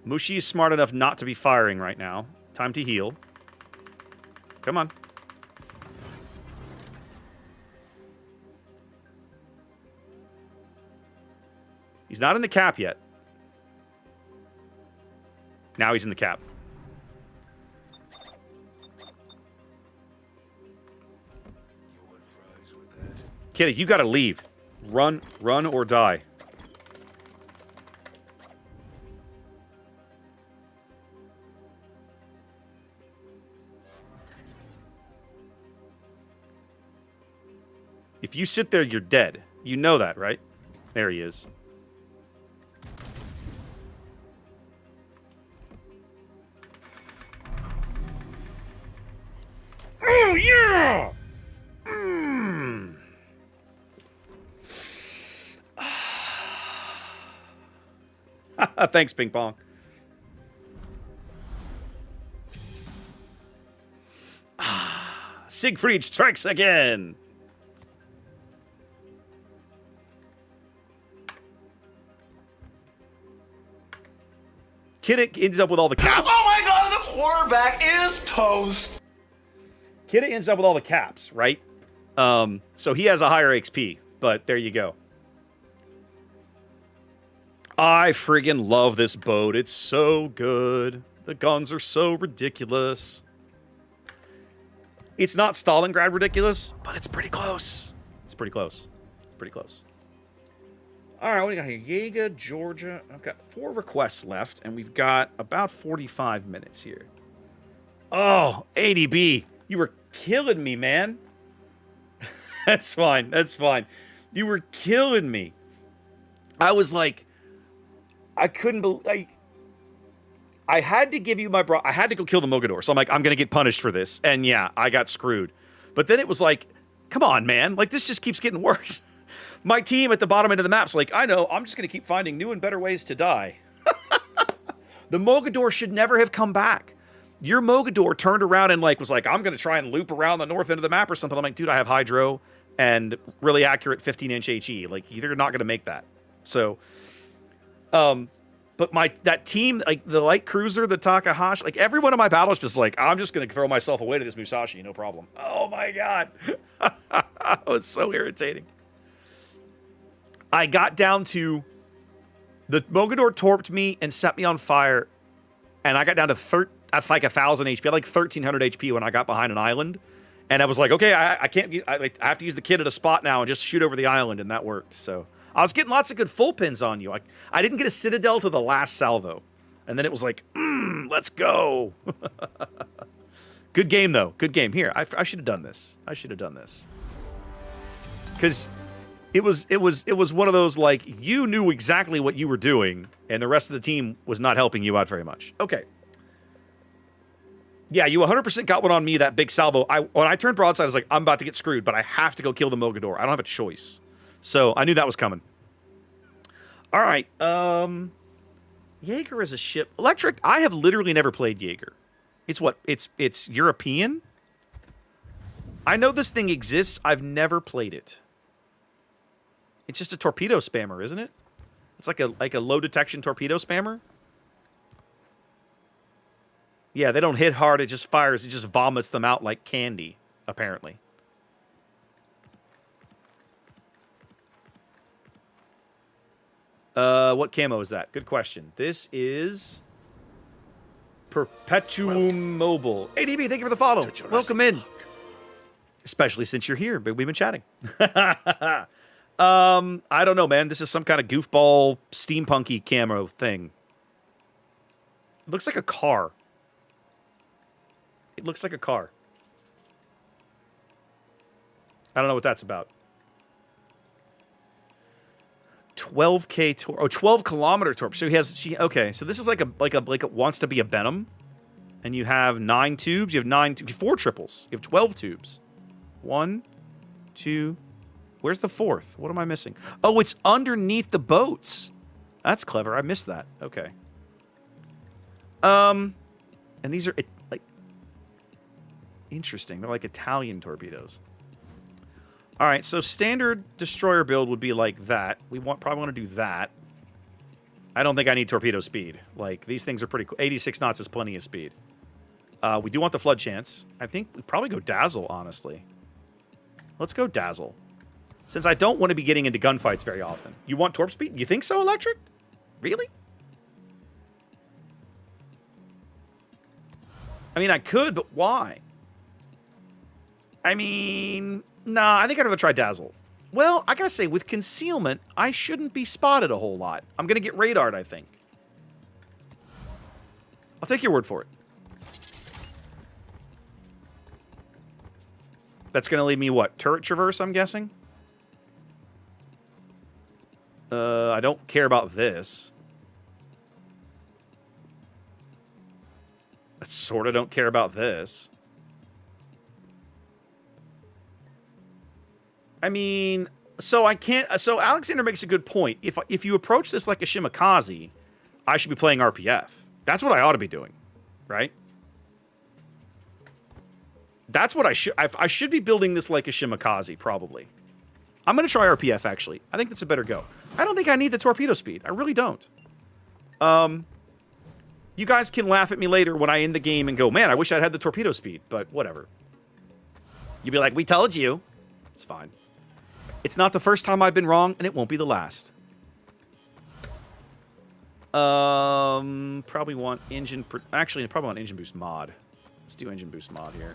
Mushi is smart enough not to be firing right now. Time to heal. Come on. He's not in the cap yet. Now he's in the cap. Kitty, you gotta leave. Run or die. If you sit there, you're dead. You know that, right? There he is. Oh, yeah! Mm. Thanks, Ping Pong. Siegfried strikes again. Kiddick ends up with all the caps. Oh my god, the quarterback is toast. Kiddick ends up with all the caps, right? So he has a higher XP, but there you go. I friggin' love this boat. It's so good. The guns are so ridiculous. It's not Stalingrad ridiculous, but it's pretty close. It's pretty close. It's pretty close. All right, what do we got here? Jaeger, Georgia. I've got 4 requests left, and we've got about 45 minutes here. Oh, ADB. You were killing me, man. That's fine. That's fine. You were killing me. I was like, I couldn't believe, like, I had to give you my I had to go kill the Mogador. So I'm like, I'm going to get punished for this. And yeah, I got screwed. But then it was like, come on, man. Like, this just keeps getting worse. My team at the bottom end of the map's like, I know, I'm just going to keep finding new and better ways to die. The Mogador should never have come back. Your Mogador turned around and was like, I'm going to try and loop around the north end of the map or something. I'm like, dude, I have hydro and really accurate 15-inch HE. Like, you're not going to make that. So, but that team, like the light cruiser, the Takahashi, like every one of my battles just like, I'm just going to throw myself away to this Musashi, no problem. Oh my God. It was so irritating. I got down to, the Mogador torped me and set me on fire, and I got down to like 1,000 HP. I had like 1,300 HP when I got behind an island, and I was like, okay, I can't, I have to use the kid at a spot now and just shoot over the island, and that worked. So I was getting lots of good full pins on you. I didn't get a Citadel to the last salvo, and then it was like, let's go. Good game though. Good game. Here, I should have done this. I should have done this because it was one of those, like, you knew exactly what you were doing, and the rest of the team was not helping you out very much. Okay. Yeah, you 100% got one on me, that big salvo. When I turned broadside, I was like, I'm about to get screwed, but I have to go kill the Mogador. I don't have a choice. So I knew that was coming. All right. Jaeger is a ship. Electric, I have literally never played Jaeger. It's what? It's European? I know this thing exists. I've never played it. It's just a torpedo spammer, isn't it? It's like a low detection torpedo spammer. Yeah, they don't hit hard. It just fires. It just vomits them out like candy, apparently. What camo is that? Good question. This is Perpetuum Mobile. ADB, thank you for the follow. Welcome in. Especially since you're here, but we've been chatting. I don't know, man. This is some kind of goofball steampunky camo thing. It looks like a car. It looks like a car. I don't know what that's about. 12K torp. Oh, 12-kilometer torp. So okay. So this is like it wants to be a Benham, and you have 9 tubes. You have 4 triples. You have 12 tubes. 1, 2. Where's the 4th? What am I missing? Oh, it's underneath the boats. That's clever. I missed that. Okay. And these are like interesting. They're like Italian torpedoes. All right, so standard destroyer build would be like that. We probably want to do that. I don't think I need torpedo speed. Like, these things are pretty cool. 86 knots is plenty of speed. We do want the flood chance. I think we probably go dazzle, honestly. Let's go dazzle. Since I don't want to be getting into gunfights very often. You want torp speed? You think so, Electric? Really? I mean, I could, but why? I mean, nah, I think I'd rather try dazzle. Well, I gotta say, with concealment, I shouldn't be spotted a whole lot. I'm gonna get radared, I think. I'll take your word for it. That's gonna leave me, what, turret traverse, I'm guessing? I don't care about this. I sort of don't care about this. I mean, so I can't... So Alexander makes a good point. If you approach this like a Shimakaze, I should be playing RPF. That's what I ought to be doing, right? That's what I should... I should be building this like a Shimakaze, probably. I'm going to try RPF, actually. I think that's a better go. I don't think I need the torpedo speed. I really don't. You guys can laugh at me later when I end the game and go, man, I wish I'd had the torpedo speed, but whatever. You'd be like, we told you. It's fine. It's not the first time I've been wrong, and it won't be the last. Probably want engine... Actually, I probably want engine boost mod. Let's do engine boost mod here.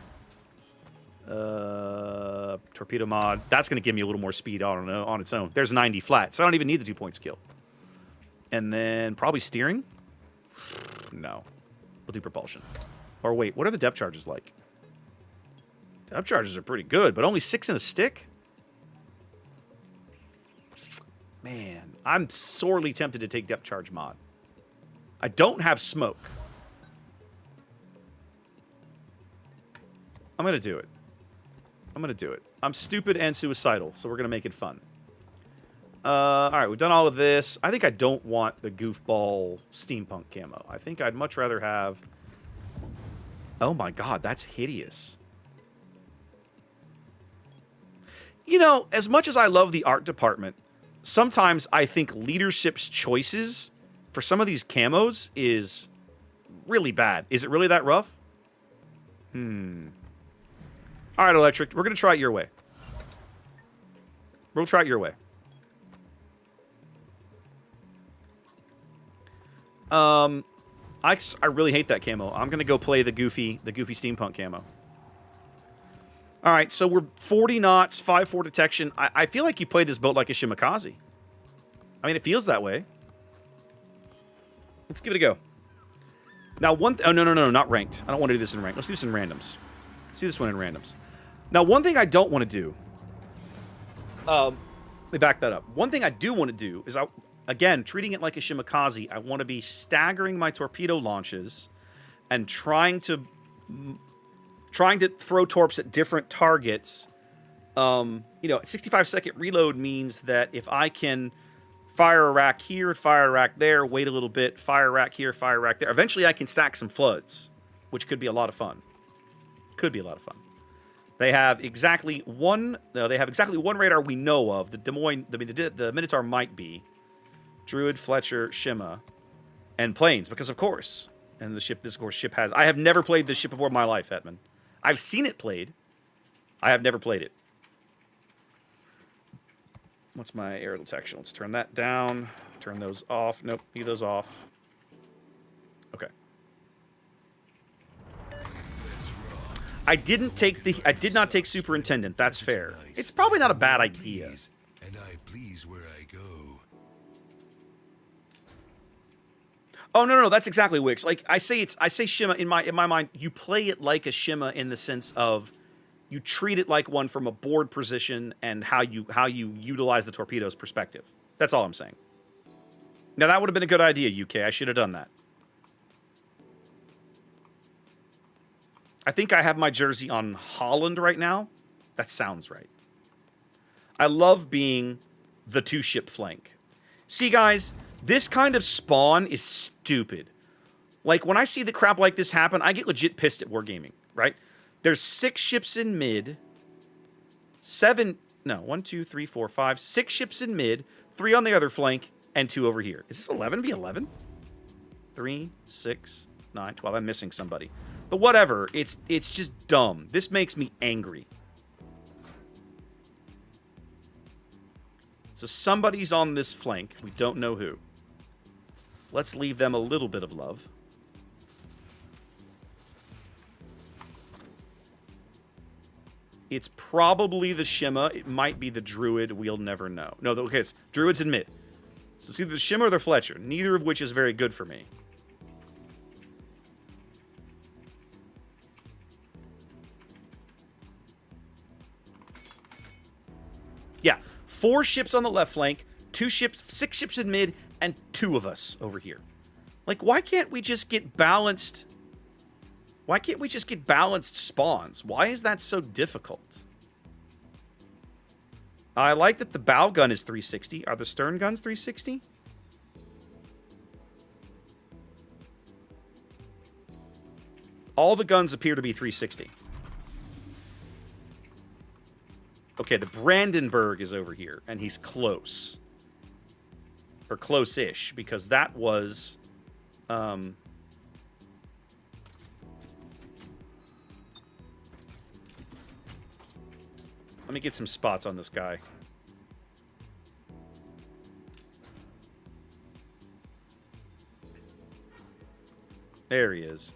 Torpedo mod. That's going to give me a little more speed on its own. There's 90 flat, so I don't even need the 2-point skill. And then probably steering? No. We'll do propulsion. Or wait, what are the depth charges like? Depth charges are pretty good, but only 6 in a stick? Man, I'm sorely tempted to take depth charge mod. I don't have smoke. I'm going to do it. I'm going to do it. I'm stupid and suicidal, so we're going to make it fun. All right, we've done all of this. I think I don't want the goofball steampunk camo. I think I'd much rather have... Oh my god, that's hideous. You know, as much as I love the art department, sometimes I think leadership's choices for some of these camos is really bad. Is it really that rough? All right, Electric, we're going to try it your way. We'll try it your way. I really hate that camo. I'm going to go play the goofy steampunk camo. All right, so we're 40 knots, 5-4 detection. I feel like you played this boat like a Shimakaze. I mean, it feels that way. Let's give it a go. Now, oh, no, not ranked. I don't want to do this in ranked. Let's do this in randoms. Let's do this one in randoms. Now, one thing I don't want to do... let me back that up. One thing I do want to do is, again, treating it like a Shimakaze, I want to be staggering my torpedo launches and trying to throw torps at different targets. You know, 65-second reload means that if I can fire a rack here, fire a rack there, wait a little bit, fire a rack here, fire a rack there, eventually I can stack some floods, which could be a lot of fun. Could be a lot of fun. They have exactly one radar we know of. The Des Moines, the Minotaur might be. Druid, Fletcher, Shima, and planes, because of course. And this ship has... I have never played this ship before in my life, Hetman. I've seen it played. I have never played it. What's my air detection? Let's turn that down. Turn those off. Nope, leave those off. Okay. I did not take Superintendent. That's fair. It's probably not a bad idea. And I please where I go. Oh no, that's exactly Wix. Like I say Shima in my mind. You play it like a Shima in the sense of you treat it like one from a board position and how you utilize the torpedo's perspective. That's all I'm saying. Now that would have been a good idea, UK. I should have done that. I think I have my jersey on Holland right now. That sounds right. I love being the two-ship flank. See, guys, this kind of spawn is stupid. Like, when I see the crap like this happen, I get legit pissed at Wargaming, right? There's 6 ships in mid, 7 No, 1, 2, 3, 4, 5, 6 ships in mid, 3 on the other flank, and 2 over here. Is this 11v11? 3, 6, 9, 12. I'm missing somebody. But whatever. It's just dumb. This makes me angry. So somebody's on this flank. We don't know who. Let's leave them a little bit of love. It's probably the Shimmer. It might be the Druid. We'll never know. No, okay, it's Druid's in mid. So it's either the Shimmer or the Fletcher, neither of which is very good for me. Yeah, 4 ships on the left flank, 2 ships, 6 ships in mid, and 2 of us over here. Like, why can't we just get balanced? Why can't we just get balanced spawns? Why is that so difficult? I like that the bow gun is 360. Are the stern guns 360? All the guns appear to be 360. Okay, the Brandenburg is over here, and he's close. Or close-ish, because that was... Let me get some spots on this guy. There he is.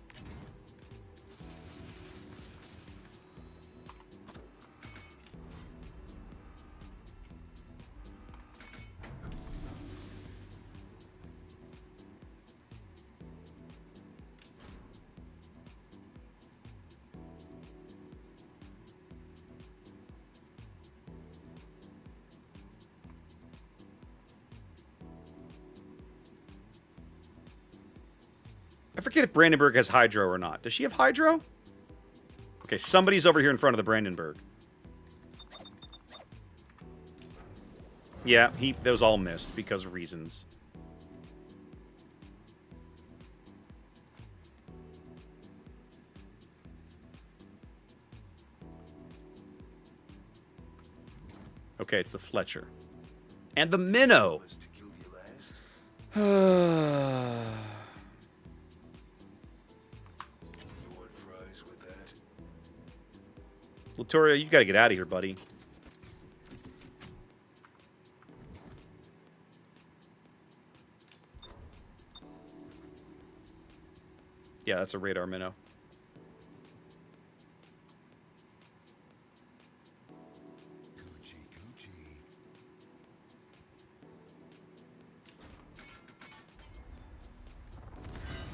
I forget if Brandenburg has Hydro or not. Does she have Hydro? Okay, somebody's over here in front of the Brandenburg. Yeah, those all missed because of reasons. Okay, it's the Fletcher. And the Minnow! Latoria, you gotta get out of here, buddy. Yeah, that's a radar minnow.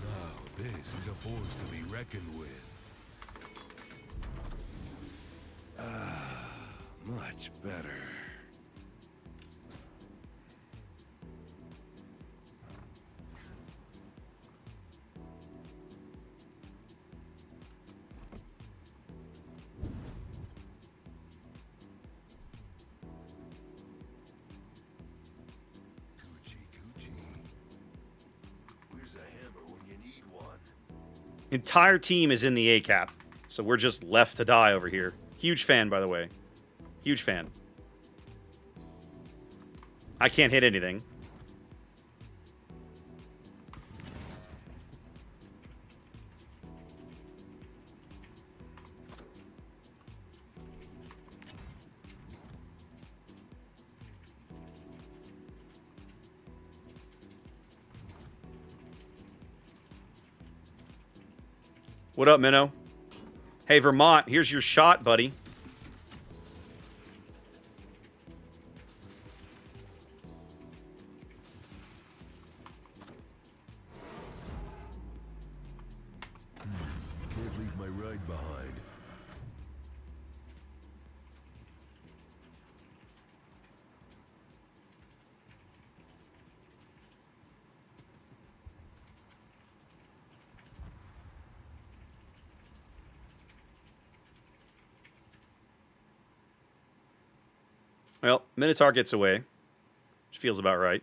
Now, this is a force to be reckoned with. Much better. Where's a hammer when you need one? Entire team is in the A cap, so we're just left to die over here. Huge fan, by the way. Huge fan. I can't hit anything. What up, Minnow? Hey, Vermont, here's your shot, buddy. Can't leave my ride behind. Well, Minotaur gets away, which feels about right.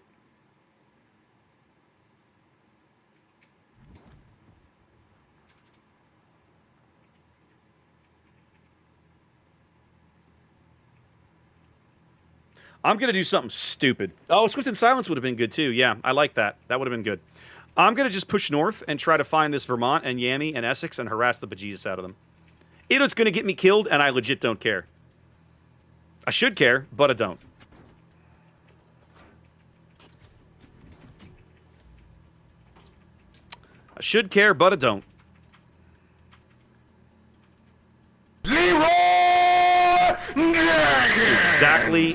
I'm going to do something stupid. Oh, Swift and Silence would have been good, too. Yeah, I like that. That would have been good. I'm going to just push north and try to find this Vermont and Yammy and Essex and harass the bejesus out of them. It's going to get me killed, and I legit don't care. I should care, but I don't. I should care, but I don't.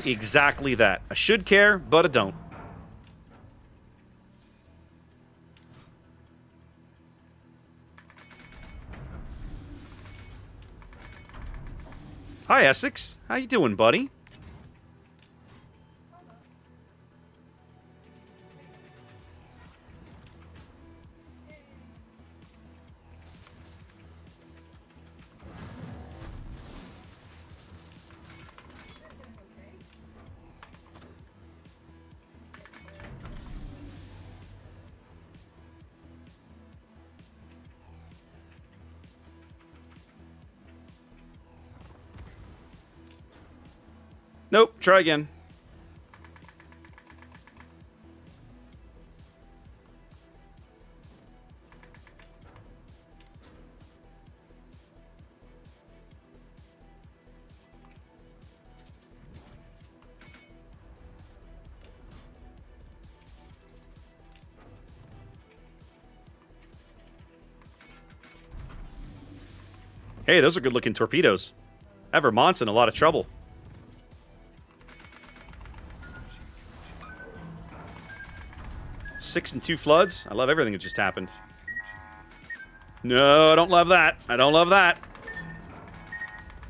Exactly that. I should care, but I don't. Hi, Essex. How you doing, buddy? Nope, try again. Hey, those are good looking torpedoes. That Vermont's in a lot of trouble. Six and 2 floods. I love everything that just happened. No, I don't love that. I don't love that.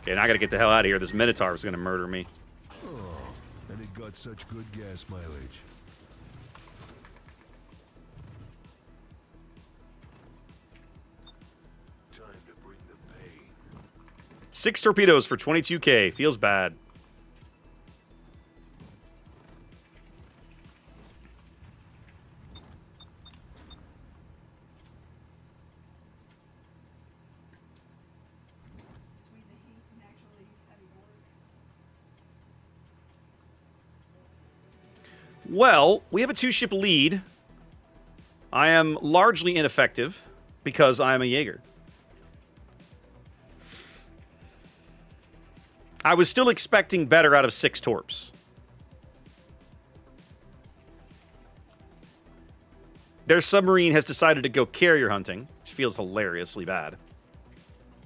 Okay, now I gotta get the hell out of here. This Minotaur is gonna murder me. Oh, and it got such good gas mileage. Time to bring the pain. 6 torpedoes for 22K. Feels bad. Well, we have a 2-ship lead. I am largely ineffective because I am a Jaeger. I was still expecting better out of 6 torps. Their submarine has decided to go carrier hunting, which feels hilariously bad.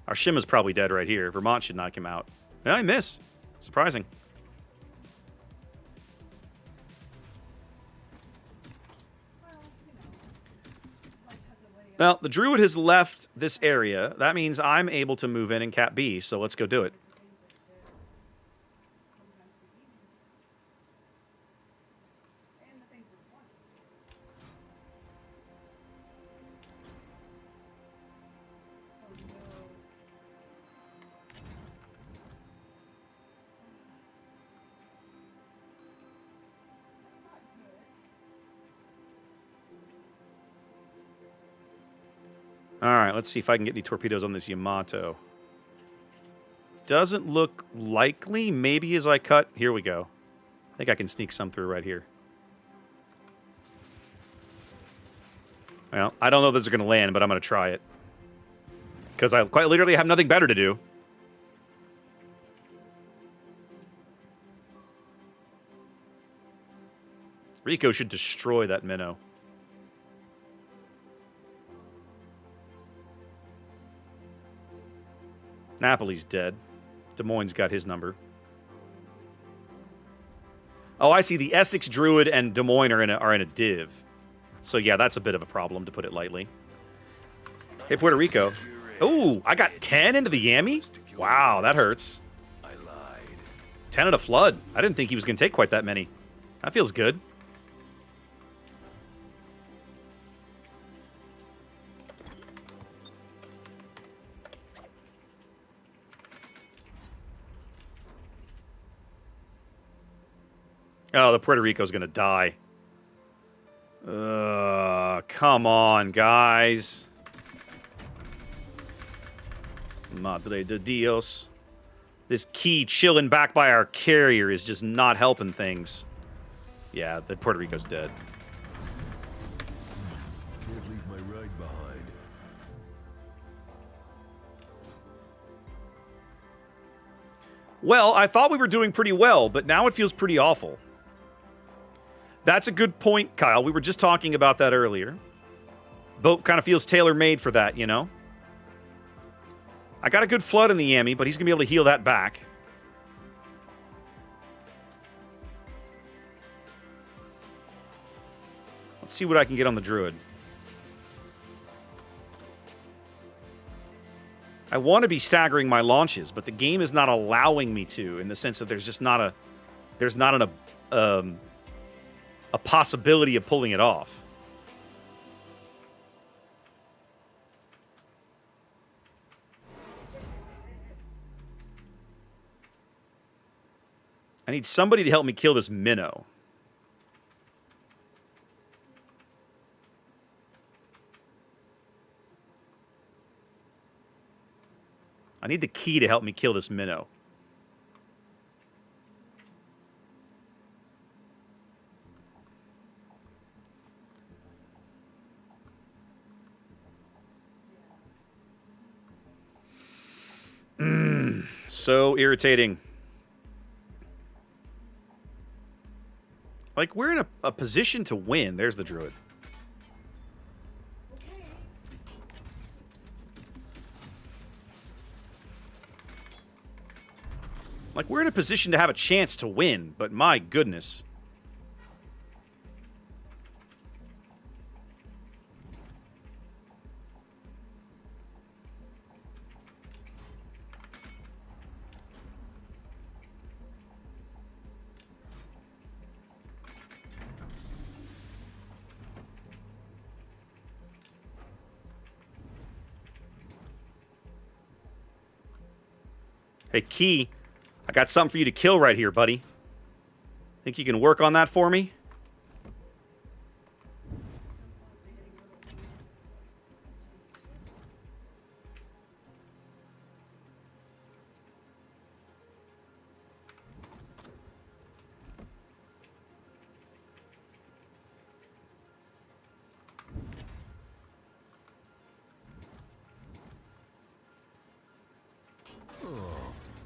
Our shim is probably dead right here. Vermont should knock him out. And I miss. Surprising. Well, the Druid has left this area. That means I'm able to move in and cap B, so let's go do it. Alright, let's see if I can get any torpedoes on this Yamato. Doesn't look likely. Maybe as I cut. Here we go. I think I can sneak some through right here. Well, I don't know if this is going to land, but I'm going to try it. Because I quite literally have nothing better to do. Rico should destroy that minnow. Napoli's dead. Des Moines got his number. Oh, I see. The Essex Druid and Des Moines are in a div. So yeah, that's a bit of a problem, to put it lightly. Hey, Puerto Rico. Ooh, I got 10 into the Yammy? Wow, that hurts. I lied. 10 at a flood. I didn't think he was going to take quite that many. That feels good. Oh, the Puerto Rico's gonna die. Come on, guys. Madre de Dios. This key chilling back by our carrier is just not helping things. Yeah, the Puerto Rico's dead. Can't leave my ride behind. Well, I thought we were doing pretty well, but now it feels pretty awful. That's a good point, Kyle. We were just talking about that earlier. Boat kind of feels tailor-made for that, you know? I got a good flood in the Yami, but he's going to be able to heal that back. Let's see what I can get on the Druid. I want to be staggering my launches, but the game is not allowing me to, in the sense that there's just not a... There's not a possibility of pulling it off. I need somebody to help me kill this minnow. I need the key to help me kill this minnow. So irritating. Like, we're in a position to win. There's the Druid. Like, we're in a position to have a chance to win, but my goodness. Hey, Key, I got something for you to kill right here, buddy. Think you can work on that for me?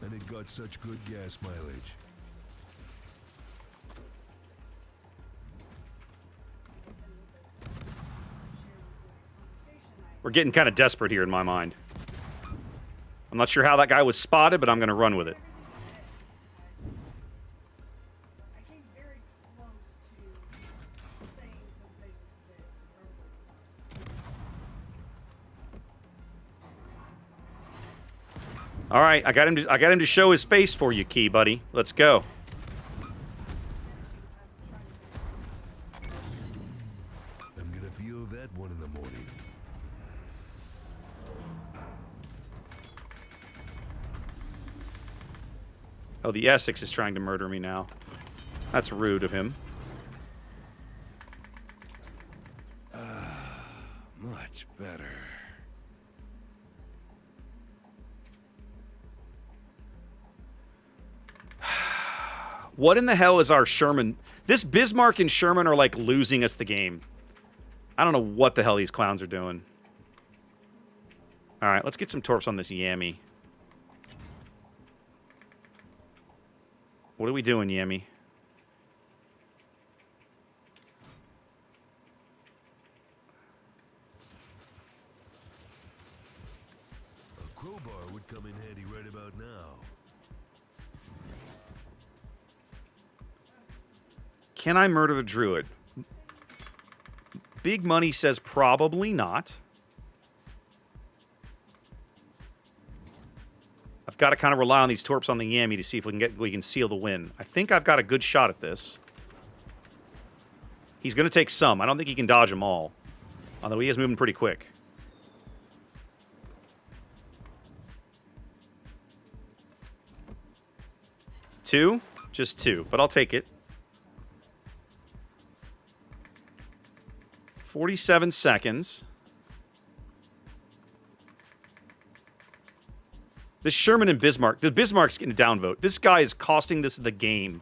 And it got such good gas mileage. We're getting kind of desperate here in my mind. I'm not sure how that guy was spotted, but I'm going to run with it. All right, I got him to show his face for you, Key, buddy. Let's go. I'm gonna feel that one in the morning. Oh, the Essex is trying to murder me now. That's rude of him. Much better. What in the hell is our Sherman? This Bismarck and Sherman are like losing us the game. I don't know what the hell these clowns are doing. All right, let's get some torps on this Yami. What are we doing, Yami? A crowbar would come in handy right about now. Can I murder the Druid? Big Money says probably not. I've got to kind of rely on these torps on the Yami to see if we can seal the win. I think I've got a good shot at this. He's going to take some. I don't think he can dodge them all. Although he is moving pretty quick. Two? Just two, but I'll take it. 47 seconds. This Sherman and Bismarck. The Bismarck's getting a downvote. This guy is costing this the game.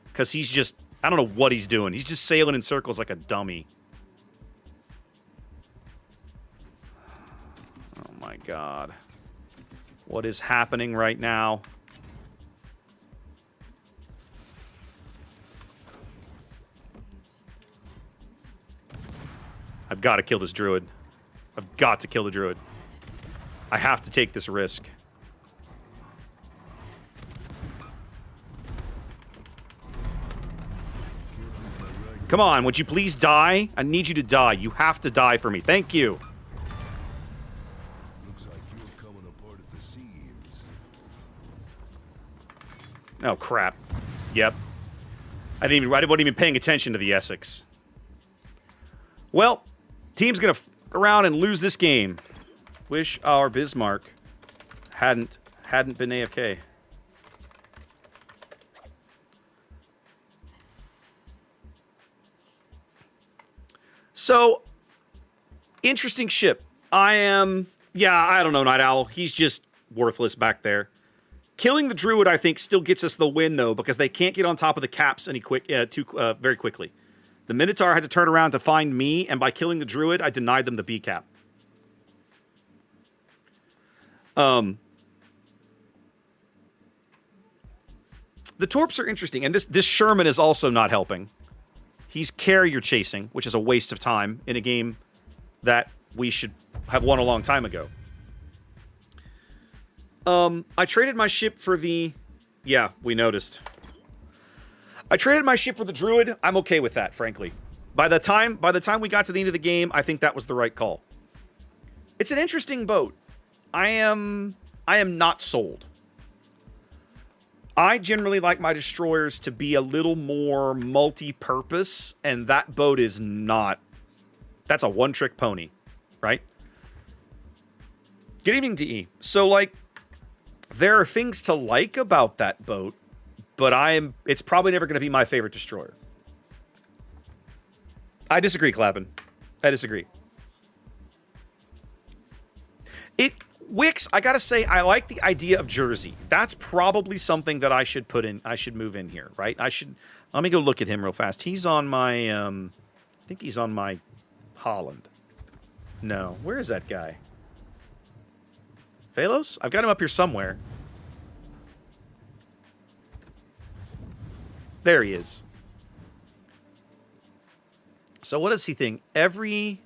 Because he's just... I don't know what he's doing. He's just sailing in circles like a dummy. Oh my god. What is happening right now? I've got to kill this druid. I've got to kill the druid. I have to take this risk. Come on, would you please die? I need you to die. You have to die for me. Thank you. Looks like you're coming apart at the seams. Oh, crap. Yep. I wasn't even paying attention to the Essex. Well, team's gonna f around and lose this game. Wish our Bismarck hadn't been AFK. So, interesting ship. Yeah, I don't know, Night Owl. He's just worthless back there. Killing the Druid, I think, still gets us the win, though, because they can't get on top of the caps very quickly. The Minotaur had to turn around to find me, and by killing the Druid, I denied them the B cap. The Torps are interesting, and this Sherman is also not helping. He's carrier chasing, which is a waste of time in a game that we should have won a long time ago. I traded my ship for the... Yeah, we noticed. I traded my ship for the Druid. I'm okay with that, frankly. By the time we got to the end of the game, I think that was the right call. It's an interesting boat. I am not sold. I generally like my destroyers to be a little more multi-purpose, and that boat is not. That's a one-trick pony, right? Good evening, DE. So, like, there are things to like about that boat, but it's probably never going to be my favorite destroyer. I disagree, Clappin. I disagree. Wix, I gotta say, I like the idea of Jersey. That's probably something that I should put in. I should move in here, right? Let me go look at him real fast. He's on my, I think he's on my Holland. No, where is that guy? Phalos? I've got him up here somewhere. There he is. So what does he think? Every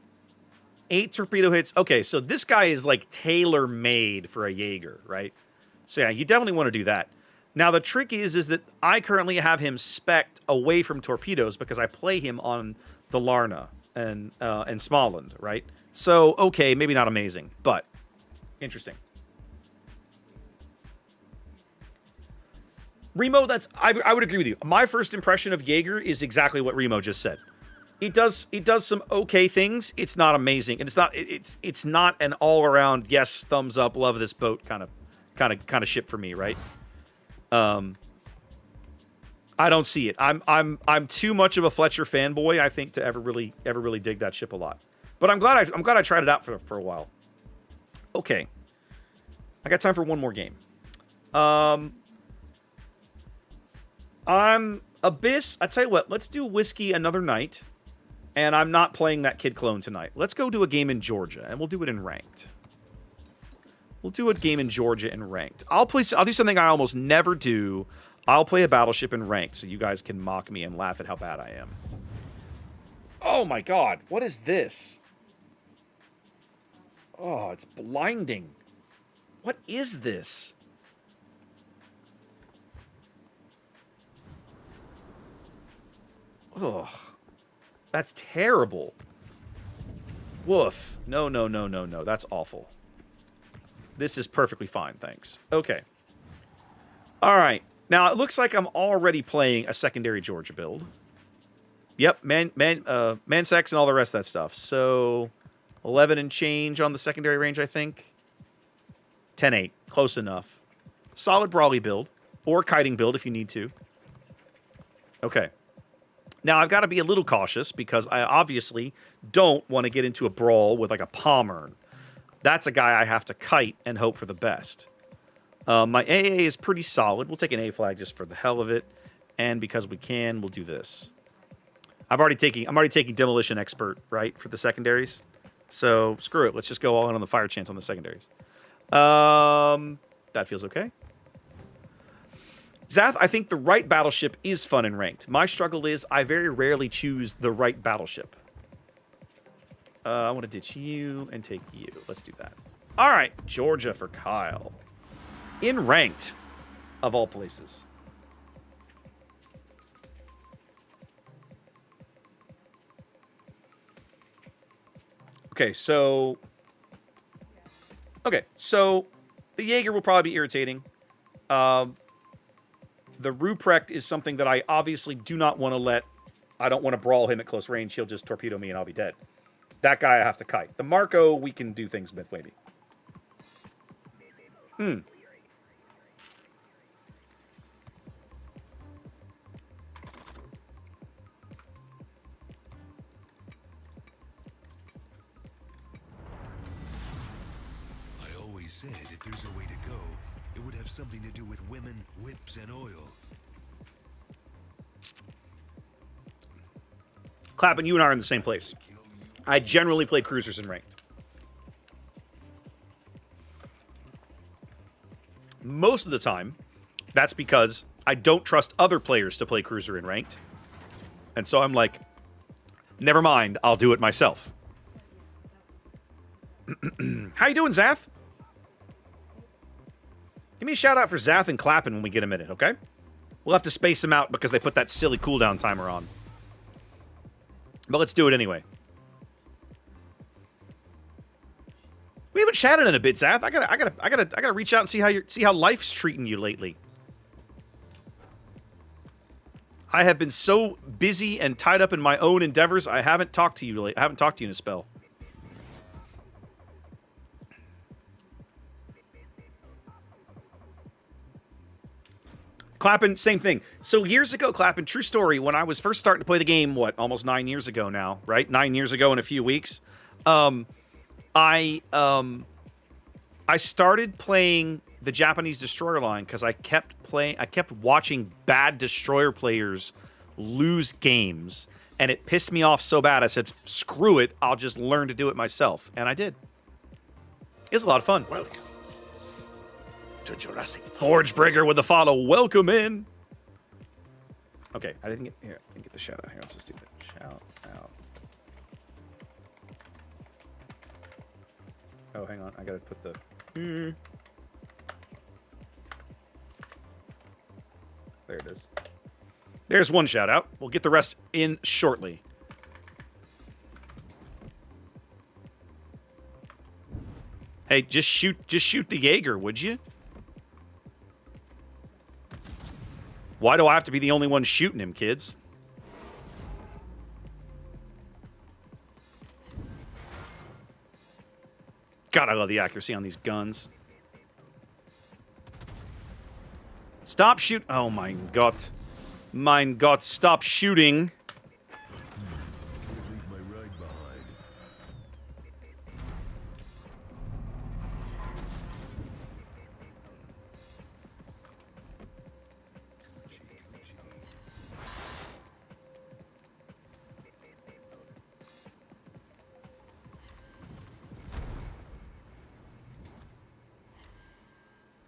8 torpedo hits. Okay, so this guy is like tailor-made for a Jaeger, right? So yeah, you definitely want to do that. Now the trick is that I currently have him spec'd away from torpedoes because I play him on Dalarna and Småland, right? So okay, maybe not amazing, but interesting. Remo, I would agree with you. My first impression of Jaeger is exactly what Remo just said. It does some okay things. It's not amazing, and it's not an all around yes, thumbs up, love this boat kind of ship for me, right? I don't see it. I'm too much of a Fletcher fanboy, I think, to ever really dig that ship a lot. But I'm glad I tried it out for a while. Okay, I got time for one more game. I'm Abyss. I tell you what, let's do Whiskey another night. And I'm not playing that Kid Clone tonight. Let's go do a game in Georgia, and we'll do it in ranked. We'll do a game in Georgia in ranked. I'll do something I almost never do. I'll play a battleship in ranked, so you guys can mock me and laugh at how bad I am. Oh my god, what is this? Oh, it's blinding. What is this? Ugh. That's terrible. Woof. No. That's awful. This is perfectly fine, thanks. Okay. All right. Now, it looks like I'm already playing a secondary Georgia build. Yep, Mansex and all the rest of that stuff. So, 11 and change on the secondary range, I think. 10-8. Close enough. Solid Brawley build. Or kiting build if you need to. Okay. Now, I've got to be a little cautious because I obviously don't want to get into a brawl with like a Pommern. That's a guy I have to kite and hope for the best. My AA is pretty solid. We'll take an A flag just for the hell of it. And because we can, we'll do this. I'm already taking Demolition Expert, right, for the secondaries. So screw it. Let's just go all in on the fire chance on the secondaries. That feels okay. Zath, I think the right battleship is fun and ranked. My struggle is I very rarely choose the right battleship. I want to ditch you and take you. Let's do that. All right, Georgia for Kyle. In ranked, of all places. Okay, so the Jaeger will probably be irritating. The Ruprecht is something that I obviously do not want to let. I don't want to brawl him at close range. He'll just torpedo me and I'll be dead. That guy I have to kite. The Marco, we can do things with, maybe. I always said if there's a way to go, it would have something to do with women, whips, and oil. Clappin', you and I are in the same place. I generally play cruisers in ranked. Most of the time, that's because I don't trust other players to play cruiser in ranked. And so I'm like, never mind, I'll do it myself. How you doing, Zath? Give me a shout out for Zath and Clappin' when we get a minute, okay? We'll have to space them out because they put that silly cooldown timer on. But let's do it anyway. We haven't chatted in a bit, Zath. I gotta reach out and see how life's treating you lately. I have been so busy and tied up in my own endeavors. I haven't talked to you I haven't talked to you in a spell. Clappin', same thing. So years ago, Clappin', true story, when I was first starting to play the game, what, almost 9 years ago now, right? 9 years ago in a few weeks. I started playing the Japanese destroyer line because I kept watching bad destroyer players lose games, and it pissed me off so bad. I said, "Screw it! I'll just learn to do it myself," and I did. It was a lot of fun. Welcome to Jurassic. Forgebreaker with the follow. Welcome in. Okay, I didn't get the shout out here. Let's just do that. Shout out. Oh, hang on. I gotta put the. There it is. There's one shout out. We'll get the rest in shortly. Hey, just shoot the Jaeger, would you? Why do I have to be the only one shooting him, kids? God, I love the accuracy on these guns. Stop shoot. Oh, mein Gott. Mein Gott, stop shooting. Can't leave my ride behind.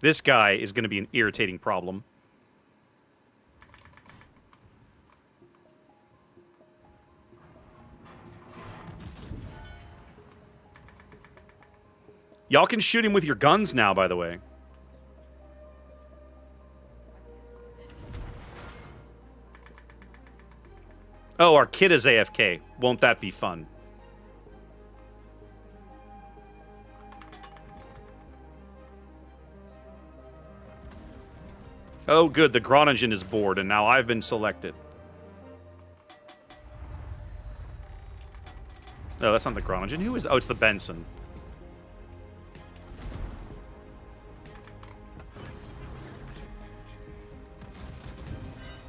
This guy is going to be an irritating problem. Y'all can shoot him with your guns now, by the way. Oh, our kid is AFK. Won't that be fun? Oh, good. The Groningen is bored, and now I've been selected. No, that's not the Groningen. Who is... Oh, it's the Benson.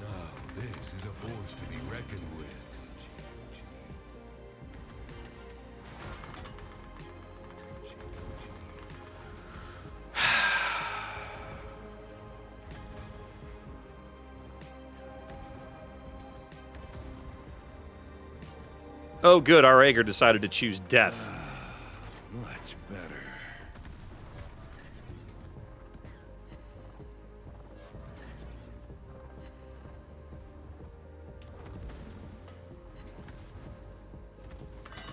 Now, this is a force to be reckoned with. Oh, good. Our Aegir decided to choose death. Much better.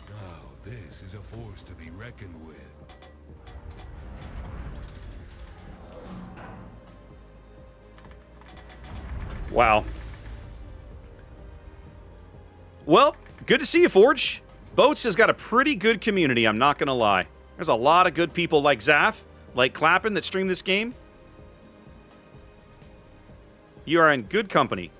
Now, this is a force to be reckoned with. Wow. Well, good to see you, Forge. Boats has got a pretty good community, I'm not gonna lie. There's a lot of good people like Zath, like Clappin, that stream this game. You are in good company.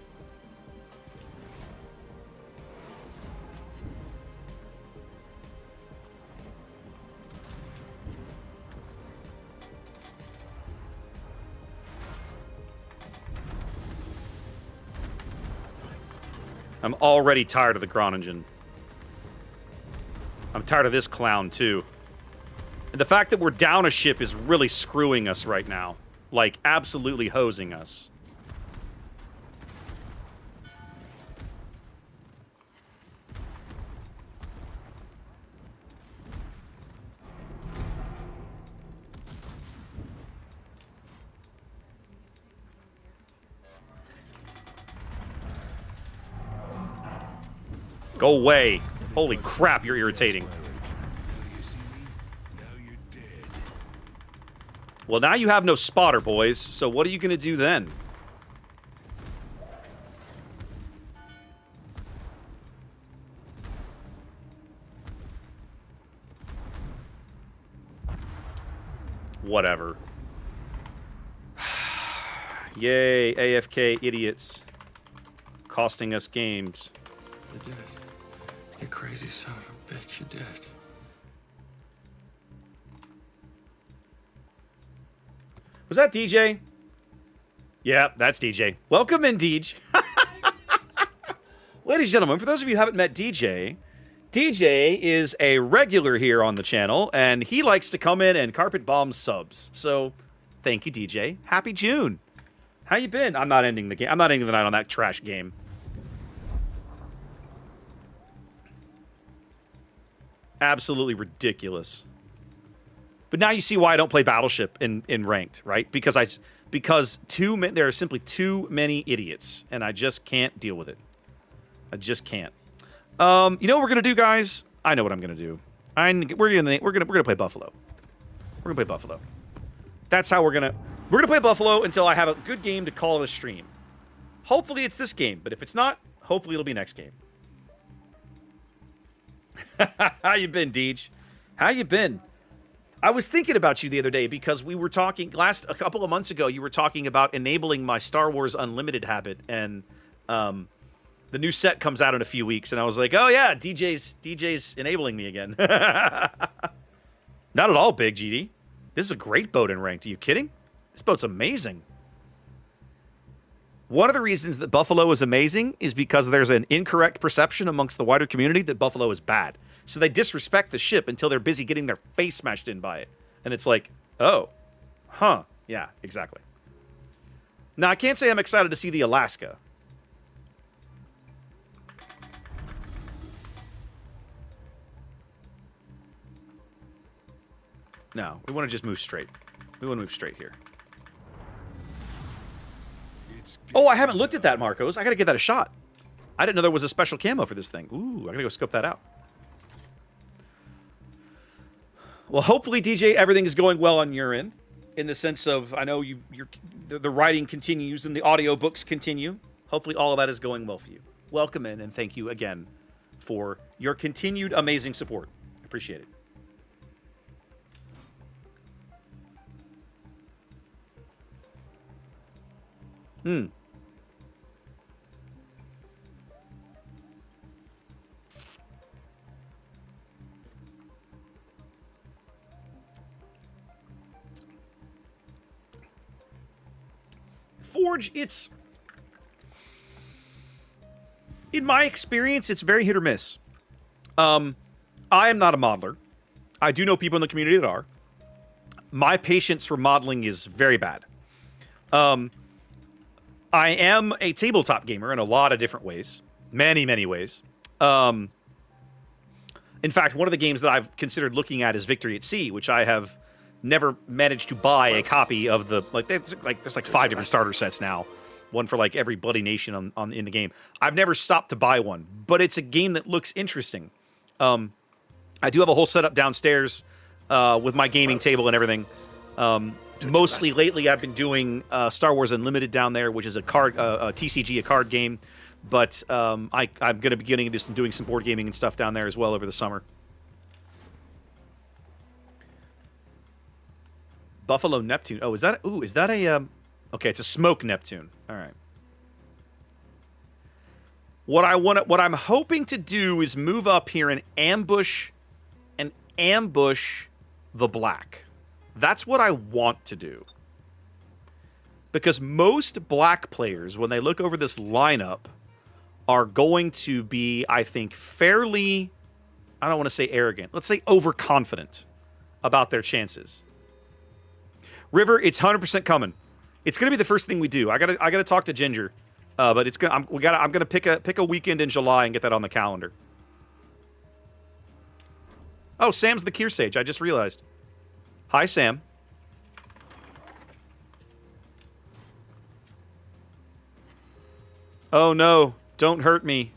I'm already tired of the Groningen. I'm tired of this clown, too. And the fact that we're down a ship is really screwing us right now. Like, absolutely hosing us. Go away. Holy crap, you're irritating. Well, now you have no spotter, boys, so what are you going to do then? Whatever. Yay, AFK idiots. Costing us games. You did it. You crazy son of a bitch, you did it. Was that DJ? Yeah, that's DJ. Welcome in, DJ. Ladies and gentlemen, for those of you who haven't met DJ, DJ is a regular here on the channel, and he likes to come in and carpet bomb subs. So, thank you, DJ. Happy June. How you been? I'm not ending the game. I'm not ending the night on that trash game. Absolutely ridiculous. But now you see why I don't play Battleship in ranked, right? Because there are simply too many idiots, and I just can't deal with it. I just can't. You know what we're gonna do, guys? I know what I'm gonna do. We're gonna play Buffalo. We're gonna play Buffalo. That's how we're gonna play Buffalo until I have a good game to call it a stream. Hopefully it's this game, but if it's not, hopefully it'll be next game. How you been, Deej? How you been? I was thinking about you the other day because we were talking a couple of months ago. You were talking about enabling my Star Wars Unlimited habit, and the new set comes out in a few weeks, and I was like, oh yeah, DJ's enabling me again. Not at all, Big GD. This is a great boat in ranked. Are you kidding? This boat's amazing. One of the reasons that Buffalo is amazing is because there's an incorrect perception amongst the wider community that Buffalo is bad. So they disrespect the ship until they're busy getting their face smashed in by it. And it's like, oh, huh, yeah, exactly. Now, I can't say I'm excited to see the Alaska. No, we want to just move straight. We want to move straight here. Oh, I haven't looked at that, Marcos. I gotta give that a shot. I didn't know there was a special camo for this thing. Ooh, I gotta go scope that out. Well, hopefully, DJ, everything is going well on your end. In the sense of, I know the writing continues and the audiobooks continue. Hopefully, all of that is going well for you. Welcome in, and thank you again for your continued amazing support. I appreciate it. Forge, in my experience, it's very hit or miss. I am not a modeler. I do know people in the community that are. My patience for modeling is very bad. I am a tabletop gamer in a lot of different ways. Many, many ways. In fact, one of the games that I've considered looking at is Victory at Sea, which I have never managed to buy a copy of. There's like 5 different starter sets now, one for like every bloody nation in the game. I've never stopped to buy one, but it's a game that looks interesting. I do have a whole setup downstairs with my gaming table and everything. Mostly lately, I've been doing Star Wars Unlimited down there, which is a TCG, a card game. But I'm going to be getting into doing some board gaming and stuff down there as well over the summer. Buffalo Neptune. Oh, is that a okay, it's a smoke Neptune. All right. What I'm hoping to do is move up here and ambush the black. That's what I want to do. Because most black players, when they look over this lineup, are going to be, I think, fairly, I don't want to say arrogant, let's say overconfident about their chances. River, it's 100% coming. It's going to be the first thing we do. I gotta talk to Ginger, but I'm gonna pick a weekend in July and get that on the calendar. Oh, Sam's the Kearsage. I just realized. Hi, Sam. Oh no! Don't hurt me.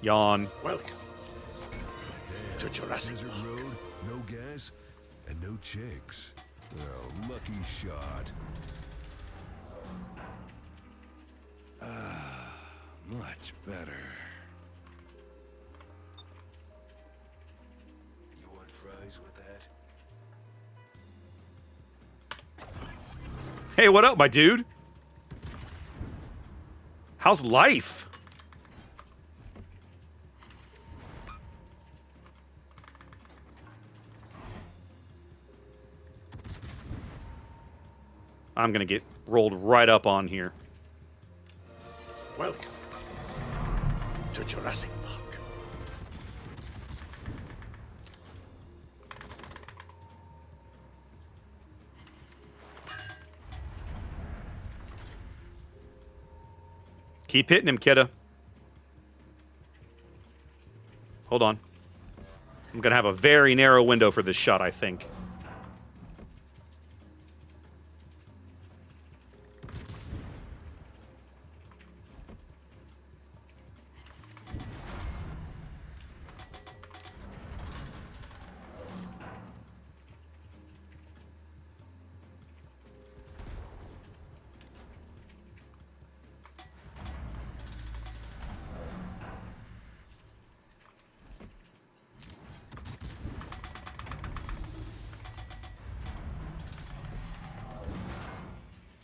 Yawn. Welcome to Jurassic Desert road, no gas, and no chicks. Oh, lucky shot. Much better. You want fries with that? Hey, what up, my dude? How's life? I'm gonna get rolled right up on here. Welcome to Jurassic Park. Keep hitting him, kidda. Hold on. I'm gonna have a very narrow window for this shot, I think.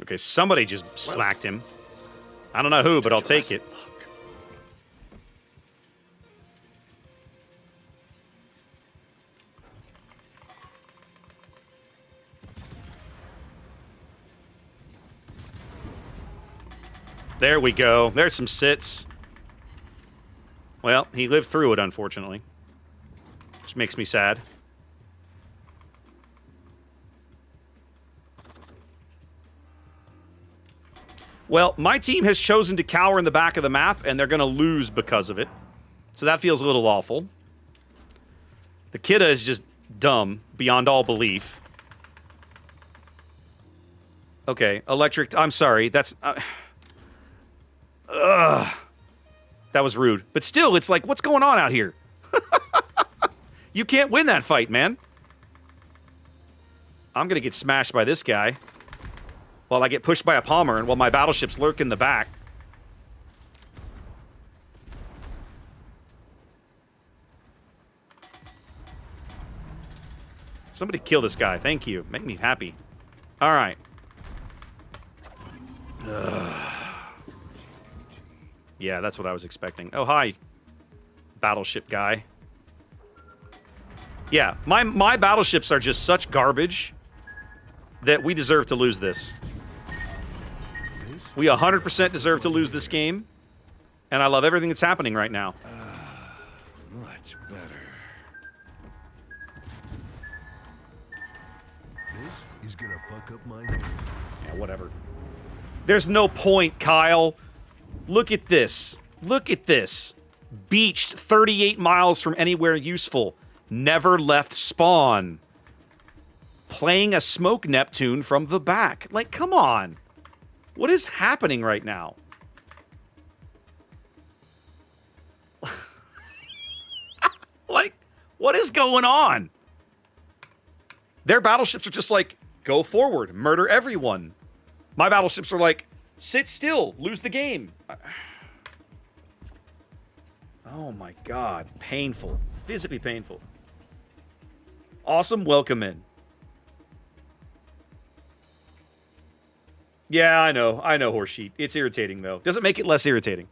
Okay, somebody just smacked him. I don't know who, but I'll take it. There we go. There's some sits. Well, he lived through it, unfortunately. Which makes me sad. Well, my team has chosen to cower in the back of the map, and they're going to lose because of it. So that feels a little awful. The kidda is just dumb, beyond all belief. Okay, electric... I'm sorry, that's... that was rude. But still, it's like, what's going on out here? You can't win that fight, man. I'm going to get smashed by this guy. While I get pushed by a Palmer, and while my battleships lurk in the back. Somebody kill this guy. Thank you. Make me happy. All right. Yeah, that's what I was expecting. Oh, hi, battleship guy. Yeah, my battleships are just such garbage that we deserve to lose this. We 100% deserve to lose this game, and I love everything that's happening right now. Much better. This is gonna fuck up my head. Yeah, whatever. There's no point, Kyle. Look at this. Look at this. Beached 38 miles from anywhere useful. Never left spawn. Playing a smoke Neptune from the back. Like, come on. What is happening right now? Like, what is going on? Their battleships are just like, go forward, murder everyone. My battleships are like, sit still, lose the game. Oh my god, painful. Physically painful. Awesome, welcome in. Yeah, I know, Horsesheet. It's irritating, though. Doesn't make it less irritating.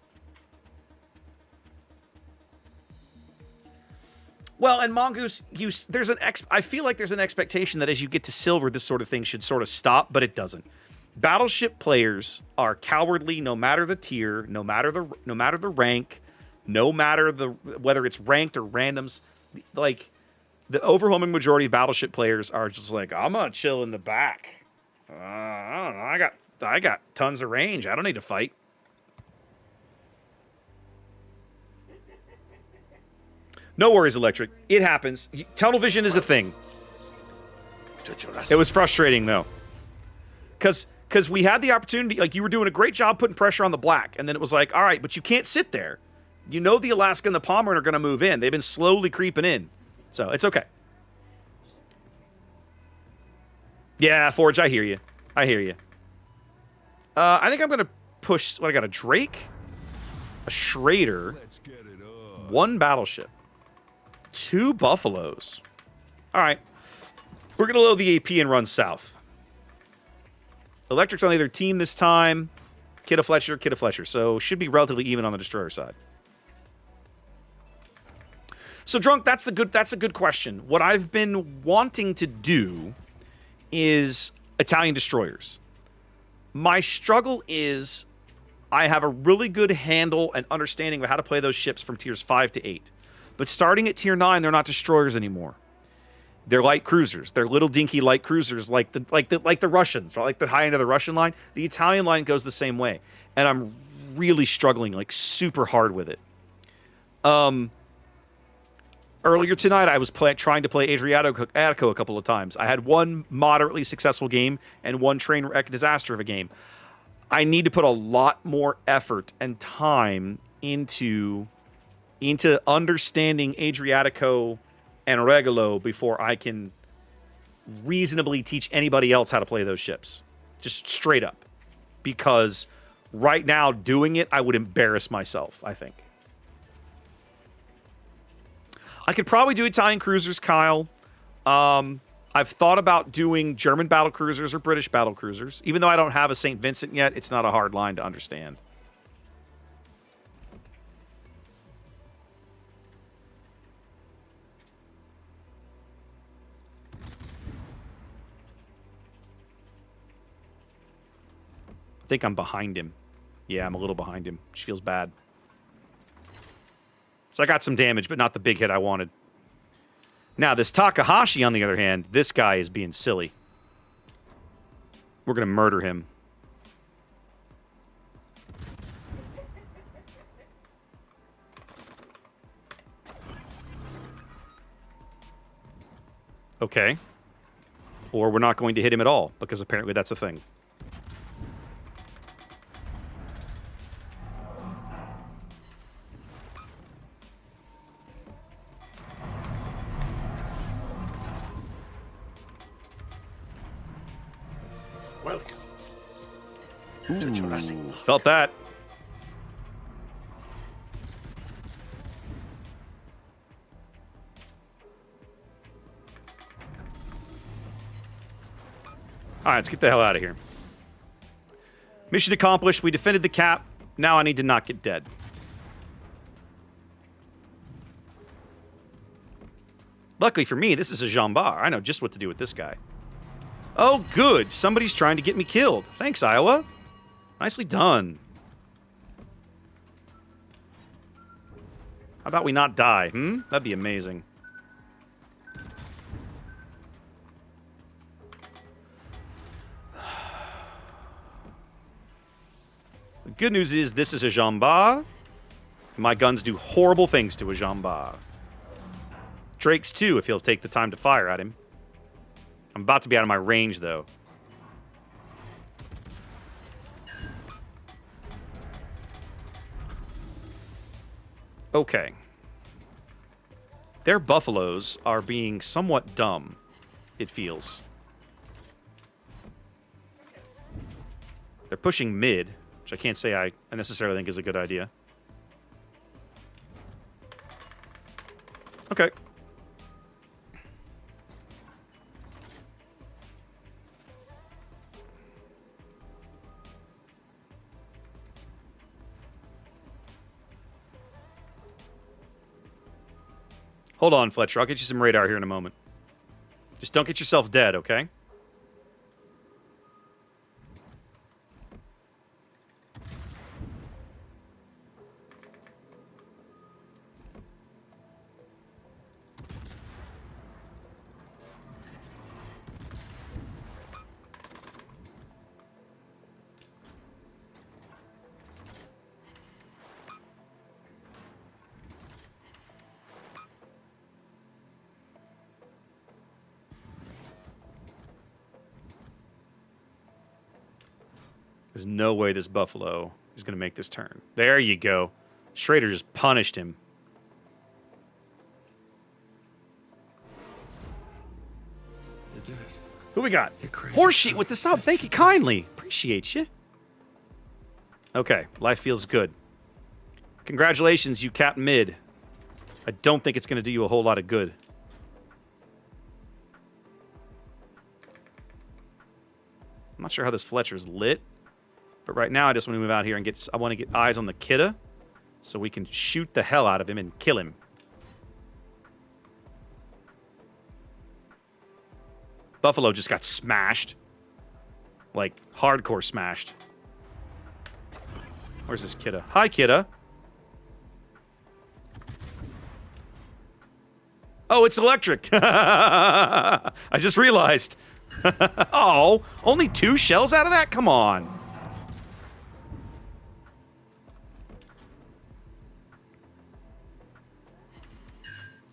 Well, and Mongoose, I feel like there's an expectation that as you get to silver, this sort of thing should sort of stop, but it doesn't. Battleship players are cowardly no matter the tier, no matter the rank, no matter whether it's ranked or randoms. Like, the overwhelming majority of Battleship players are just like, I'm gonna chill in the back. I don't know. I got tons of range. I don't need to fight. No worries, Electric. It happens. Tunnel vision is a thing. It was frustrating, though. Because we had the opportunity, like, you were doing a great job putting pressure on the black, and then it was like, all right, but you can't sit there. You know the Alaska and the Pomeroy are going to move in. They've been slowly creeping in. So, it's okay. Yeah, Forge, I hear you. I hear you. I think I'm going to push... What, I got a Drake? A Schrader. One battleship. 2 Buffaloes. All right. We're going to load the AP and run south. Electric's on the other team this time. Kidda Fletcher. So should be relatively even on the destroyer side. So, Drunk, that's a good question. What I've been wanting to do is Italian destroyers. My struggle is I have a really good handle and understanding of how to play those ships from tiers 5 to 8. But starting at tier 9, they're not destroyers anymore. They're light cruisers. They're little dinky light cruisers like the Russians, or like the high end of the Russian line. The Italian line goes the same way. And I'm really struggling, like, super hard with it. Earlier tonight, I was trying to play Adriatico a couple of times. I had one moderately successful game and one train wreck disaster of a game. I need to put a lot more effort and time into understanding Adriatico and Regolo before I can reasonably teach anybody else how to play those ships. Just straight up. Because right now, doing it, I would embarrass myself, I think. I could probably do Italian cruisers, Kyle. I've thought about doing German battle cruisers or British battle cruisers. Even though I don't have a St. Vincent yet, it's not a hard line to understand. I think I'm behind him. Yeah, I'm a little behind him, which feels bad. So I got some damage, but not the big hit I wanted. Now, this Takahashi, on the other hand, this guy is being silly. We're going to murder him. Okay. Or we're not going to hit him at all, because apparently that's a thing. Welcome to Jurassic Park. Felt that. All right, let's get the hell out of here. Mission accomplished. We defended the cap. Now I need to not get dead. Luckily for me, this is a Jean Bar. I know just what to do with this guy. Oh, good. Somebody's trying to get me killed. Thanks, Iowa. Nicely done. How about we not die, That'd be amazing. The good news is this is a Jean Bar. My guns do horrible things to a Jamba. Drake's too, if he'll take the time to fire at him. I'm about to be out of my range, though. Okay. Their buffaloes are being somewhat dumb, it feels. They're pushing mid, which I can't say I necessarily think is a good idea. Okay. Hold on, Fletcher. I'll get you some radar here in a moment. Just don't get yourself dead, okay? There's no way this buffalo is going to make this turn. There you go. Schrader just punished him. You did it. Who we got? You're crazy. Horseshit with the sub. Thank you kindly. Appreciate you. Okay, life feels good. Congratulations, you cap mid. I don't think it's going to do you a whole lot of good. I'm not sure how this Fletcher's lit. But right now, I just want to move out here and I want to get eyes on the kidda so we can shoot the hell out of him and kill him. Buffalo just got smashed. Like, hardcore smashed. Where's this kidda? Hi, kidda. Oh, it's electric. I just realized. Oh, only 2 shells out of that? Come on.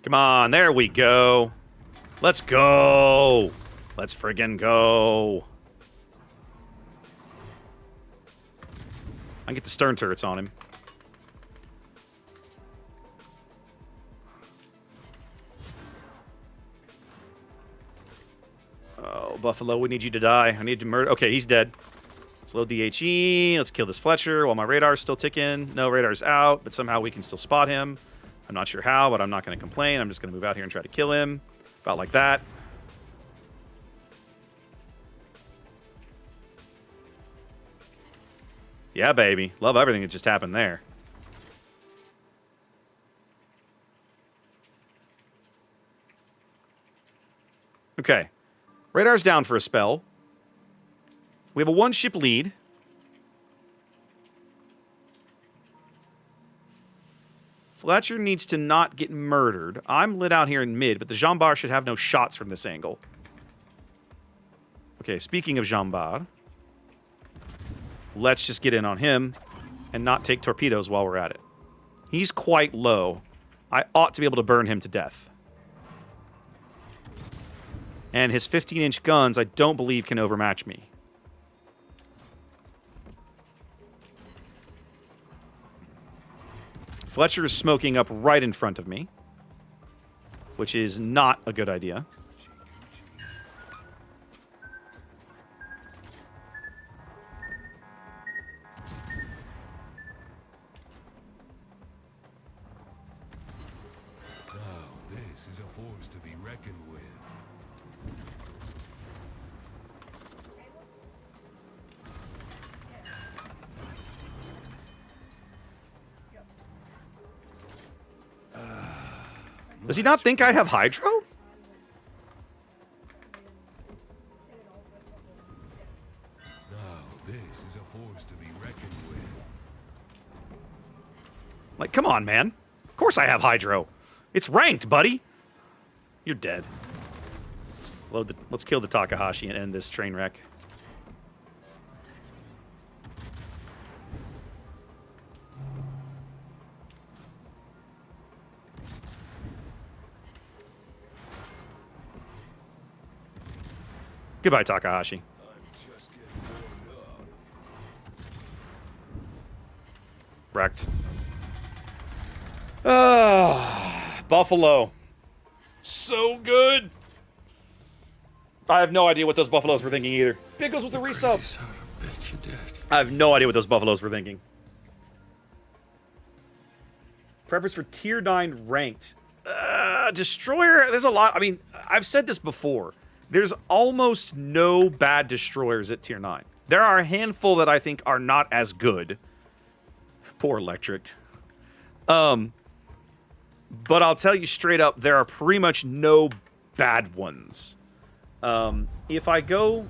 Come on, there we go. Let's go. Let's friggin' go. I can get the stern turrets on him. Oh, Buffalo, we need you to die. I need to murder. Okay, he's dead. Let's load the HE. Let's kill this Fletcher while my radar's still ticking. No, radar's out, but somehow we can still spot him. I'm not sure how, but I'm not going to complain. I'm just going to move out here and try to kill him. About like that. Yeah, baby. Love everything that just happened there. Okay. Radar's down for a spell. We have a 1-ship lead. Fletcher needs to not get murdered. I'm lit out here in mid, but the Jambar should have no shots from this angle. Okay, speaking of Jambar, let's just get in on him and not take torpedoes while we're at it. He's quite low. I ought to be able to burn him to death. And his 15-inch guns, I don't believe, can overmatch me. Fletcher is smoking up right in front of me, which is not a good idea. Now, this is a force to be reckoned with. Does he not think I have Hydro? Now, this is a force to be reckoned with. Like, come on, man. Of course I have Hydro. It's ranked, buddy. You're dead. Let's kill the Takahashi and end this train wreck. Goodbye, Takahashi. Wrecked. Buffalo. So good. I have no idea what those buffaloes were thinking either. Pickles with the resub. Crazy son of a bitch, you did. I have no idea what those buffaloes were thinking. Preference for tier 9 ranked. Destroyer, there's a lot. I mean, I've said this before. There's almost no bad destroyers at tier 9. There are a handful that I think are not as good. Poor Electric. But I'll tell you straight up, there are pretty much no bad ones. If I go...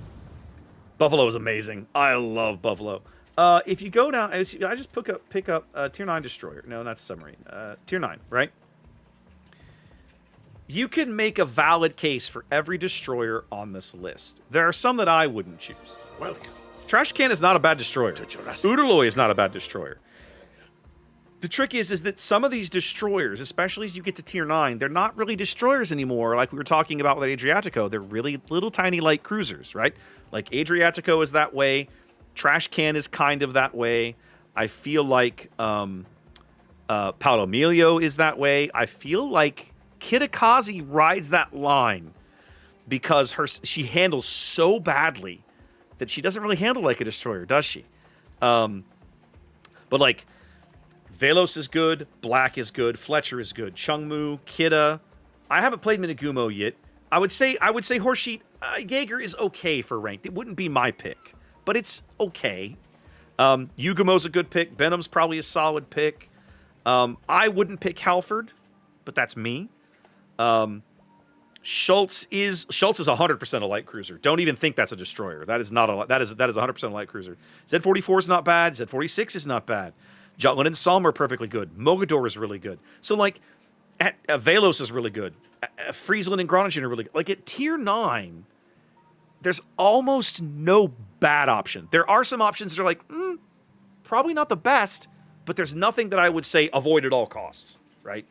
Buffalo is amazing. I love Buffalo. If you go down... I just pick up tier 9 destroyer. No, that's submarine. Tier 9, right? You can make a valid case for every destroyer on this list. There are some that I wouldn't choose. Welcome Trash Can is not a bad destroyer. to Jurassic. Udaloy is not a bad destroyer. The trick is that some of these destroyers, especially as you get to tier 9, they're not really destroyers anymore, like we were talking about with Adriatico. They're really little tiny light cruisers, right? Like Adriatico is that way. Trash Can is kind of that way. I feel like Palomilio is that way. I feel like Kitakazi rides that line because she handles so badly that she doesn't really handle like a destroyer, does she? But like Velos is good, Black is good, Fletcher is good, Chungmu, Kida. I haven't played Minagumo yet. I would say Horsesheet Jaeger is okay for ranked. It wouldn't be my pick, but it's okay. Yugumo's a good pick. Venom's probably a solid pick. I wouldn't pick Halford, but that's me. Schultz is 100% a light cruiser. Don't even think that's a destroyer. That is 100% a light cruiser. Z44 is not bad. Z46 is not bad. Jutland and Salm are perfectly good. Mogador is really good. So like, Velos is really good. Friesland and Groningen are really good. Like at tier 9, there's almost no bad option. There are some options that are like, probably not the best, but there's nothing that I would say avoid at all costs, right?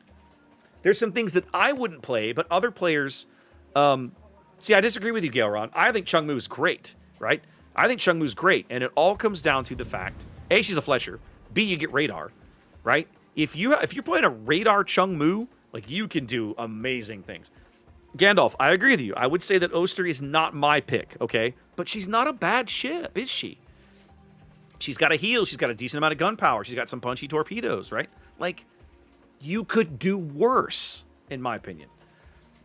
There's some things that I wouldn't play, but other players... see, I disagree with you, Galeron. I think Chungmu is great, right? I think Chungmu is great, and it all comes down to the fact, A, she's a Fletcher. B, you get radar, right? If you're playing a radar Chungmu, like, you can do amazing things. Gandalf, I agree with you. I would say that Oster is not my pick, okay? But she's not a bad ship, is she? She's got a heal. She's got a decent amount of gun power. She's got some punchy torpedoes, right? Like, you could do worse, in my opinion.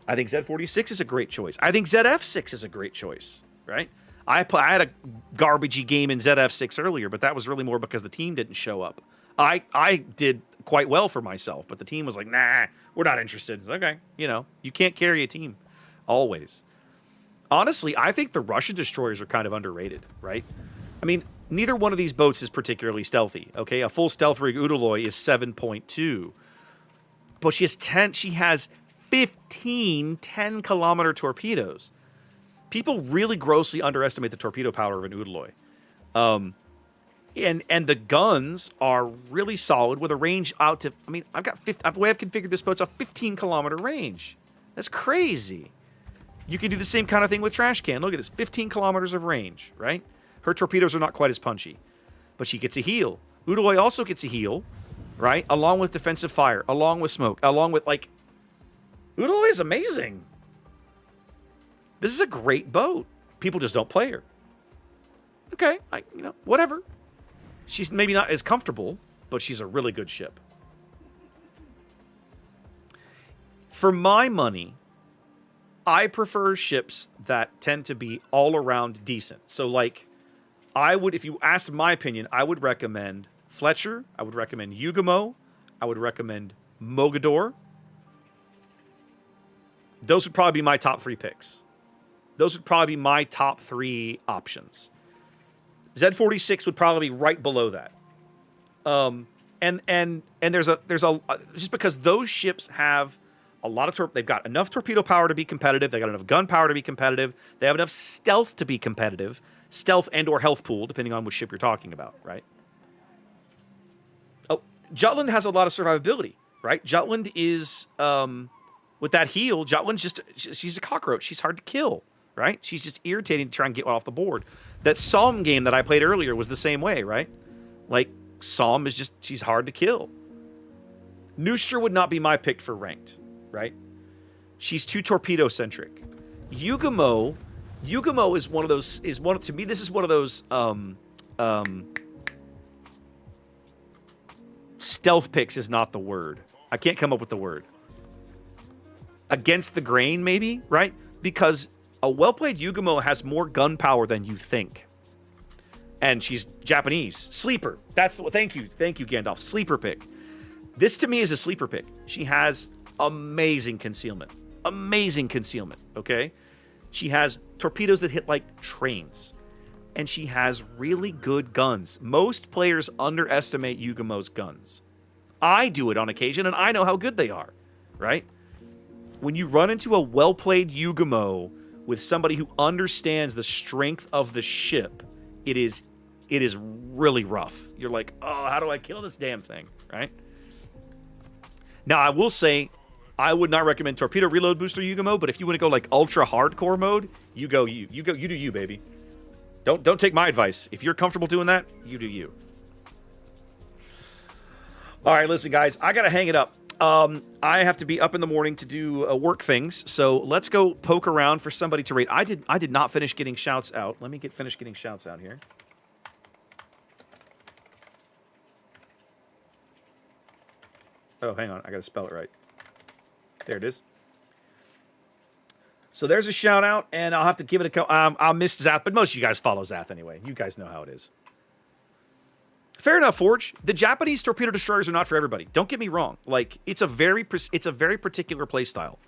I think Z46 is a great choice. I think ZF6 is a great choice, right? I had a garbagey game in ZF6 earlier, but that was really more because the team didn't show up. I did quite well for myself, but the team was like, nah, we're not interested. It's okay, you can't carry a team always. Honestly, I think the Russian destroyers are kind of underrated, right? I mean, neither one of these boats is particularly stealthy, okay? A full stealth rig Udaloy is 7.2. But she has 15 10-kilometer torpedoes. People really grossly underestimate the torpedo power of an Udaloy. And the guns are really solid with a range out to... I mean, the way I've configured this boat's a 15-kilometer range. That's crazy. You can do the same kind of thing with Trash Can. Look at this, 15 kilometers of range, right? Her torpedoes are not quite as punchy. But she gets a heal. Udaloy also gets a heal, right? Along with defensive fire, along with smoke, along with, like... Udaloy is amazing. This is a great boat. People just don't play her. Okay, whatever. She's maybe not as comfortable, but she's a really good ship. For my money, I prefer ships that tend to be all around decent. So, like, if you asked my opinion, I would recommend Fletcher. I would recommend Yugumo. I would recommend Mogador. Those would probably be my top 3 picks. Those would probably be my top 3 options. Z46 would probably be right below that. And there's just because those ships have a lot of they've got enough torpedo power to be competitive, they got enough gun power to be competitive, they have enough stealth to be competitive, stealth and or health pool depending on which ship you're talking about, right? Oh, Jutland has a lot of survivability, right? Jutland is with that heal, Jutland's she's a cockroach. She's hard to kill, right? She's just irritating to try and get one off the board. That Psalm game that I played earlier was the same way, right? Like, Psalm is just, she's hard to kill. Nooster would not be my pick for ranked, right? She's too torpedo-centric. Yugumo is one of those, to me, this is one of those, stealth picks is not the word. I can't come up with the word. Against the grain, maybe, right? Because a well-played Yugumo has more gunpowder than you think. And she's Japanese. Sleeper. That's the, thank you, Gandalf. Sleeper pick. This, to me, is a sleeper pick. She has amazing concealment. Amazing concealment, okay? She has torpedoes that hit like trains. And she has really good guns. Most players underestimate Yugumo's guns. I do it on occasion, and I know how good they are, right? When you run into a well-played Yugumo with somebody who understands the strength of the ship, it is really rough. You're like, oh, how do I kill this damn thing, right? Now, I will say, I would not recommend torpedo reload booster Yugumo, but if you want to go like ultra hardcore mode, you do you, baby. Don't take my advice. If you're comfortable doing that, you do you. All right, listen, guys, I gotta hang it up. I have to be up in the morning to do work things, so let's go poke around for somebody to rate. I did not finish getting shouts out. Let me finish getting shouts out here. Oh, hang on, I gotta spell it right. There it is. So there's a shout out, and I'll have to give it a I'll miss Zath, but most of you guys follow Zath anyway. You guys know how it is. Fair enough, Forge. The Japanese torpedo destroyers are not for everybody. Don't get me wrong. Like, it's a very particular play style.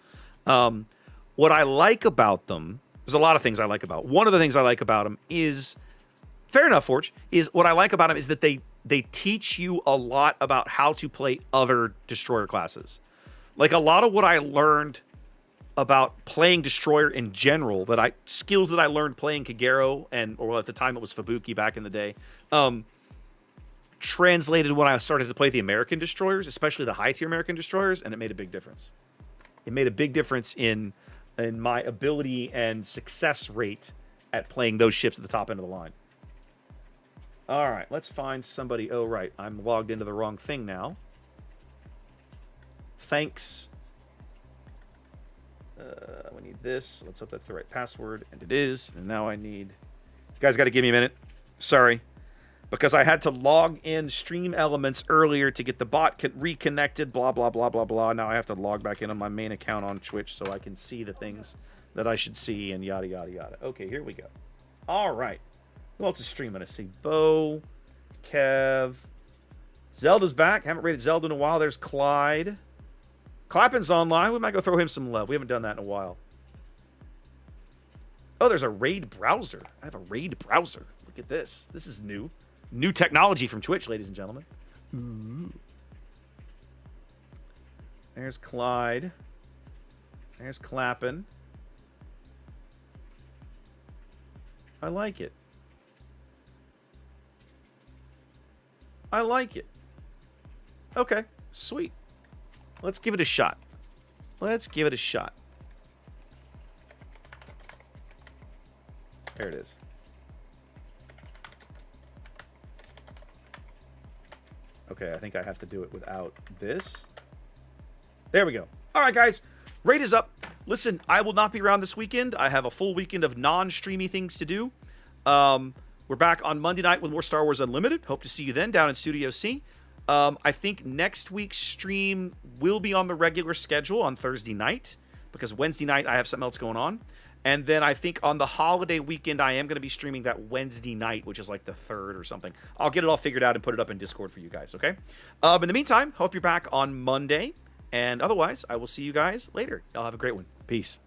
What I like about them, there's a lot of things I like about. One of the things I like about them is, fair enough, Forge, is what I like about them is that they teach you a lot about how to play other destroyer classes. Like, a lot of what I learned about playing destroyer in general, skills that I learned playing Kagero, or at the time it was Fubuki back in the day, translated when I started to play the American destroyers, especially the high-tier American destroyers, and it made a big difference. It made a big difference in my ability and success rate at playing those ships at the top end of the line. All right, let's find somebody. Oh, right, I'm logged into the wrong thing now. Thanks. We need this. Let's hope that's the right password, and it is. And now I need... You guys got to give me a minute. Sorry. Because I had to log in Stream Elements earlier to get the bot reconnected, blah, blah, blah, blah, blah. Now I have to log back in on my main account on Twitch so I can see the things that I should see and yada, yada, yada. Okay, here we go. All right. Who else is streaming? I see Bo, Kev. Zelda's back. Haven't rated Zelda in a while. There's Clyde. Clappin's online. We might go throw him some love. We haven't done that in a while. Oh, there's a raid browser. I have a raid browser. Look at this. This is new. New technology from Twitch, ladies and gentlemen. Ooh. There's Clyde. There's Clappin. I like it. I like it. Okay, sweet. Let's give it a shot. Let's give it a shot. There it is. Okay, I think I have to do it without this. There we go. All right, guys. Raid is up. Listen, I will not be around this weekend. I have a full weekend of non-streamy things to do. We're back on Monday night with more Star Wars Unlimited. Hope to see you then down in Studio C. I think next week's stream will be on the regular schedule on Thursday night, because Wednesday night I have something else going on. And then I think on the holiday weekend, I am going to be streaming that Wednesday night, which is like the 3rd or something. I'll get it all figured out and put it up in Discord for you guys, okay? In the meantime, hope you're back on Monday. And otherwise, I will see you guys later. Y'all have a great one. Peace.